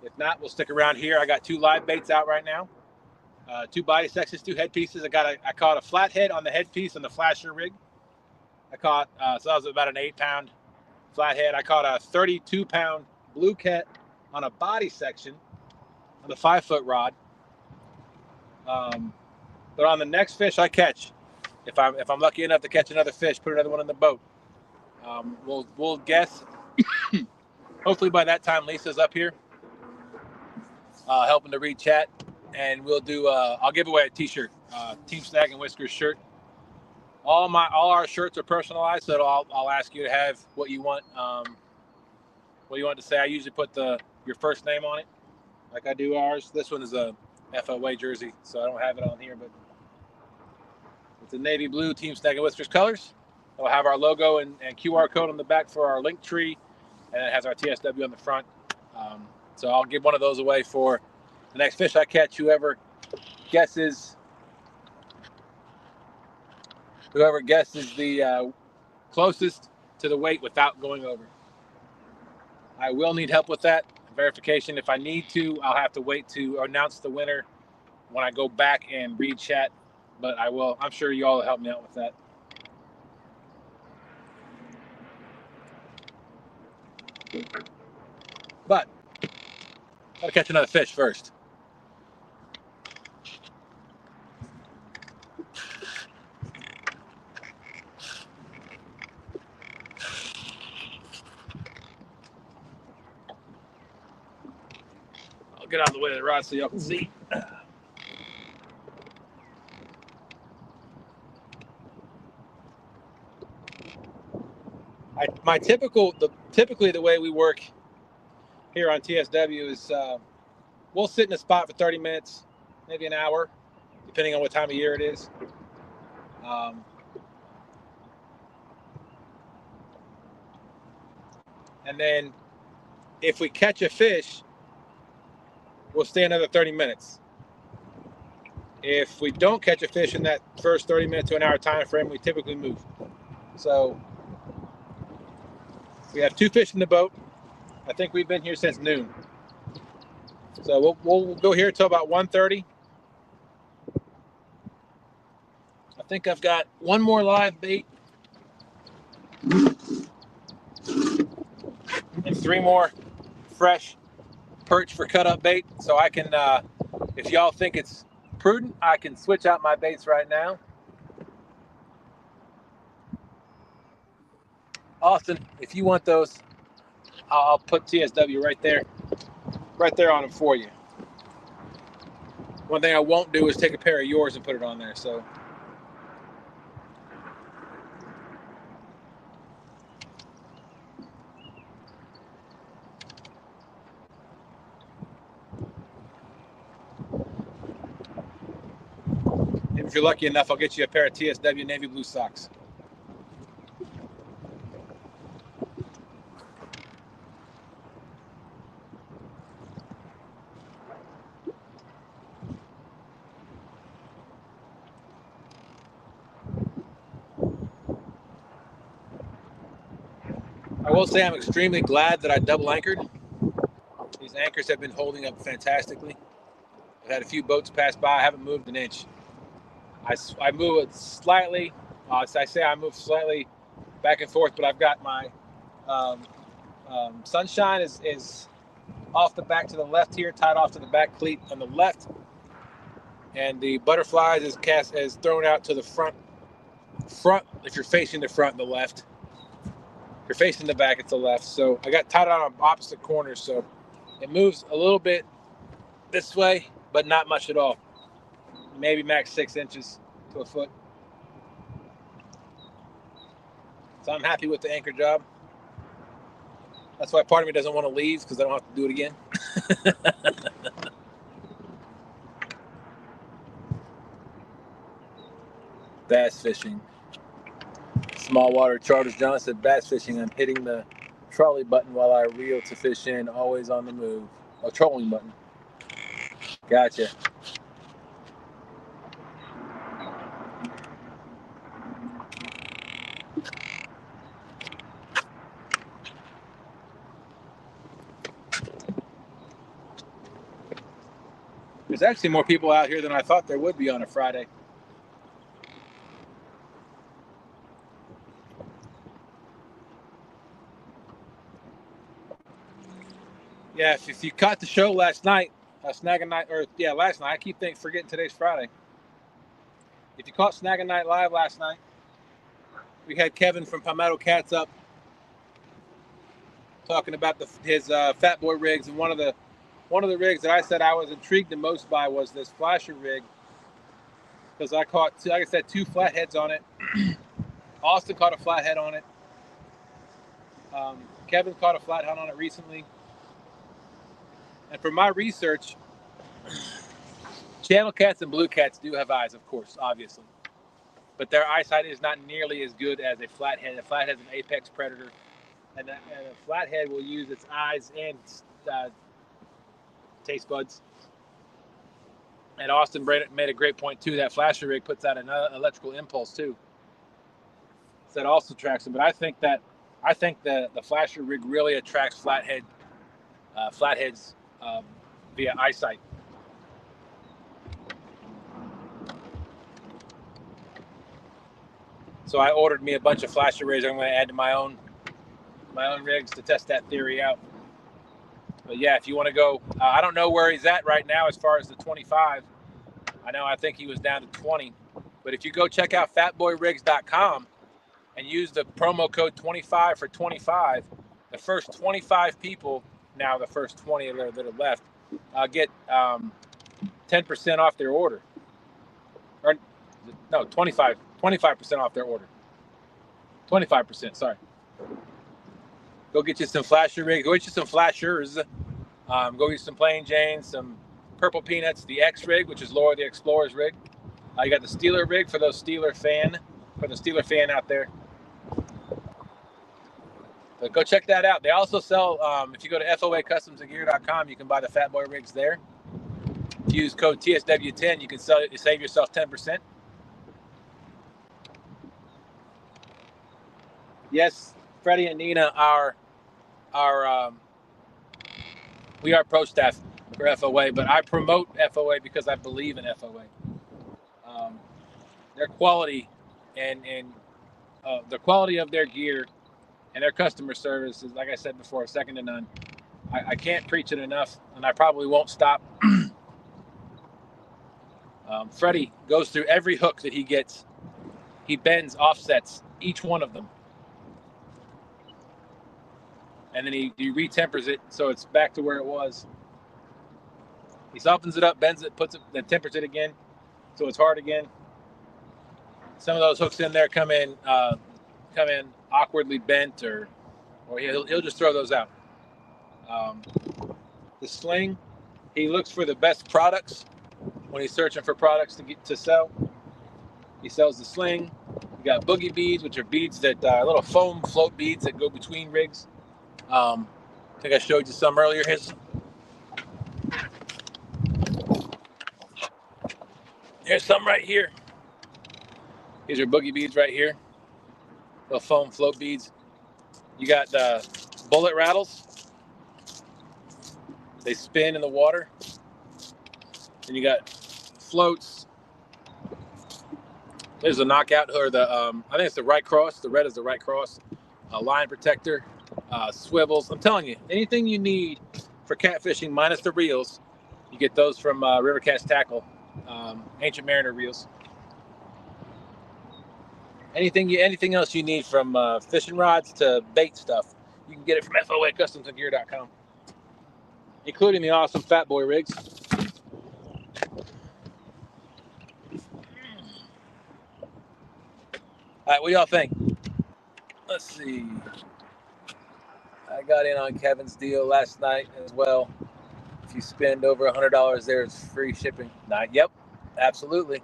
if not, we'll stick around here. I got 2 live baits out right now. 2 body sections, 2 head pieces. I caught a flathead on the head piece on the flasher rig. I caught, so that was about an 8-pound flathead. I caught a 32-pound blue cat on a body section on the 5-foot rod. But on the next fish I catch, if I'm lucky enough to catch another fish, put another one in the boat. We'll guess. Hopefully by that time Lisa's up here, helping to read chat, and we'll do. I'll give away a T-shirt, Team Snag and Whiskers shirt. All our shirts are personalized, so I'll ask you to have what you want. What you want to say. I usually put your first name on it, like I do ours. This one is a FOA jersey, so I don't have it on here, but it's a navy blue Team Snag and Whiskers colors. It'll have our logo and QR code on the back for our link tree, and it has our TSW on the front. So I'll give one of those away for the next fish I catch. Whoever guesses the closest to the weight without going over. I will need help with that verification. If I need to, I'll have to wait to announce the winner when I go back and read chat, but I will. I'm sure you all will help me out with that. But gotta catch another fish first. I'll get out of the way of the rod so y'all can see. Typically the way we work here on TSW is we'll sit in a spot for 30 minutes, maybe an hour, depending on what time of year it is. And then if we catch a fish, we'll stay another 30 minutes. If we don't catch a fish in that first 30 minute to an hour time frame, we typically move. So we have 2 fish in the boat. I think we've been here since noon. So we'll go here till about 1:30. I think I've got 1 more live bait and 3 more fresh perch for cut up bait. So I can, if y'all think it's prudent, I can switch out my baits right now. Austin, if you want those, I'll put TSW right there on them for you. One thing I won't do is take a pair of yours and put it on there. So if you're lucky enough, I'll get you a pair of TSW navy blue socks. I will say I'm extremely glad that I double anchored. These anchors have been holding up fantastically. I've had a few boats pass by. I haven't moved an inch. I move it slightly. I say I move slightly back and forth, but I've got my sunshine is off the back to the left here, tied off to the back cleat on the left, and the butterflies is thrown out to the front. If you're facing the front, the left. If you're facing the back, it's the left. So I got tied on opposite corners, so it moves a little bit this way, but not much at all. Maybe max 6 inches to a foot. So I'm happy with the anchor job. That's why part of me doesn't want to leave, because I don't have to do it again. Bass fishing. Small water Charters John said bass fishing. I'm hitting the trolley button while I reel to fish in, always on the move. Oh, trolling button. Gotcha. There's actually more people out here than I thought there would be on a Friday. Yeah, if you caught the show last night, Snagging Night, last night. I keep forgetting today's Friday. If you caught Snagging Night live last night, we had Kevin from Palmetto Cats up talking about his Fat Boy rigs, and one of the rigs that I said I was intrigued the most by was this flasher rig, because I caught, like I said, 2 flatheads on it. Austin caught a flathead on it. Kevin caught a flathead on it recently. And from my research, channel cats and blue cats do have eyes, of course, obviously. but their eyesight is not nearly as good as a flathead. A flathead is an apex predator, and a flathead will use its eyes and taste buds. And Austin made a great point too. That flasher rig puts out an electrical impulse too, so that also attracts them. But I think the flasher rig really attracts flatheads via eyesight. So I ordered me a bunch of flasher rigs. I'm going to add to my own rigs to test that theory out. But yeah, if you want to go, I don't know where he's at right now as far as the 25. I think he was down to 20. But if you go check out fatboyrigs.com and use the promo code 25 for 25, the first 25 people, now the first 20 that are left, get 10% off their order. Or no, 25% off their order. 25%, sorry. Go get you some flasher rigs. Go get you some flashers. Go get some plain Jane, some purple peanuts, the X rig, which is Laura the Explorer's rig. You got the Steeler rig for the Steeler fan out there. But go check that out. They also sell, if you go to foacustomsandgear.com, you can buy the Fat Boy rigs there. If you use code TSW10, you can save yourself 10%. Yes, Freddie and Nina we are pro staff for FOA, but I promote FOA because I believe in FOA. Their quality and the quality of their gear and their customer service is, like I said before, second to none. I can't preach it enough, and I probably won't stop. Freddie goes through every hook that he gets. He bends, offsets each one of them. And then he retempers it so it's back to where it was. He softens it up, bends it, puts it, then tempers it again so it's hard again. Some of those hooks in there come in awkwardly bent, or he'll just throw those out. The sling, he looks for the best products when he's searching for products to sell. He sells the sling. You got boogie beads, which are beads that little foam float beads that go between rigs. I think I showed you some earlier. Here's some right here. These are boogie beads right here. Little foam float beads. You got bullet rattles. They spin in the water. And you got floats. There's a knockout, or I think it's the right cross. The red is the right cross. A line protector, swivels. I'm telling you, anything you need for catfishing minus the reels, you get those from Rivercast Tackle, Ancient Mariner reels. Anything else you need, from fishing rods to bait stuff, you can get it from foacustomsandgear.com, including the awesome Fat Boy rigs. All right, what do y'all think? Let's see. I got in on Kevin's deal last night as well. If you spend over $100 there, it's free shipping. Yep, absolutely.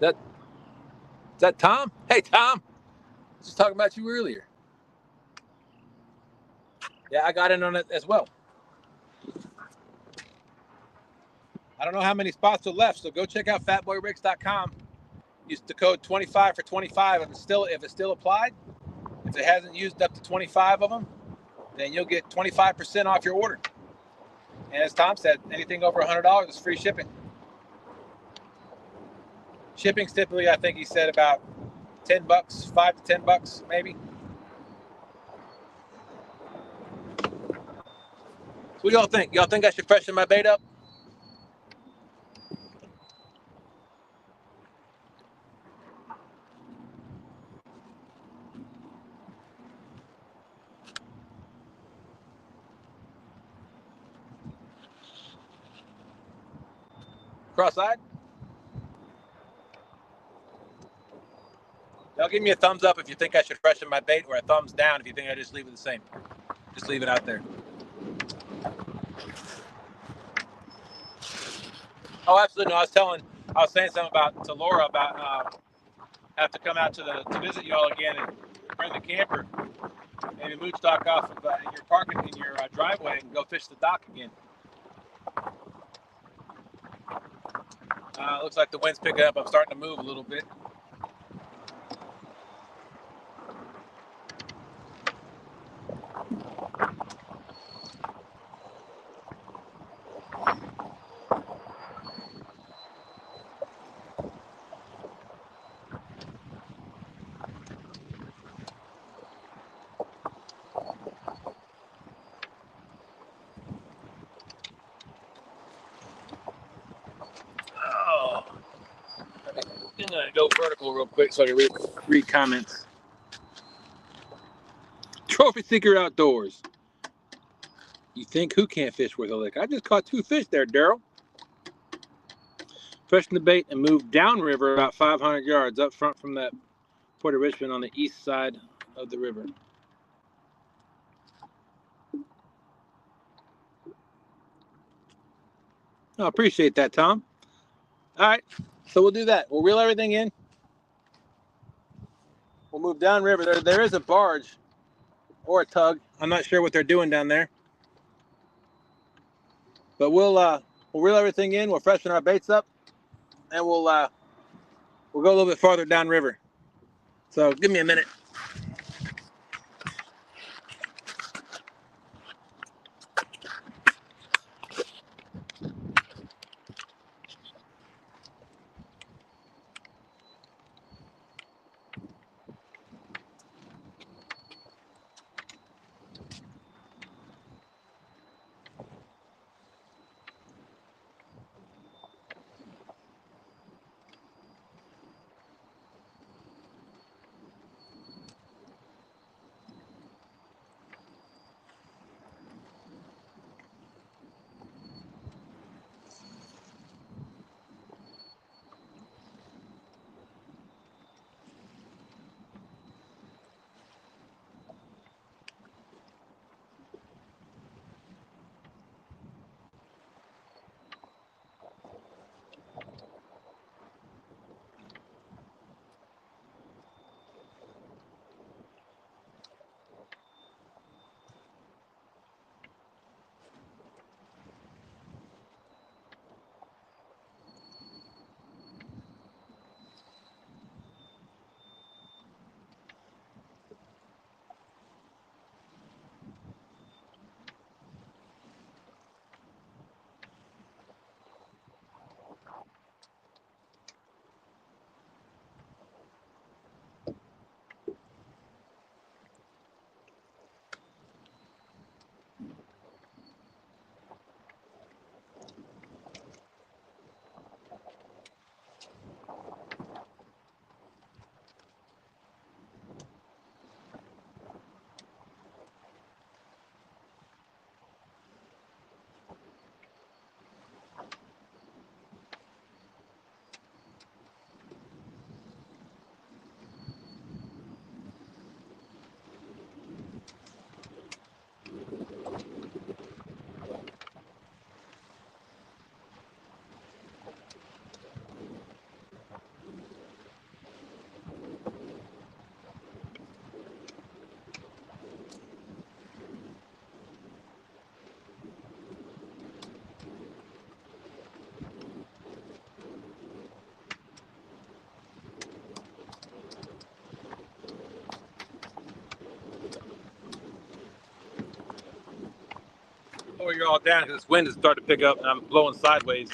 Is that Tom? Hey, Tom. I was just talking about you earlier. Yeah, I got in on it as well. I don't know how many spots are left, so go check out fatboyrigs.com. Use the code 25 for 25 if it's still applied. If it hasn't used up to 25 of them, then you'll get 25% off your order. And as Tom said, anything over $100 is free shipping. Shipping's typically, I think he said, about $10, $5 to $10 maybe. So what do y'all think? Y'all think I should freshen my bait up? Cross-eyed? Y'all give me a thumbs up if you think I should freshen my bait, or a thumbs down if you think I just leave it the same. Just leave it out there. Oh, absolutely. No, I was telling I was saying something to Laura about have to come out to visit y'all again and bring the camper, maybe mood stock off of your parking in your driveway and go fish the dock again. Looks like the wind's picking up. I'm starting to move a little bit. Oh, I'm gonna go vertical real quick so I can read comments. Trophy Seeker Outdoors. You think who can't fish with a lick? I just caught 2 fish there, Daryl. Freshened the bait and moved downriver about 500 yards up front from that Port of Richmond on the east side of the river. I appreciate that, Tom. All right, so we'll do that. We'll reel everything in. We'll move downriver. There is a barge or a tug. I'm not sure what they're doing down there, but we'll reel everything in. We'll freshen our baits up, and we'll go a little bit farther downriver. So give me a minute. Oh, you're all down because this wind is starting to pick up and I'm blowing sideways.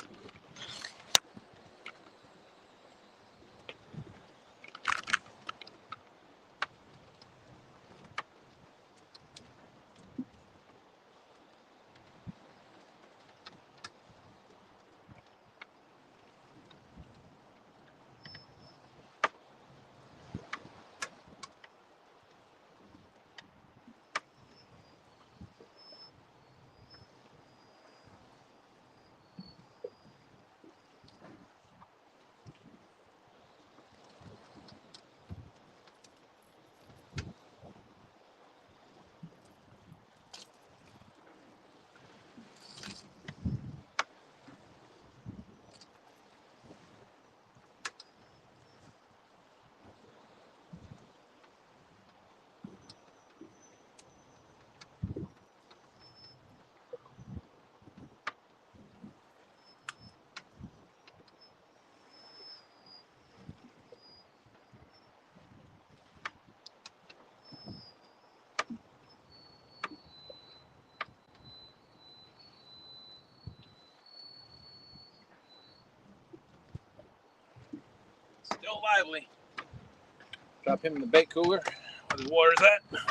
real lively. Drop him in the bait cooler where the water's at.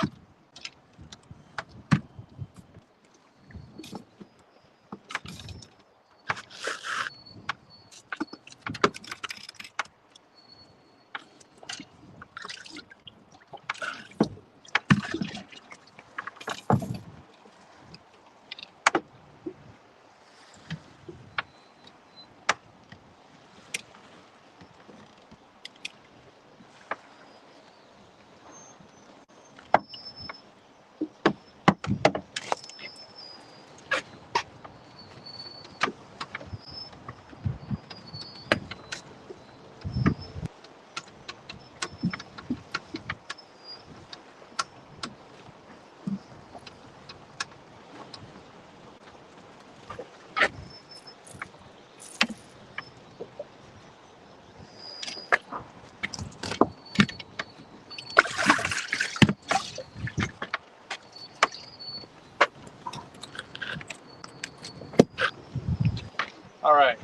All right.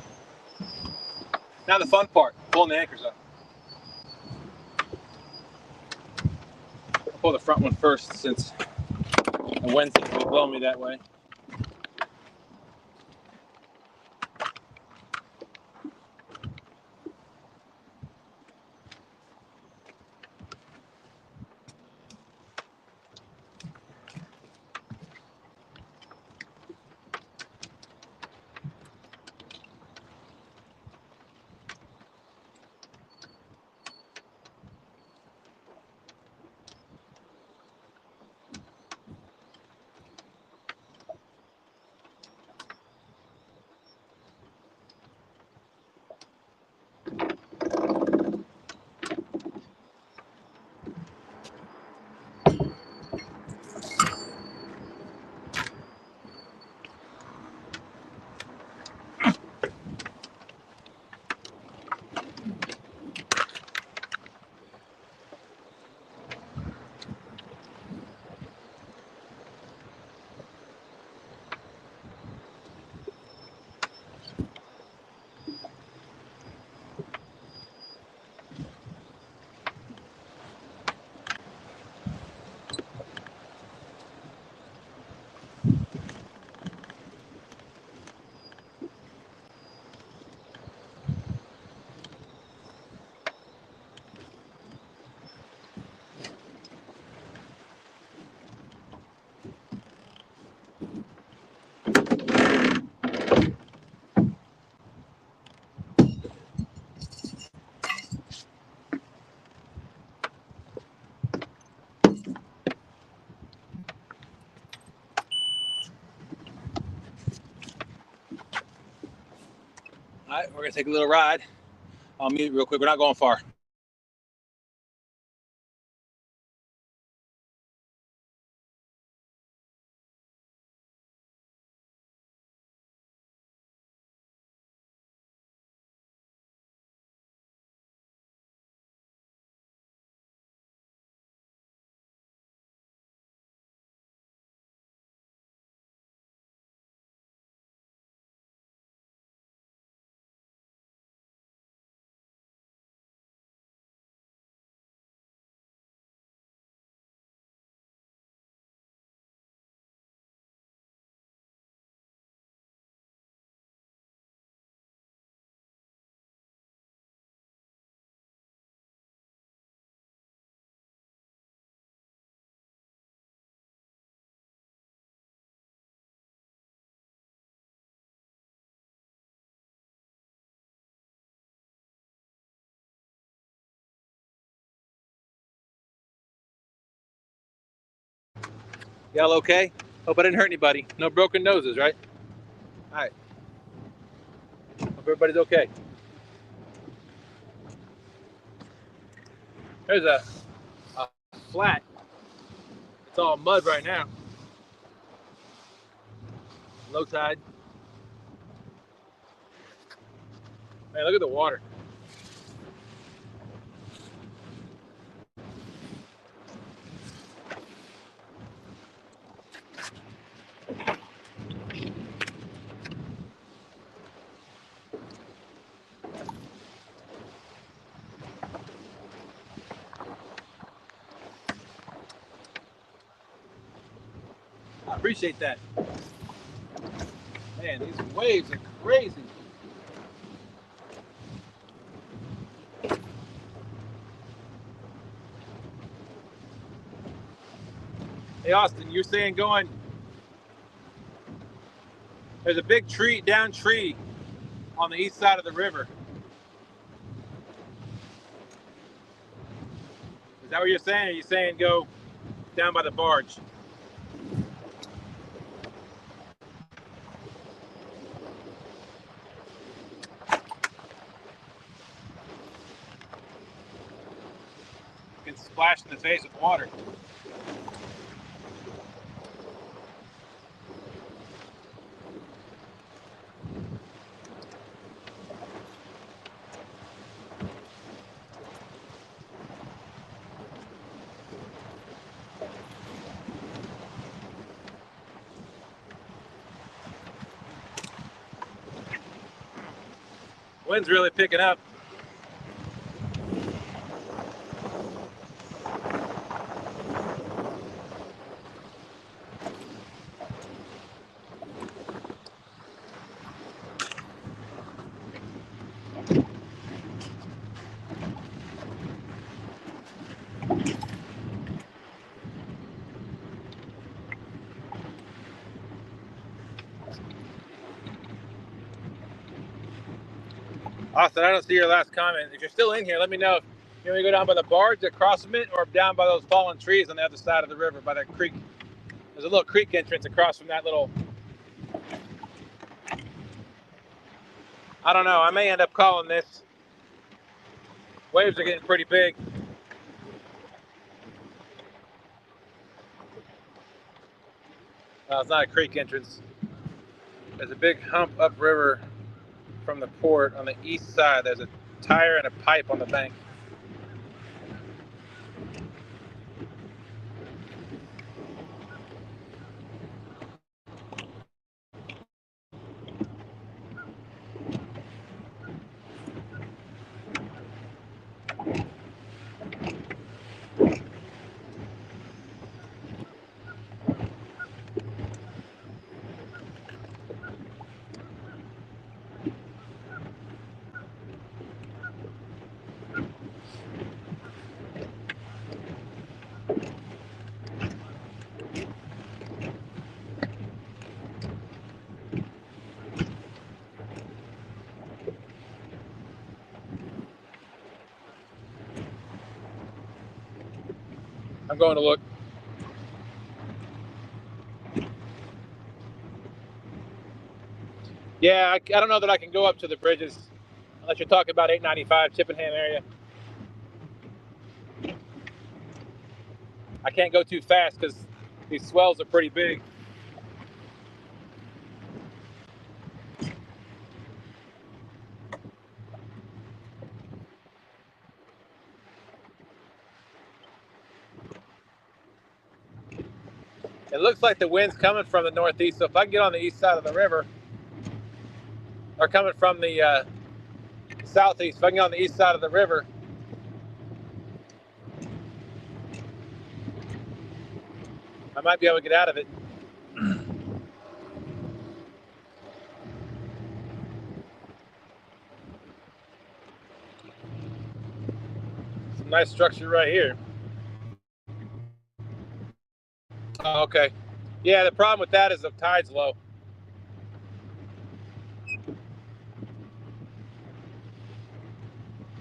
Now the fun part, pulling the anchors up. I'll pull the front one first since the wind seems to be blowing me that way. All right, we're gonna take a little ride. I'll mute real quick. We're not going far. Y'all okay? Hope I didn't hurt anybody. No broken noses, right? All right. Hope everybody's okay. There's a flat. It's all mud right now. Low tide. Man, look at the water. I appreciate that. Man, these waves are crazy. Hey, Austin, you're saying going, there's a big down tree on the east side of the river. Is that what you're saying? Or are you saying go down by the barge? You can splash in the face with water. Wind's really picking up. Austin, I don't see your last comment. If you're still in here, let me know. If you want me to go down by the barge across from it or down by those fallen trees on the other side of the river by that creek. There's a little creek entrance across from that little... I don't know. I may end up calling this. Waves are getting pretty big. It's not a creek entrance. There's a big hump upriver from the port on the east side. There's a tire and a pipe on the bank. I'm going to look. Yeah, I don't know that I can go up to the bridges unless you're talking about 895 Chippenham area. I can't go too fast because these swells are pretty big. It looks like the wind's coming from the northeast, so if I can get on the east side of the river, or coming from the southeast, if I can get on the east side of the river, I might be able to get out of it. Some nice structure right here. Oh, okay. Yeah, the problem with that is the tide's low.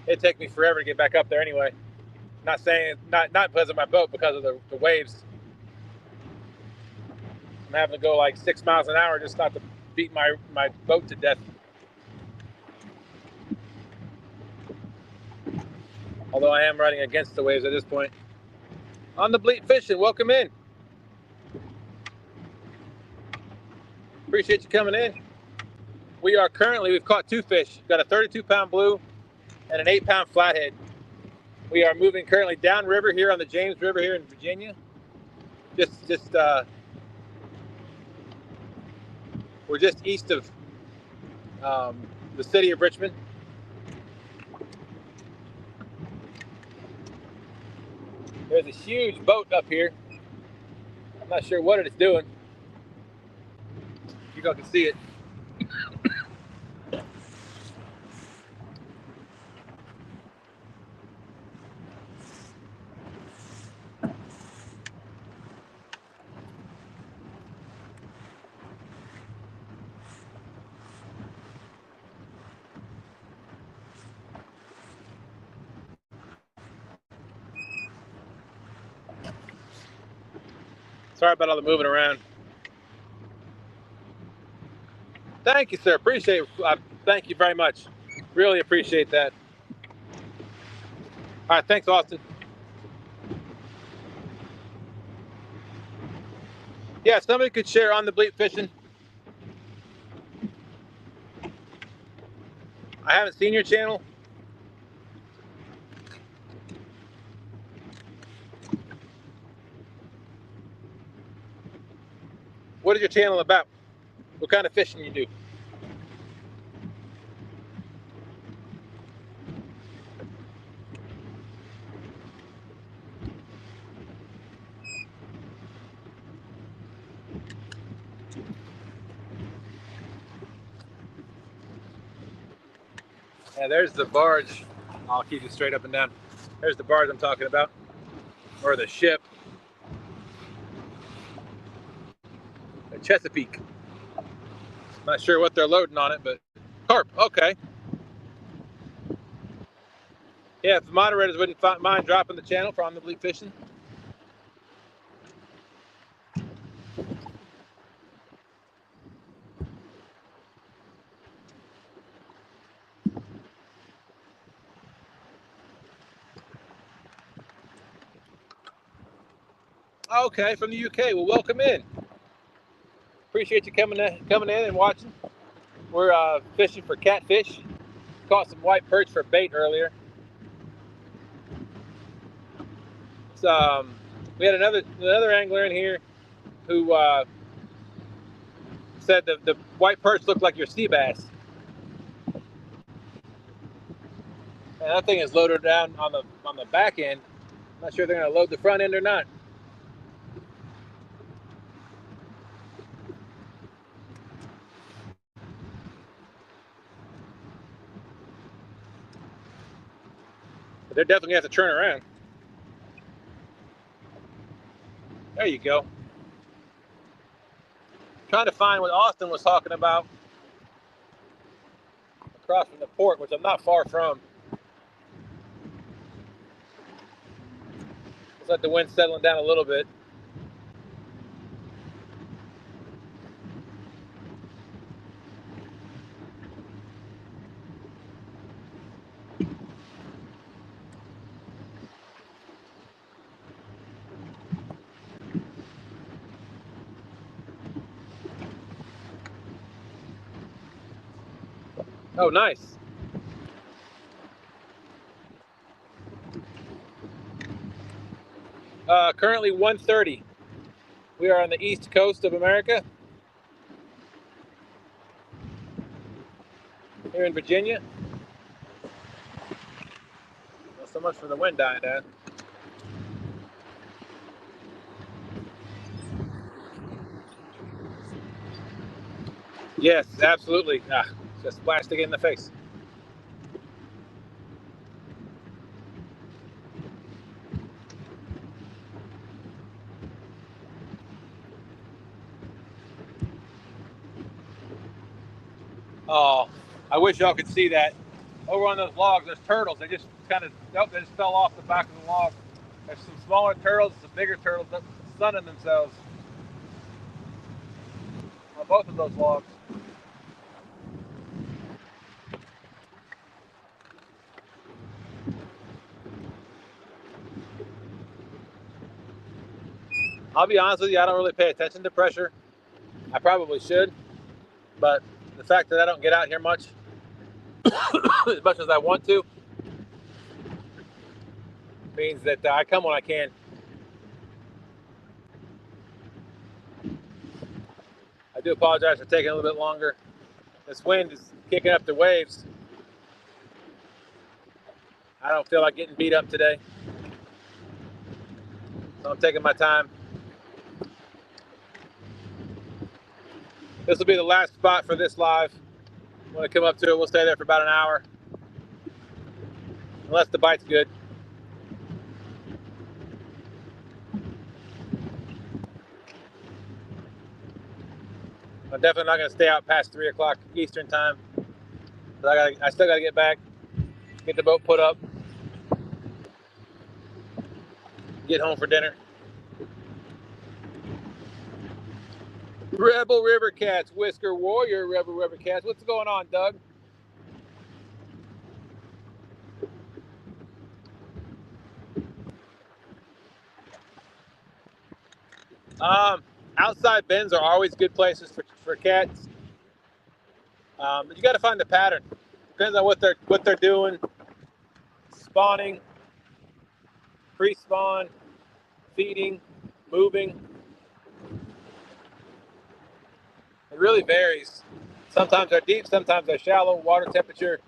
It'd take me forever to get back up there anyway. Not saying not because of my boat, because of the waves. I'm having to go like 6 miles an hour just not to beat my boat to death. Although I am riding against the waves at this point. On the Bleat Fishing, welcome in. Appreciate you coming in. We've caught 2 fish. Got a 32-pound blue and an 8-pound flathead. We are moving currently downriver here on the James River here in Virginia. We're just east of the city of Richmond. There's a huge boat up here. I'm not sure what it's doing. you guys can see it. Sorry about all the moving around. Thank you, sir. Appreciate it. Thank you very much. Really appreciate that. All right, thanks, Austin. Yeah, somebody could share on the bleep fishing. I haven't seen your channel. What is your channel about? What kind of fishing you do? Yeah, there's the barge. I'll keep you straight up and down. There's the barge I'm talking about, or the ship. The Chesapeake. Not sure what they're loading on it, but carp. Okay. Yeah, if the moderators wouldn't mind dropping the channel for On the Bleep Fishing. Okay, from the UK. Well, welcome in. Appreciate you coming in and watching. We're fishing for catfish. Caught some white perch for bait earlier. So, we had another angler in here who said the white perch looked like your sea bass. And that thing is loaded down on the back end. I'm not sure they're going to load the front end or not. But they're definitely going to have to turn around. There you go. Trying to find what Austin was talking about across from the port, which I'm not far from. Looks like the wind's settling down a little bit. Oh, nice. Currently 1:30. We are on the east coast of America, here in Virginia. Not so much for the wind dying down. Yes, absolutely. Just plastic in the face. Oh, I wish y'all could see that. Over on those logs, there's turtles. They just kind of, nope, they just fell off the back of the log. There's some smaller turtles, some bigger turtles sunning themselves on both of those logs. I'll be honest with you, I don't really pay attention to pressure. I probably should, but the fact that I don't get out here much, as much as I want to, means that I come when I can. I do apologize for taking a little bit longer. This wind is kicking up the waves. I don't feel like getting beat up today, so I'm taking my time. This will be the last spot for this live. When I come up to it, we'll stay there for about an hour. Unless the bite's good. I'm definitely not going to stay out past 3 o'clock Eastern time. But I still got to get back, get the boat put up, get home for dinner. Rebel River Cats, Whisker Warrior, Rebel River Cats. What's going on, Doug? Outside bins are always good places for cats. But you got to find the pattern. Depends on what they're doing. Spawning, pre-spawn, feeding, moving. It really varies. Sometimes they're deep, sometimes they're shallow. Water temperature.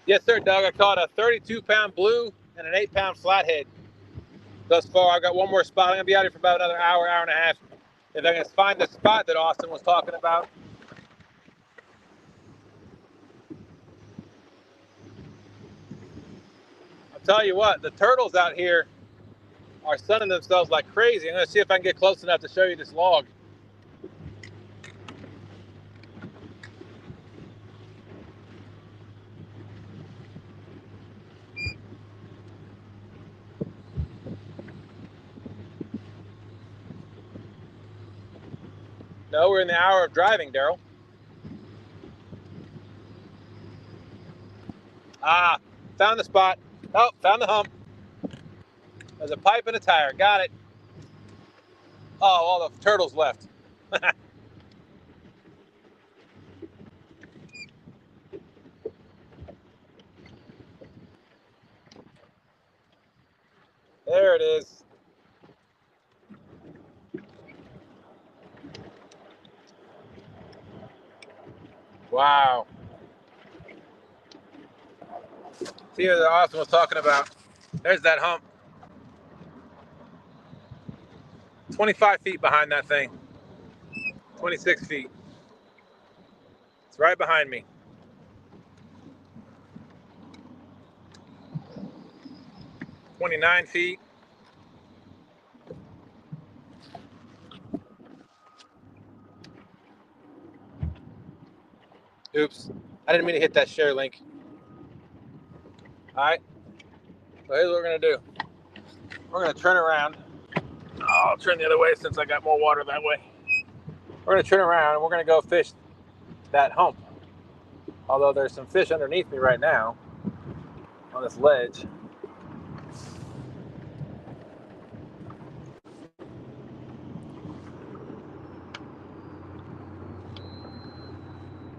Yes, sir, Doug. I caught a 32-pound blue and an 8-pound flathead thus far. I've got one more spot. I'm going to be out here for about another hour, hour and a half. If I can find the spot that Austin was talking about. I'll tell you what, the turtles out here are sunning themselves like crazy. I'm going to see if I can get close enough to show you this log. No, we're in the hour of driving, Daryl. Ah, found the spot. Oh, found the hump. There's a pipe and a tire. Got it. Oh, all the turtles left. There it is. Wow. See what Austin was talking about. There's that hump. 25 feet behind that thing. 26 feet. It's right behind me. 29 feet. Oops. I didn't mean to hit that share link. All right. So here's what we're going to do. We're going to turn around. Oh, I'll turn the other way since I got more water that way. We're going to turn around and we're going to go fish that hump. Although there's some fish underneath me right now on this ledge.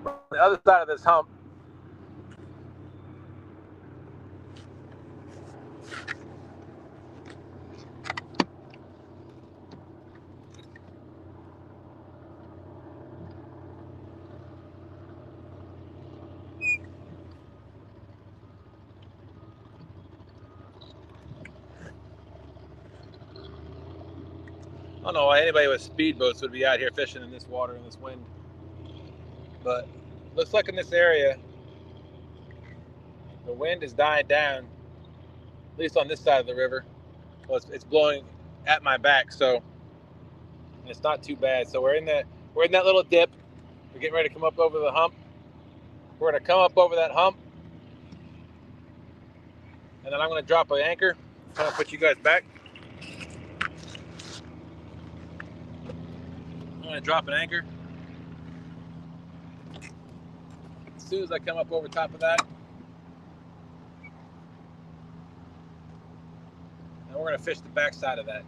On the other side of this hump, I don't know why anybody with speedboats would be out here fishing in this water in this wind. But looks like in this area, the wind is dying down, at least on this side of the river. Well, it's blowing at my back, so it's not too bad. So we're in that little dip. We're getting ready to come up over the hump. We're going to come up over that hump, and then I'm going to drop an anchor. Kind of put you guys back. I'm going to drop an anchor. As soon as I come up over top of that, and we're going to fish the back side of that.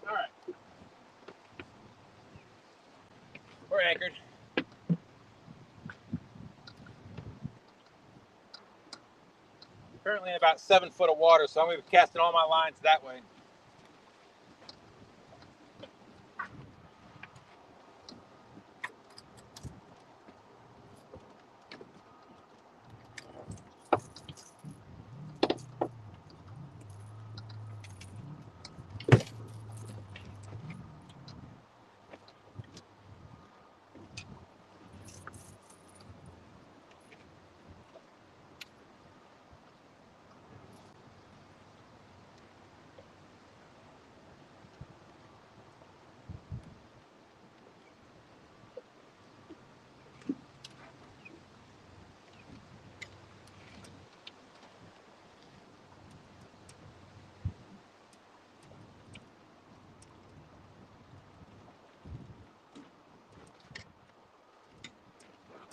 All right, we're anchored. Currently in about 7 foot of water, so I'm going to be casting all my lines that way.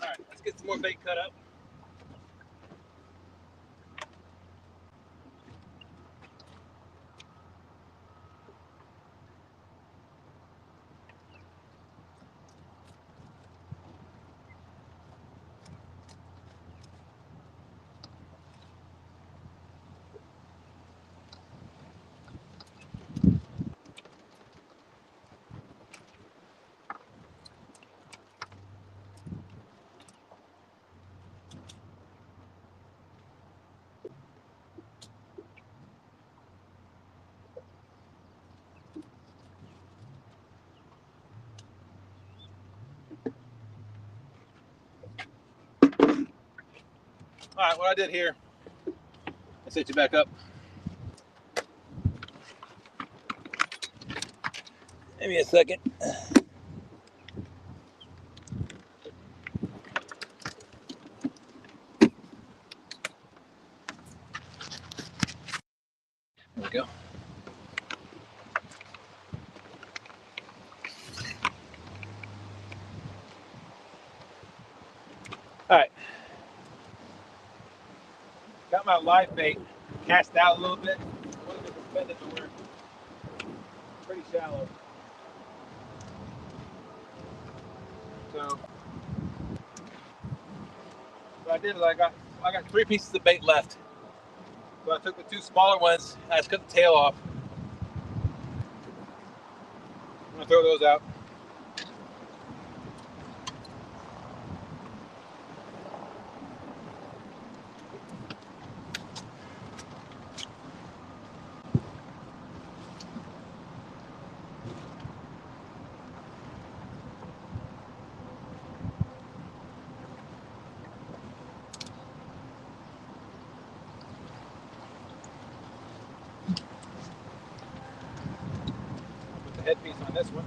All right, let's get some more bait cut up. All right, what I did here, let's set you back up. Give me a second. There we go. All right. Got my live bait cast out a little bit. A little bit suspended, but we're pretty shallow. So what I did is I got 3 pieces of bait left. So I took the 2 smaller ones and I just cut the tail off. I'm gonna throw those out. Put the headpiece on this one.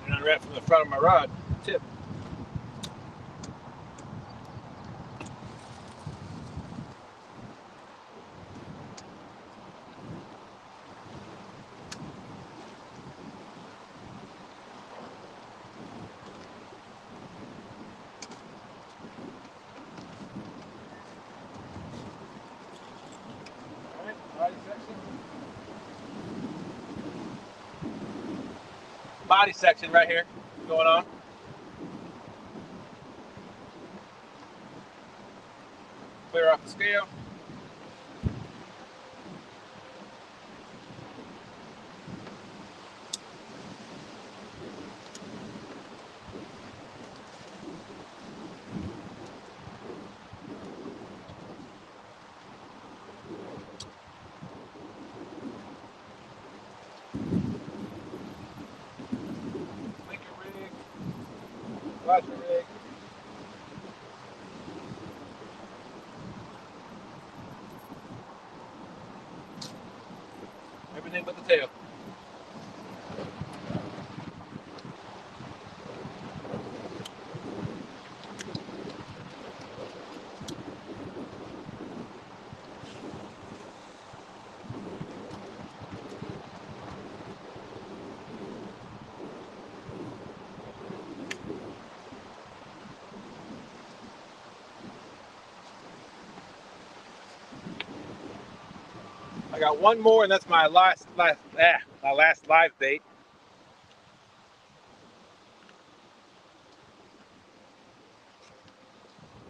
And I wrap from the front of my rod tip. Alright, body section right here going on. Clear off the scale. Link your rig. Watch your rig. Everything but the tail. I got one more, and that's my last live bait.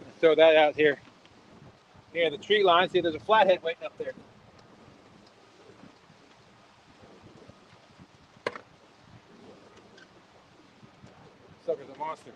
Let's throw that out here near the tree line. See, there's a flathead waiting up there. Sucker's a monster.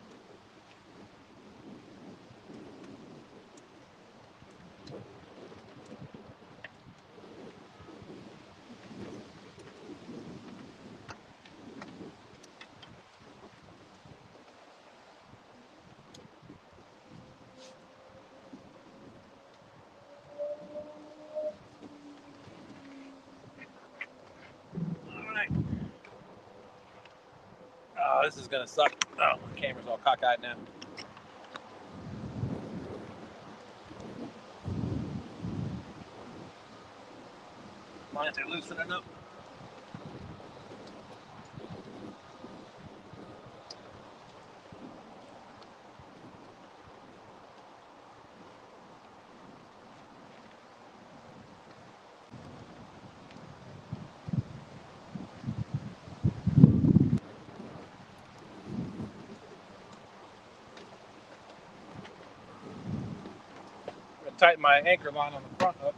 Alright. Oh, this is gonna suck. Oh, my camera's all cockeyed now. Lines are loosening up. tighten my anchor line on the front up.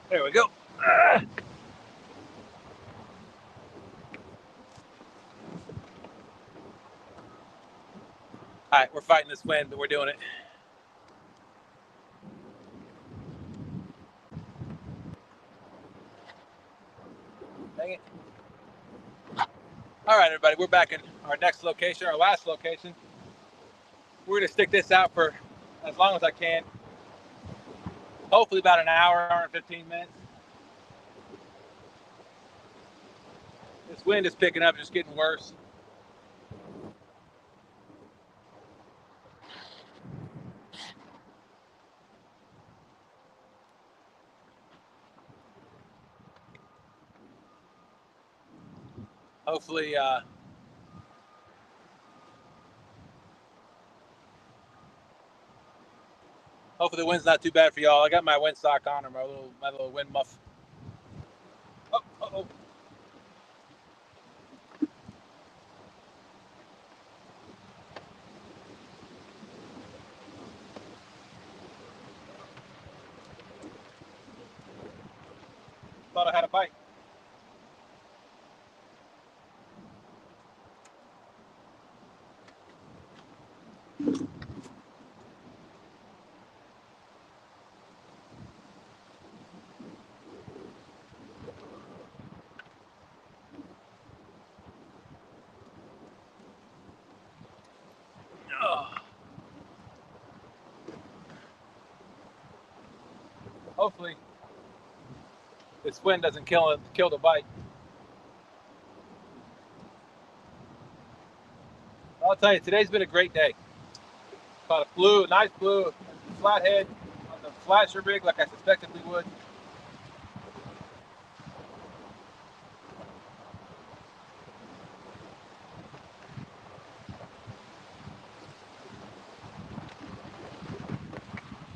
There we go. All right, we're fighting this wind, but we're doing it. Dang it. All right, everybody, we're back in our next location, our last location. We're gonna stick this out for as long as I can. Hopefully about an hour and 15 minutes. This wind is picking up, just getting worse. Hopefully, hopefully the wind's not too bad for y'all. I got my windsock on, or my little wind muff. Oh, uh-oh. Thought I had a bite. Oh. Hopefully, this wind doesn't kill the bite. I'll tell you, today's been a great day. Caught a nice blue, flathead on the flasher rig like I suspected we would.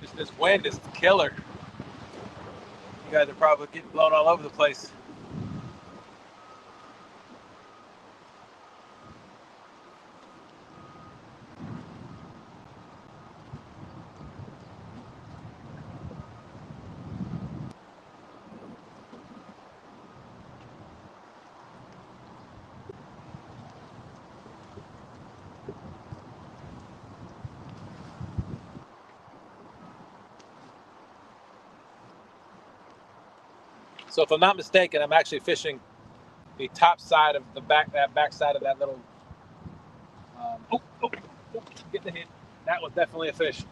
Just this wind is killer. You guys are probably getting blown all over the place. So if I'm not mistaken, I'm actually fishing the top side of that back side of that little. Get the hit. That was definitely a fish.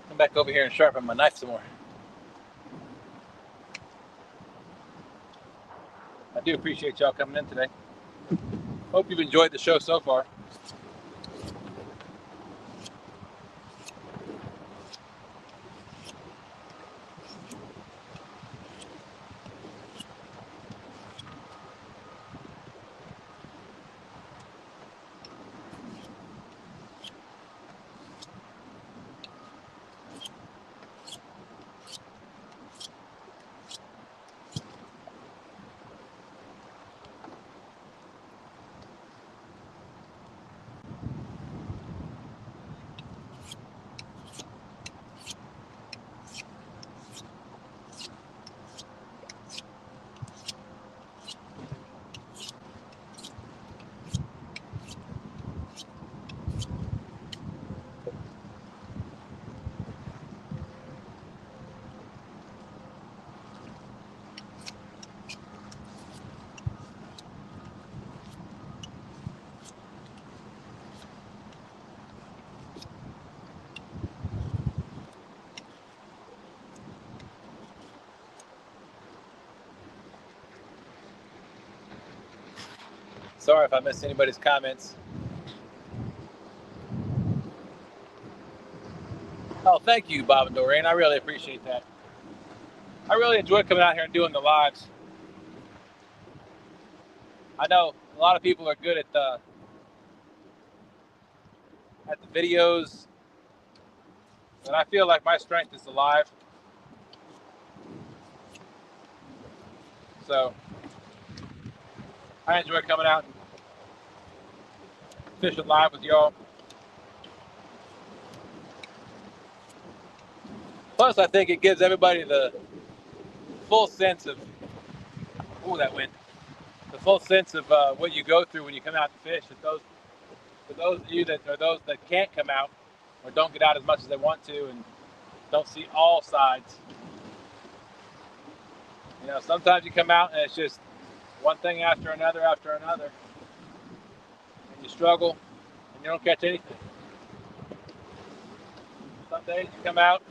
Come back over here and sharpen my knife some more. I do appreciate y'all coming in today. Hope you've enjoyed the show so far. Sorry if I missed anybody's comments. Oh, thank you, Bob and Doreen. I really appreciate that. I really enjoy coming out here and doing the lives. I know a lot of people are good at the videos, and I feel like my strength is the live. So I enjoy coming out and fishing live with y'all. Plus, I think it gives everybody the full sense of, oh, that wind, the full sense of what you go through when you come out to fish. For those of you that are those that can't come out or don't get out as much as they want to and don't see all sides. You know, sometimes you come out and it's just one thing after another, and you struggle and you don't catch anything. Some days you come out,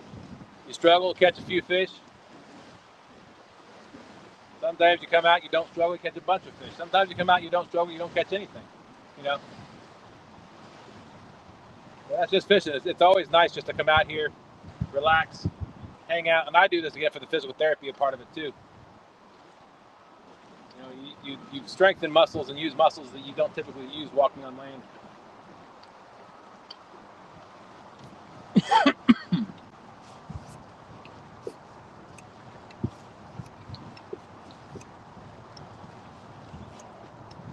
you struggle, catch a few fish. Sometimes you come out, you don't struggle, you catch a bunch of fish. Sometimes you come out, you don't struggle, you don't catch anything. You know, well, that's just fishing. It's always nice just to come out here, relax, hang out, and I do this again for the physical therapy a part of it too. You know, you strengthen muscles and use muscles that you don't typically use walking on land.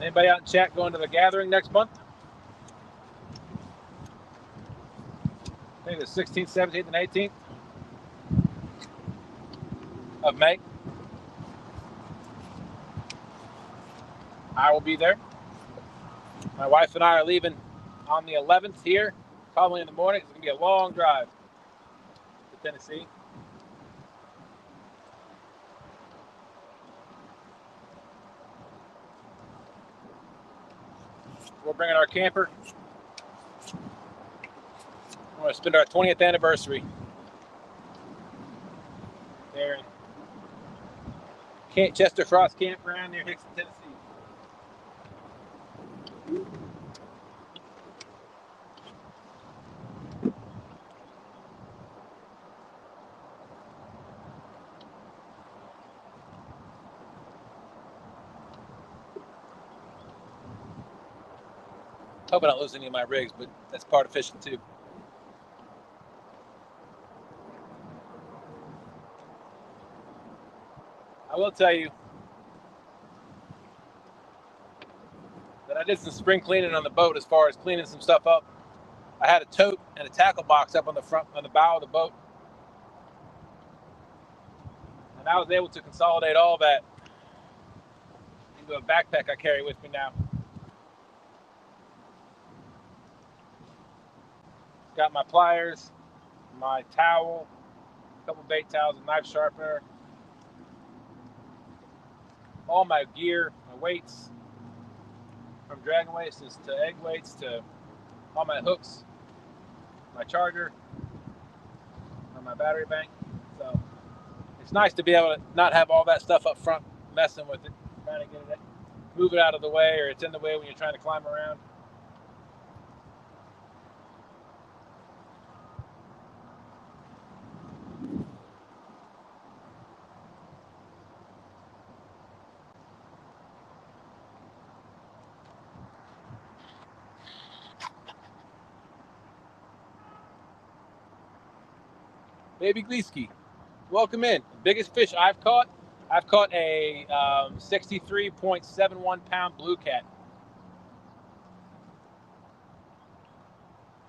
Anybody out in chat going to the gathering next month? I think it's 16th, 17th, and 18th of May. I will be there. My wife and I are leaving on the 11th here, probably in the morning. It's going to be a long drive to Tennessee. We're bringing our camper. We're going to spend our 20th anniversary there in Chester Frost Campground near Hickson, Tennessee. Hope I don't lose any of my rigs, but that's part of fishing too. I will tell you that I did some spring cleaning on the boat as far as cleaning some stuff up. I had a tote and a tackle box up on the bow of the boat. And I was able to consolidate all that into a backpack I carry with me now. Got my pliers, my towel, a couple bait towels, a knife sharpener, all my gear, my weights, from dragon weights to egg weights to all my hooks, my charger, and my battery bank. So it's nice to be able to not have all that stuff up front messing with it, trying to get it, move it out of the way, or it's in the way when you're trying to climb around. Baby Gleesky, welcome in. The biggest fish I've caught a 63.71 pound blue cat.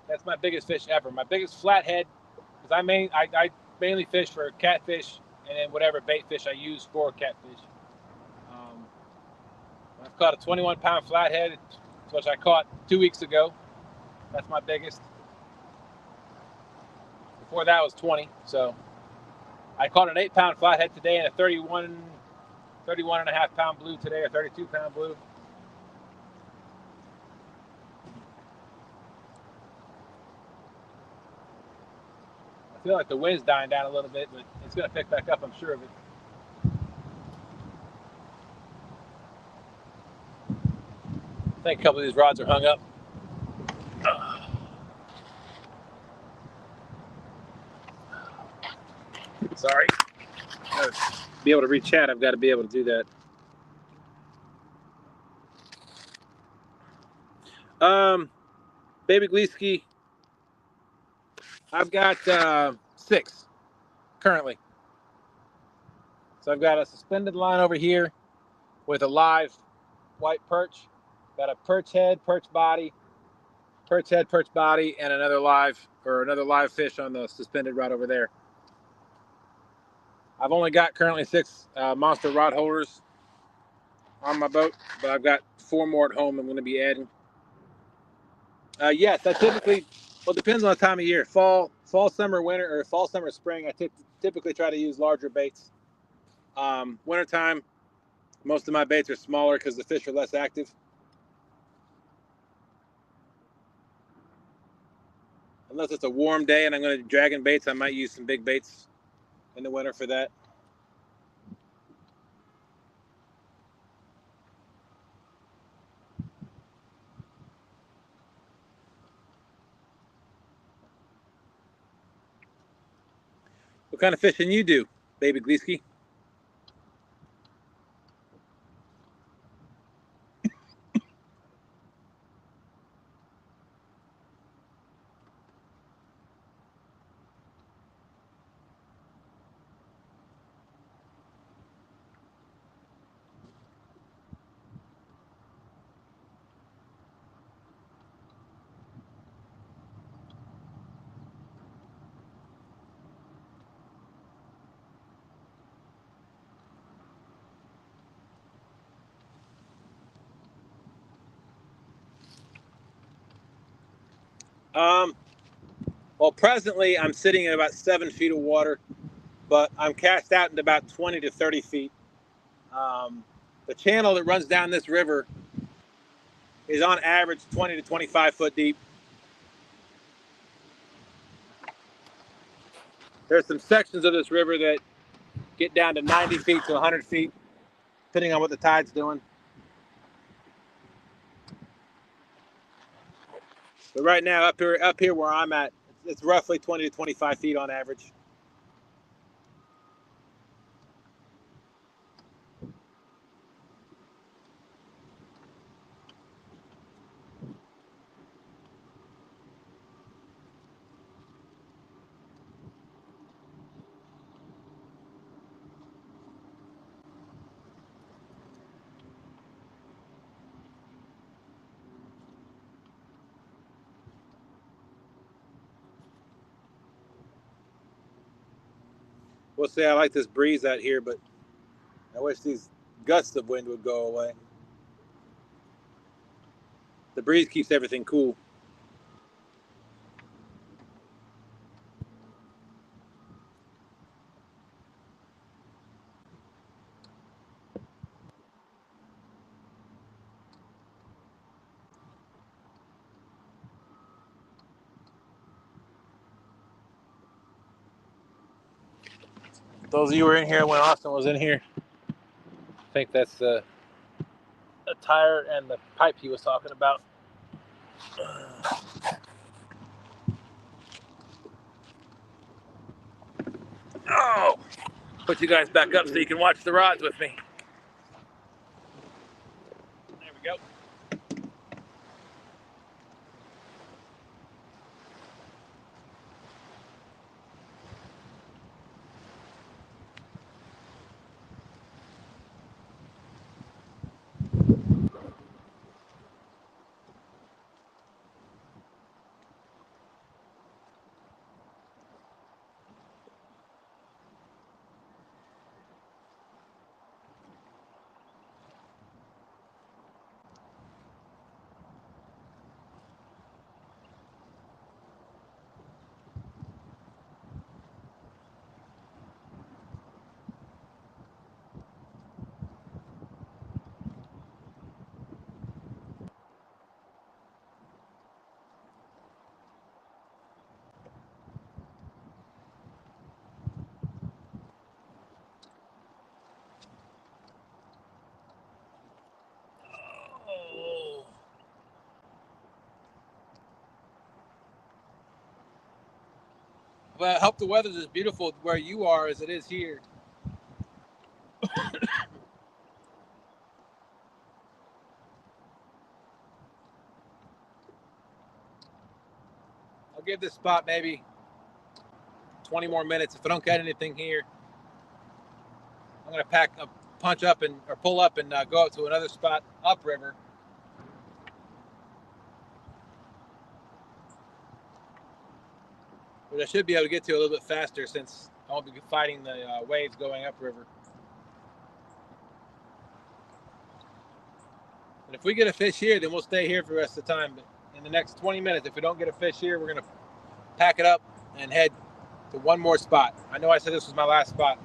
That's my biggest fish ever. My biggest flathead, because I mainly fish for catfish and then whatever bait fish I use for catfish. I've caught a 21 pound flathead, which I caught 2 weeks ago. That's my biggest. Before that was 20. So I caught an 8 pound flathead today and a 31 and a half pound blue today, or 32 pound blue. I feel like the wind's dying down a little bit, but it's going to pick back up, I'm sure of it. I think a couple of these rods are hung up. Sorry. To be able to read chat, I've got to be able to do that. Baby Gleesky, I've got 6 currently. So I've got a suspended line over here with a live white perch. Got a perch head, perch body, and another live fish on the suspended rod over there. I've only got currently 6 monster rod holders on my boat, but I've got 4 more at home I'm going to be adding. Yes, I typically, well, it depends on the time of year. Fall, summer, winter, or fall, summer, spring, I typically try to use larger baits. Wintertime, most of my baits are smaller because the fish are less active. Unless it's a warm day and I'm going to drag in baits, I might use some big baits in the winter for that. What kind of fishing you do, Baby Gleesky? Well, presently I'm sitting at about 7 feet of water, but I'm cast out into about 20 to 30 feet. The channel that runs down this river is on average 20 to 25 foot deep. There's some sections of this river that get down to 90 feet to 100 feet, depending on what the tide's doing. But right now, up here where I'm at, it's roughly 20 to 25 feet on average. We'll say I like this breeze out here, but I wish these gusts of wind would go away. The breeze keeps everything cool. Those of you who were in here when Austin was in here, I think that's the tire and the pipe he was talking about. Oh, put you guys back up so you can watch the rods with me. There we go. Well, I hope the weather's as beautiful where you are as it is here. I'll give this spot maybe 20 more minutes. If I don't get anything here, I'm going to punch up or pull up and go up to another spot upriver. Which I should be able to get to a little bit faster since I won't be fighting the waves going upriver. And if we get a fish here, then we'll stay here for the rest of the time. But in the next 20 minutes, if we don't get a fish here, we're going to pack it up and head to one more spot. I know I said this was my last spot.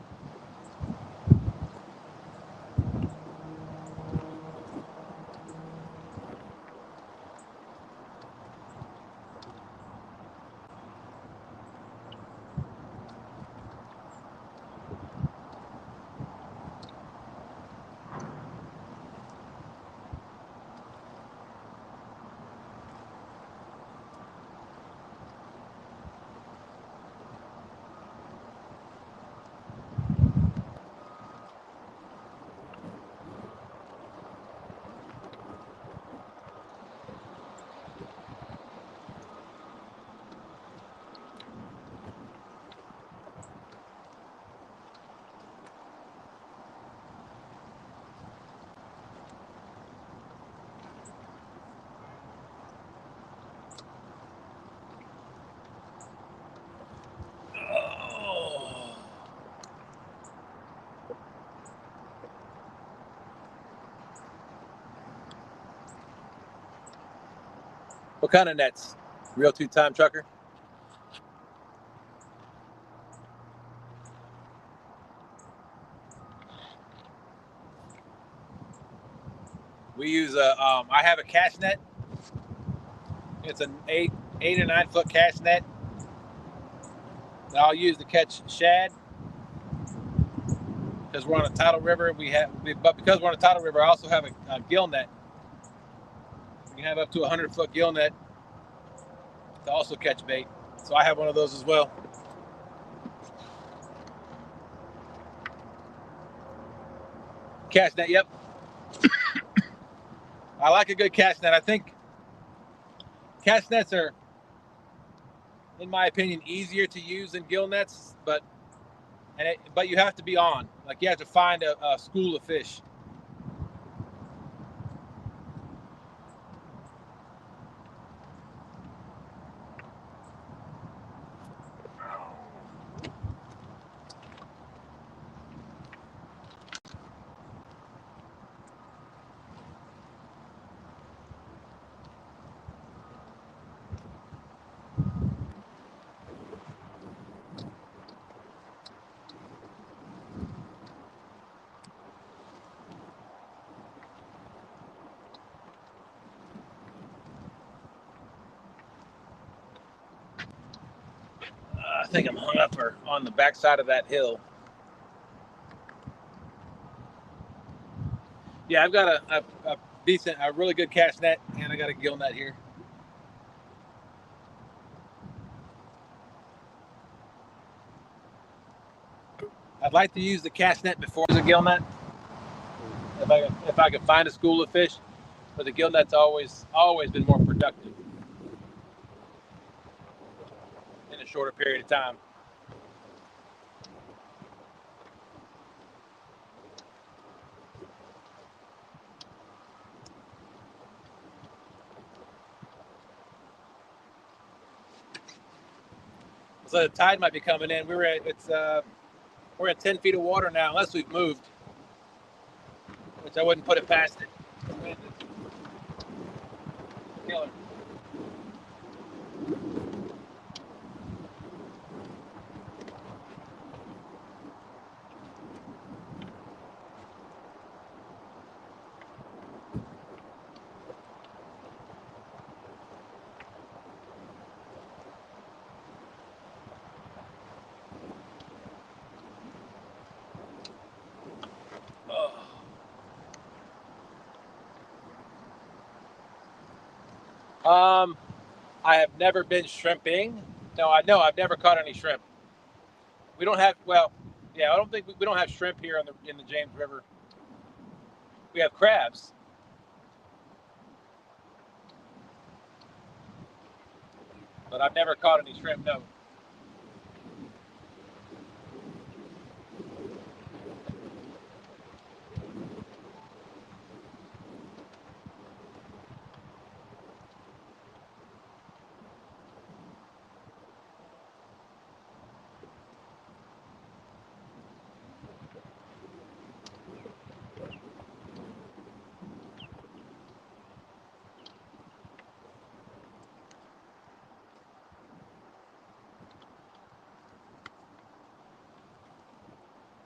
What kind of nets? Real two-time trucker? We use I have a cast net. It's an 8 or 9 foot cast net that I'll use to catch shad. Because we're on a tidal river, but because we're on a tidal river, I also have a gill net. We can have up to a 100-foot gill net to also catch bait. So I have one of those as well. Cast net, yep. I like a good cast net. I think cast nets are, in my opinion, easier to use than gill nets, but you have to be on. Like you have to find a school of fish. I think I'm hung up on the backside of that hill. Yeah, I've got a really good cast net, and I got a gill net here. I'd like to use the cast net before the gill net, if I could find a school of fish, but the gill net's always been more productive in a shorter period of time. So the tide might be coming in. We're at 10 feet of water now, unless we've moved, which I wouldn't put it past it. Killer. I have never been shrimping. No, I know. I've never caught any shrimp. We don't have. Well, yeah, I don't think we don't have shrimp here in the James River. We have crabs. But I've never caught any shrimp. No.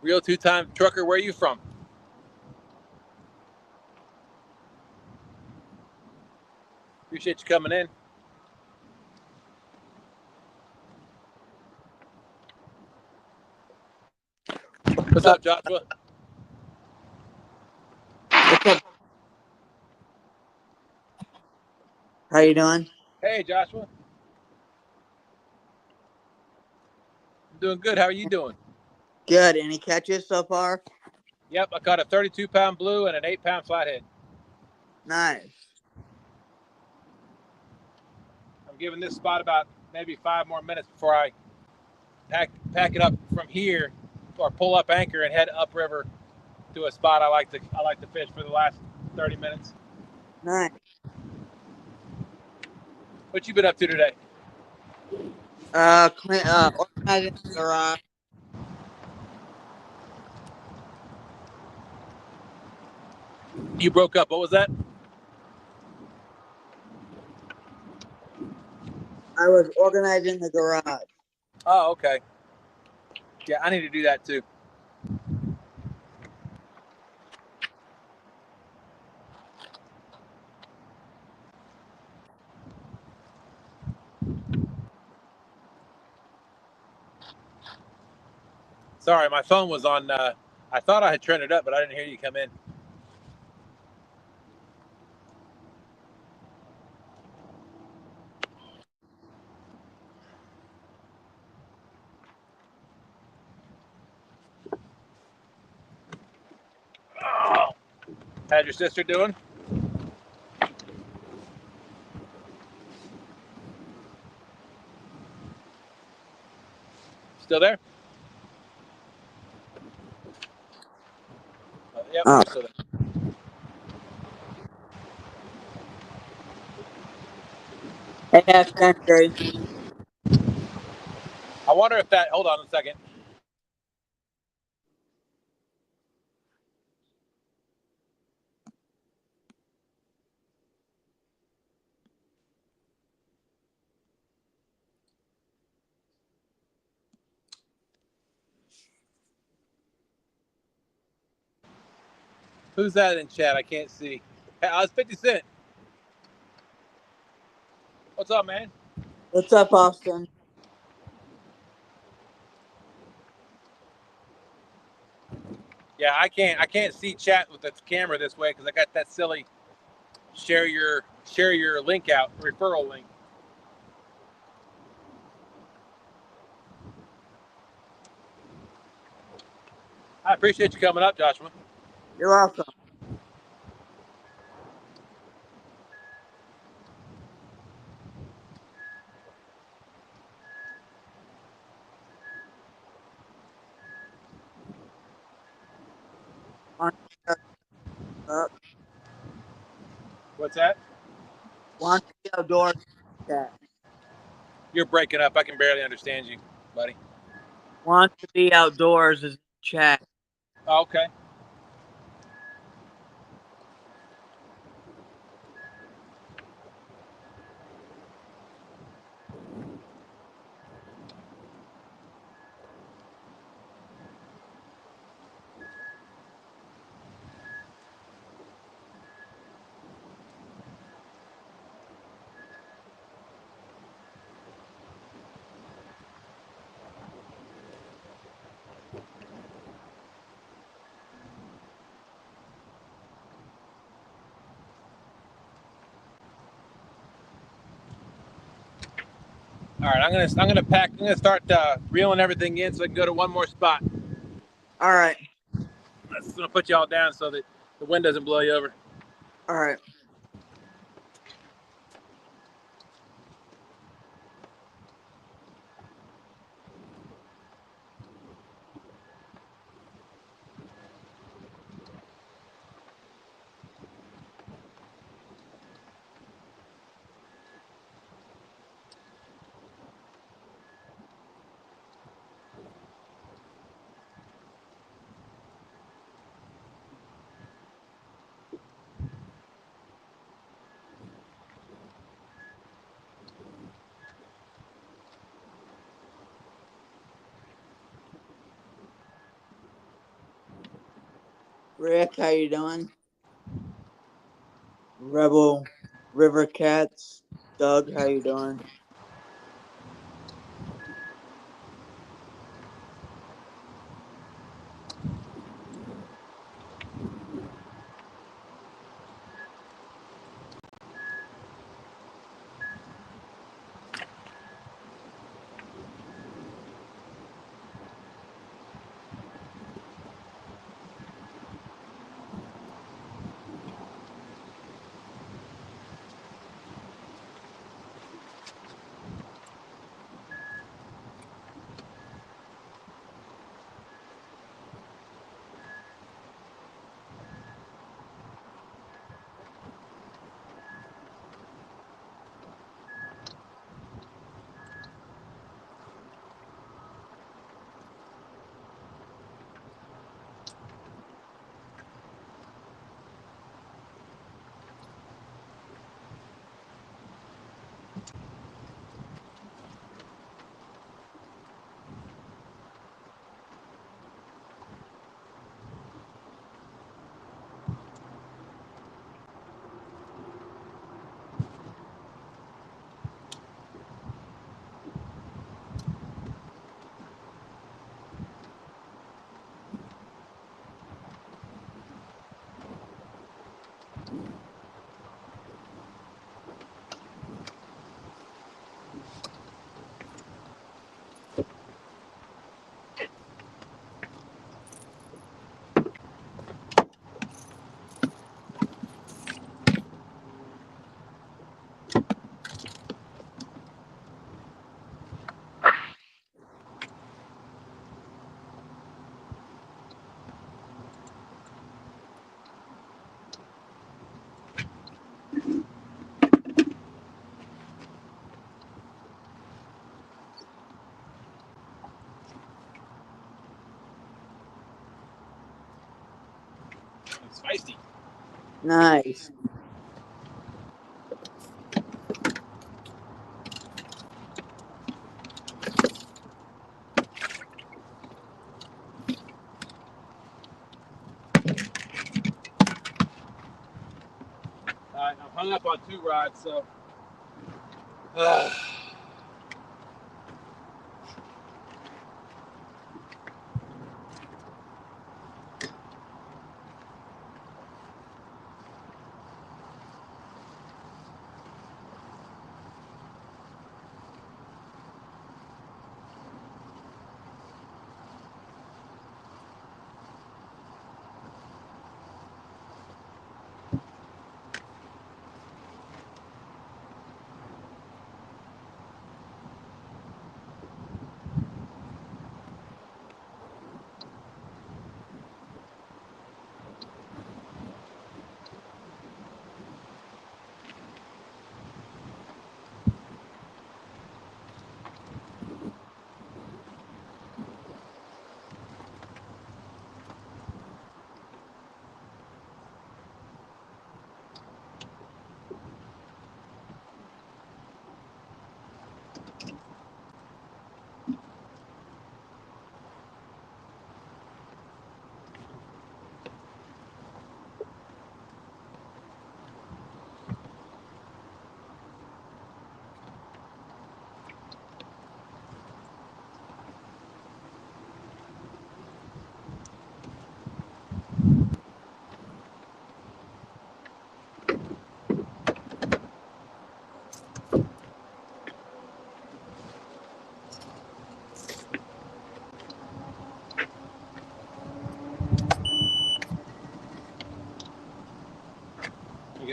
Real two-time trucker. Where are you from? Appreciate you coming in. What's up, Joshua? What's up? How you doing? Hey, Joshua. I'm doing good. How are you doing? Good. Any catches so far? Yep, I caught a 32-pound blue and an 8-pound flathead. Nice. I'm giving this spot about maybe 5 more minutes before I pack it up from here, or pull up anchor and head upriver to a spot I like to fish for the last 30 minutes. Nice. What you been up to today? Organizing the garage. You broke up. What was that? I was organizing the garage. Oh, okay. Yeah, I need to do that too. Sorry, my phone was on. I thought I had turned it up, but I didn't hear you come in. Oh. How's your sister doing? Still there? Yep, Oh, still there. hey, that's country. I wonder if that. Hold on a second. Who's that in chat? I can't see. Hey, I was 50 Cent. What's up, man? What's up, Austin? Yeah, I can't see chat with the camera this way because I got that silly share your link out, referral link. I appreciate you coming up, Joshua. You're welcome. Want to be up- What's that? want to be outdoors? Chat. You're breaking up. I can barely understand you, buddy. Want to be outdoors is chat. Oh, okay. All right, I'm gonna start reeling everything in so I can go to one more spot. All right. I'm just gonna put you all down so that the wind doesn't blow you over. All right. Rick, how you doing? Rebel River Cats. Doug, how you doing? It's feisty. Nice. I'm hung up on 2 rods, so.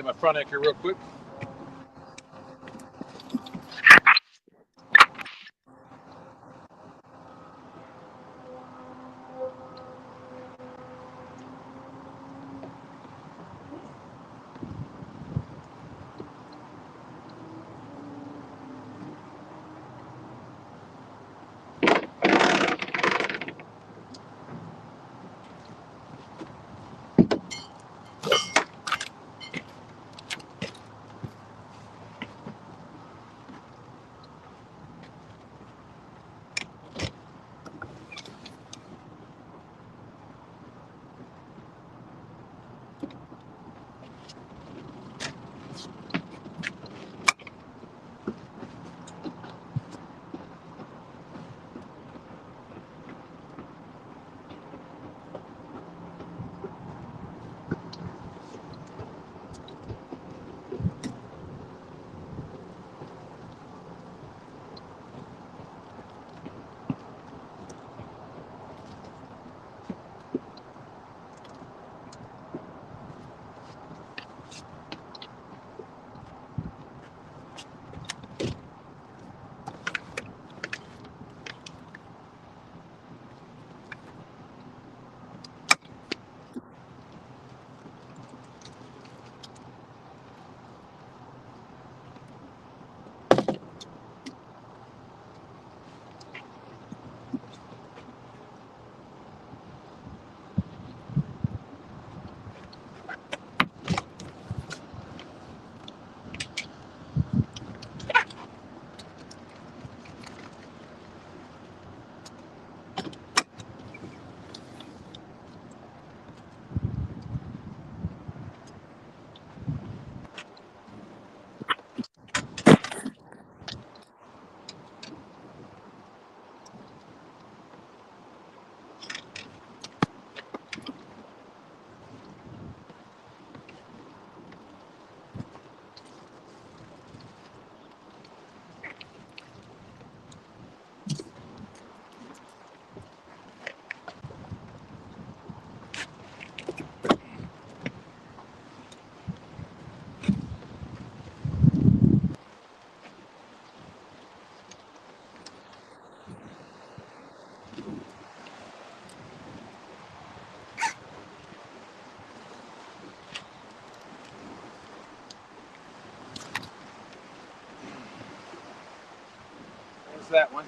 my front anchor real quick. There's that one.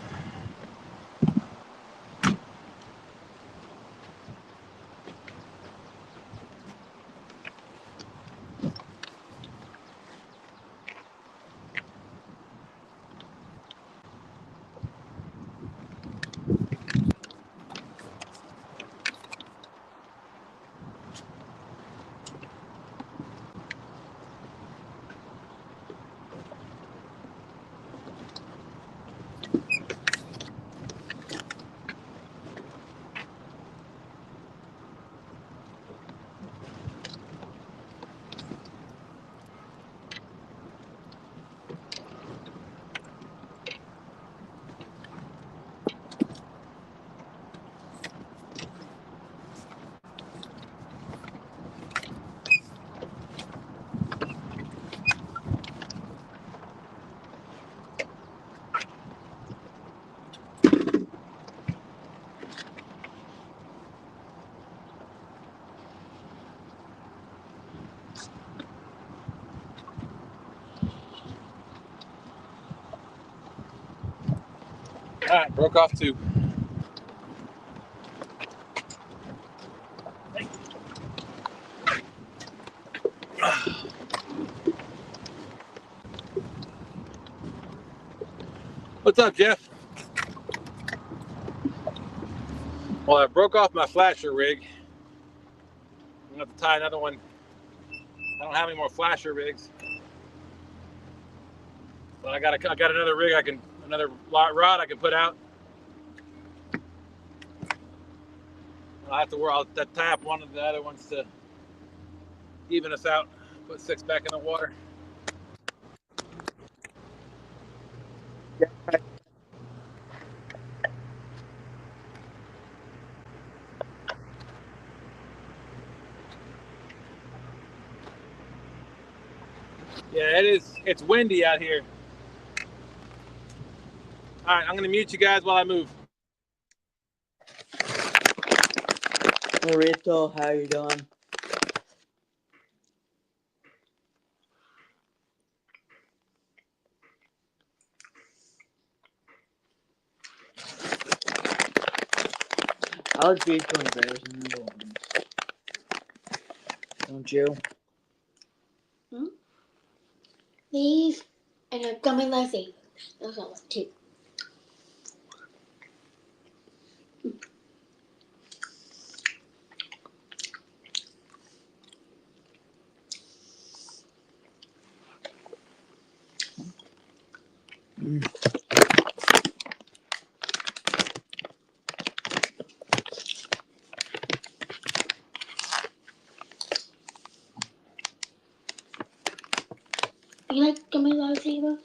All right, broke off two. What's up, Jeff? Well, I broke off my flasher rig. I'm gonna have to tie another one. I don't have any more flasher rigs, but I got another rig. Another rod I can put out. I'll tie up one of the other ones to even us out. Put 6 back in the water. Yeah, it is. It's windy out here. All right, I'm gonna mute you guys while I move. Rachel, how you doing? I like beef and bears and noodle ones. Don't you? These and a gummy lifesavers. Those are like 2. You like gummy lifesavers?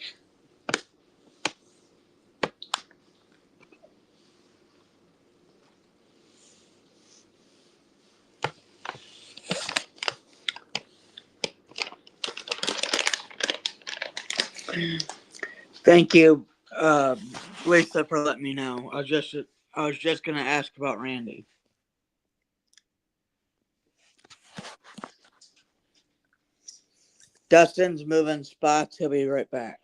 Thank you, Lisa, for letting me know. I was just gonna ask about Randy. Dustin's moving spots. He'll be right back.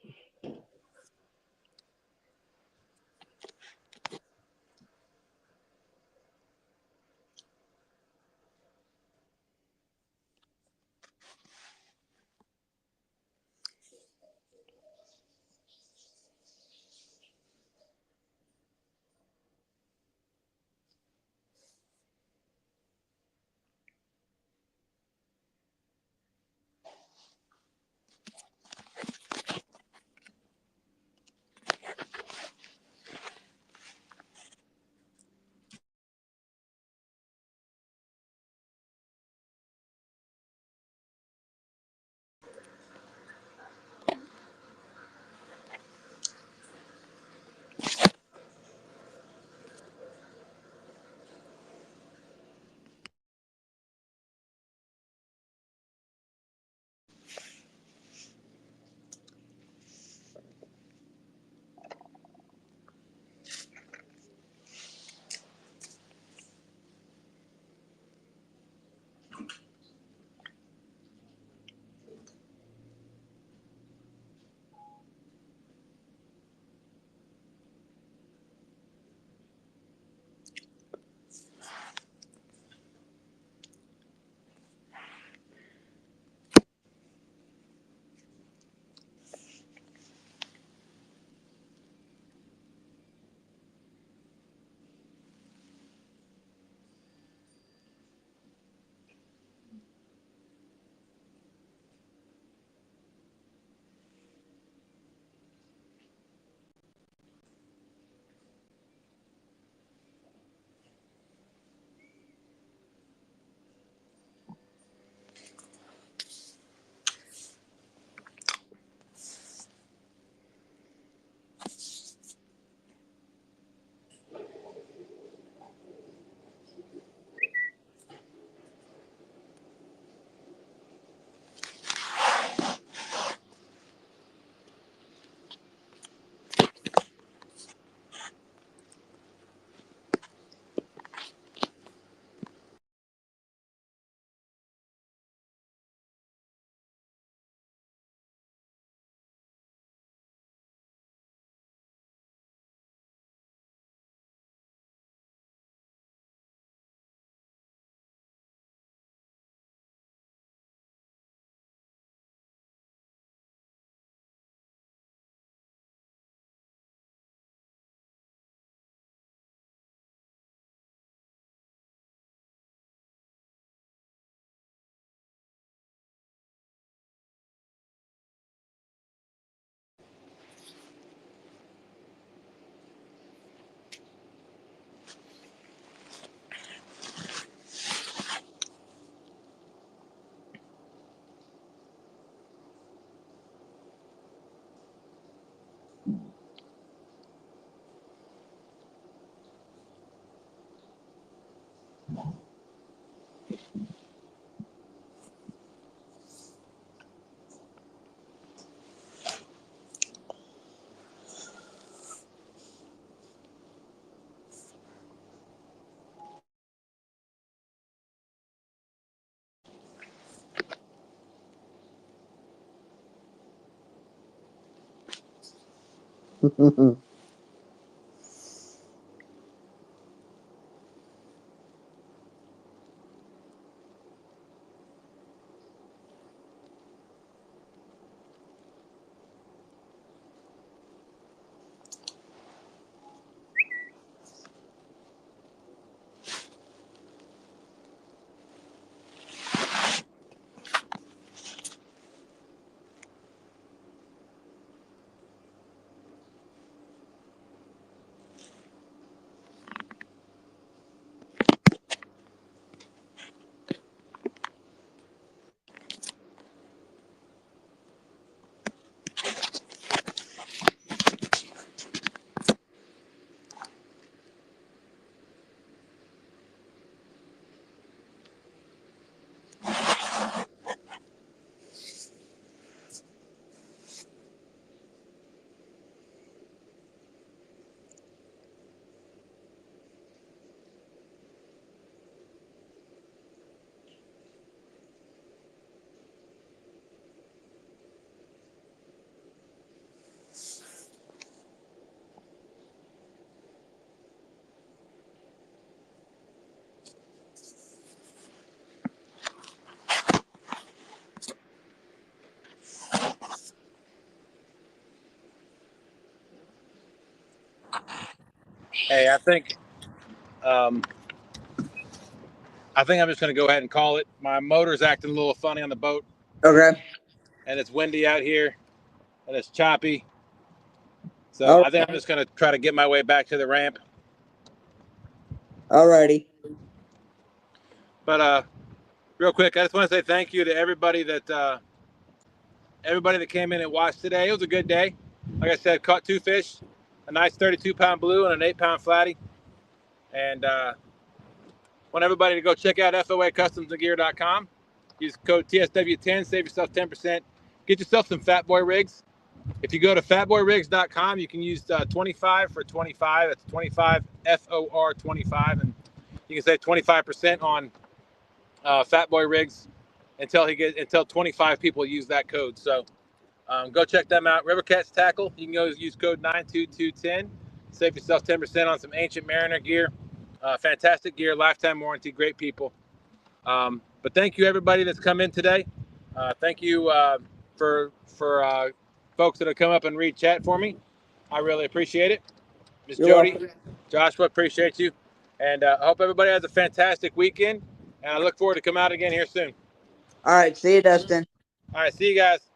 Hey, um, I think I'm just going to go ahead and call it. My motor's acting a little funny on the boat, Okay. and it's windy out here, and it's choppy. So All I think I'm just going to try to get my way back to the ramp. Alrighty. But real quick, I just want to say thank you to everybody that came in and watched today. It was a good day. Like I said, caught 2 fish, a nice 32-pound blue and an 8-pound flatty. And want everybody to go check out FOAcustomsandgear.com. Use code TSW10, save yourself 10%. Get yourself some Fat Boy rigs. If you go to fatboyrigs.com, you can use 25 for 25. That's 25 FOR 25, and you can save 25% on Fat Boy rigs until 25 people use that code. So go check them out. River Cats Tackle. You can go use code 92210. Save yourself 10% on some Ancient Mariner gear. Fantastic gear, lifetime warranty, great people. But thank you everybody that's come in today. Thank you for folks that have come up and read chat for me. I really appreciate it. Miss You're Jody, welcome. Joshua, appreciate you. And I hope everybody has a fantastic weekend. And I look forward to come out again here soon. All right. See you, Dustin. All right, see you guys.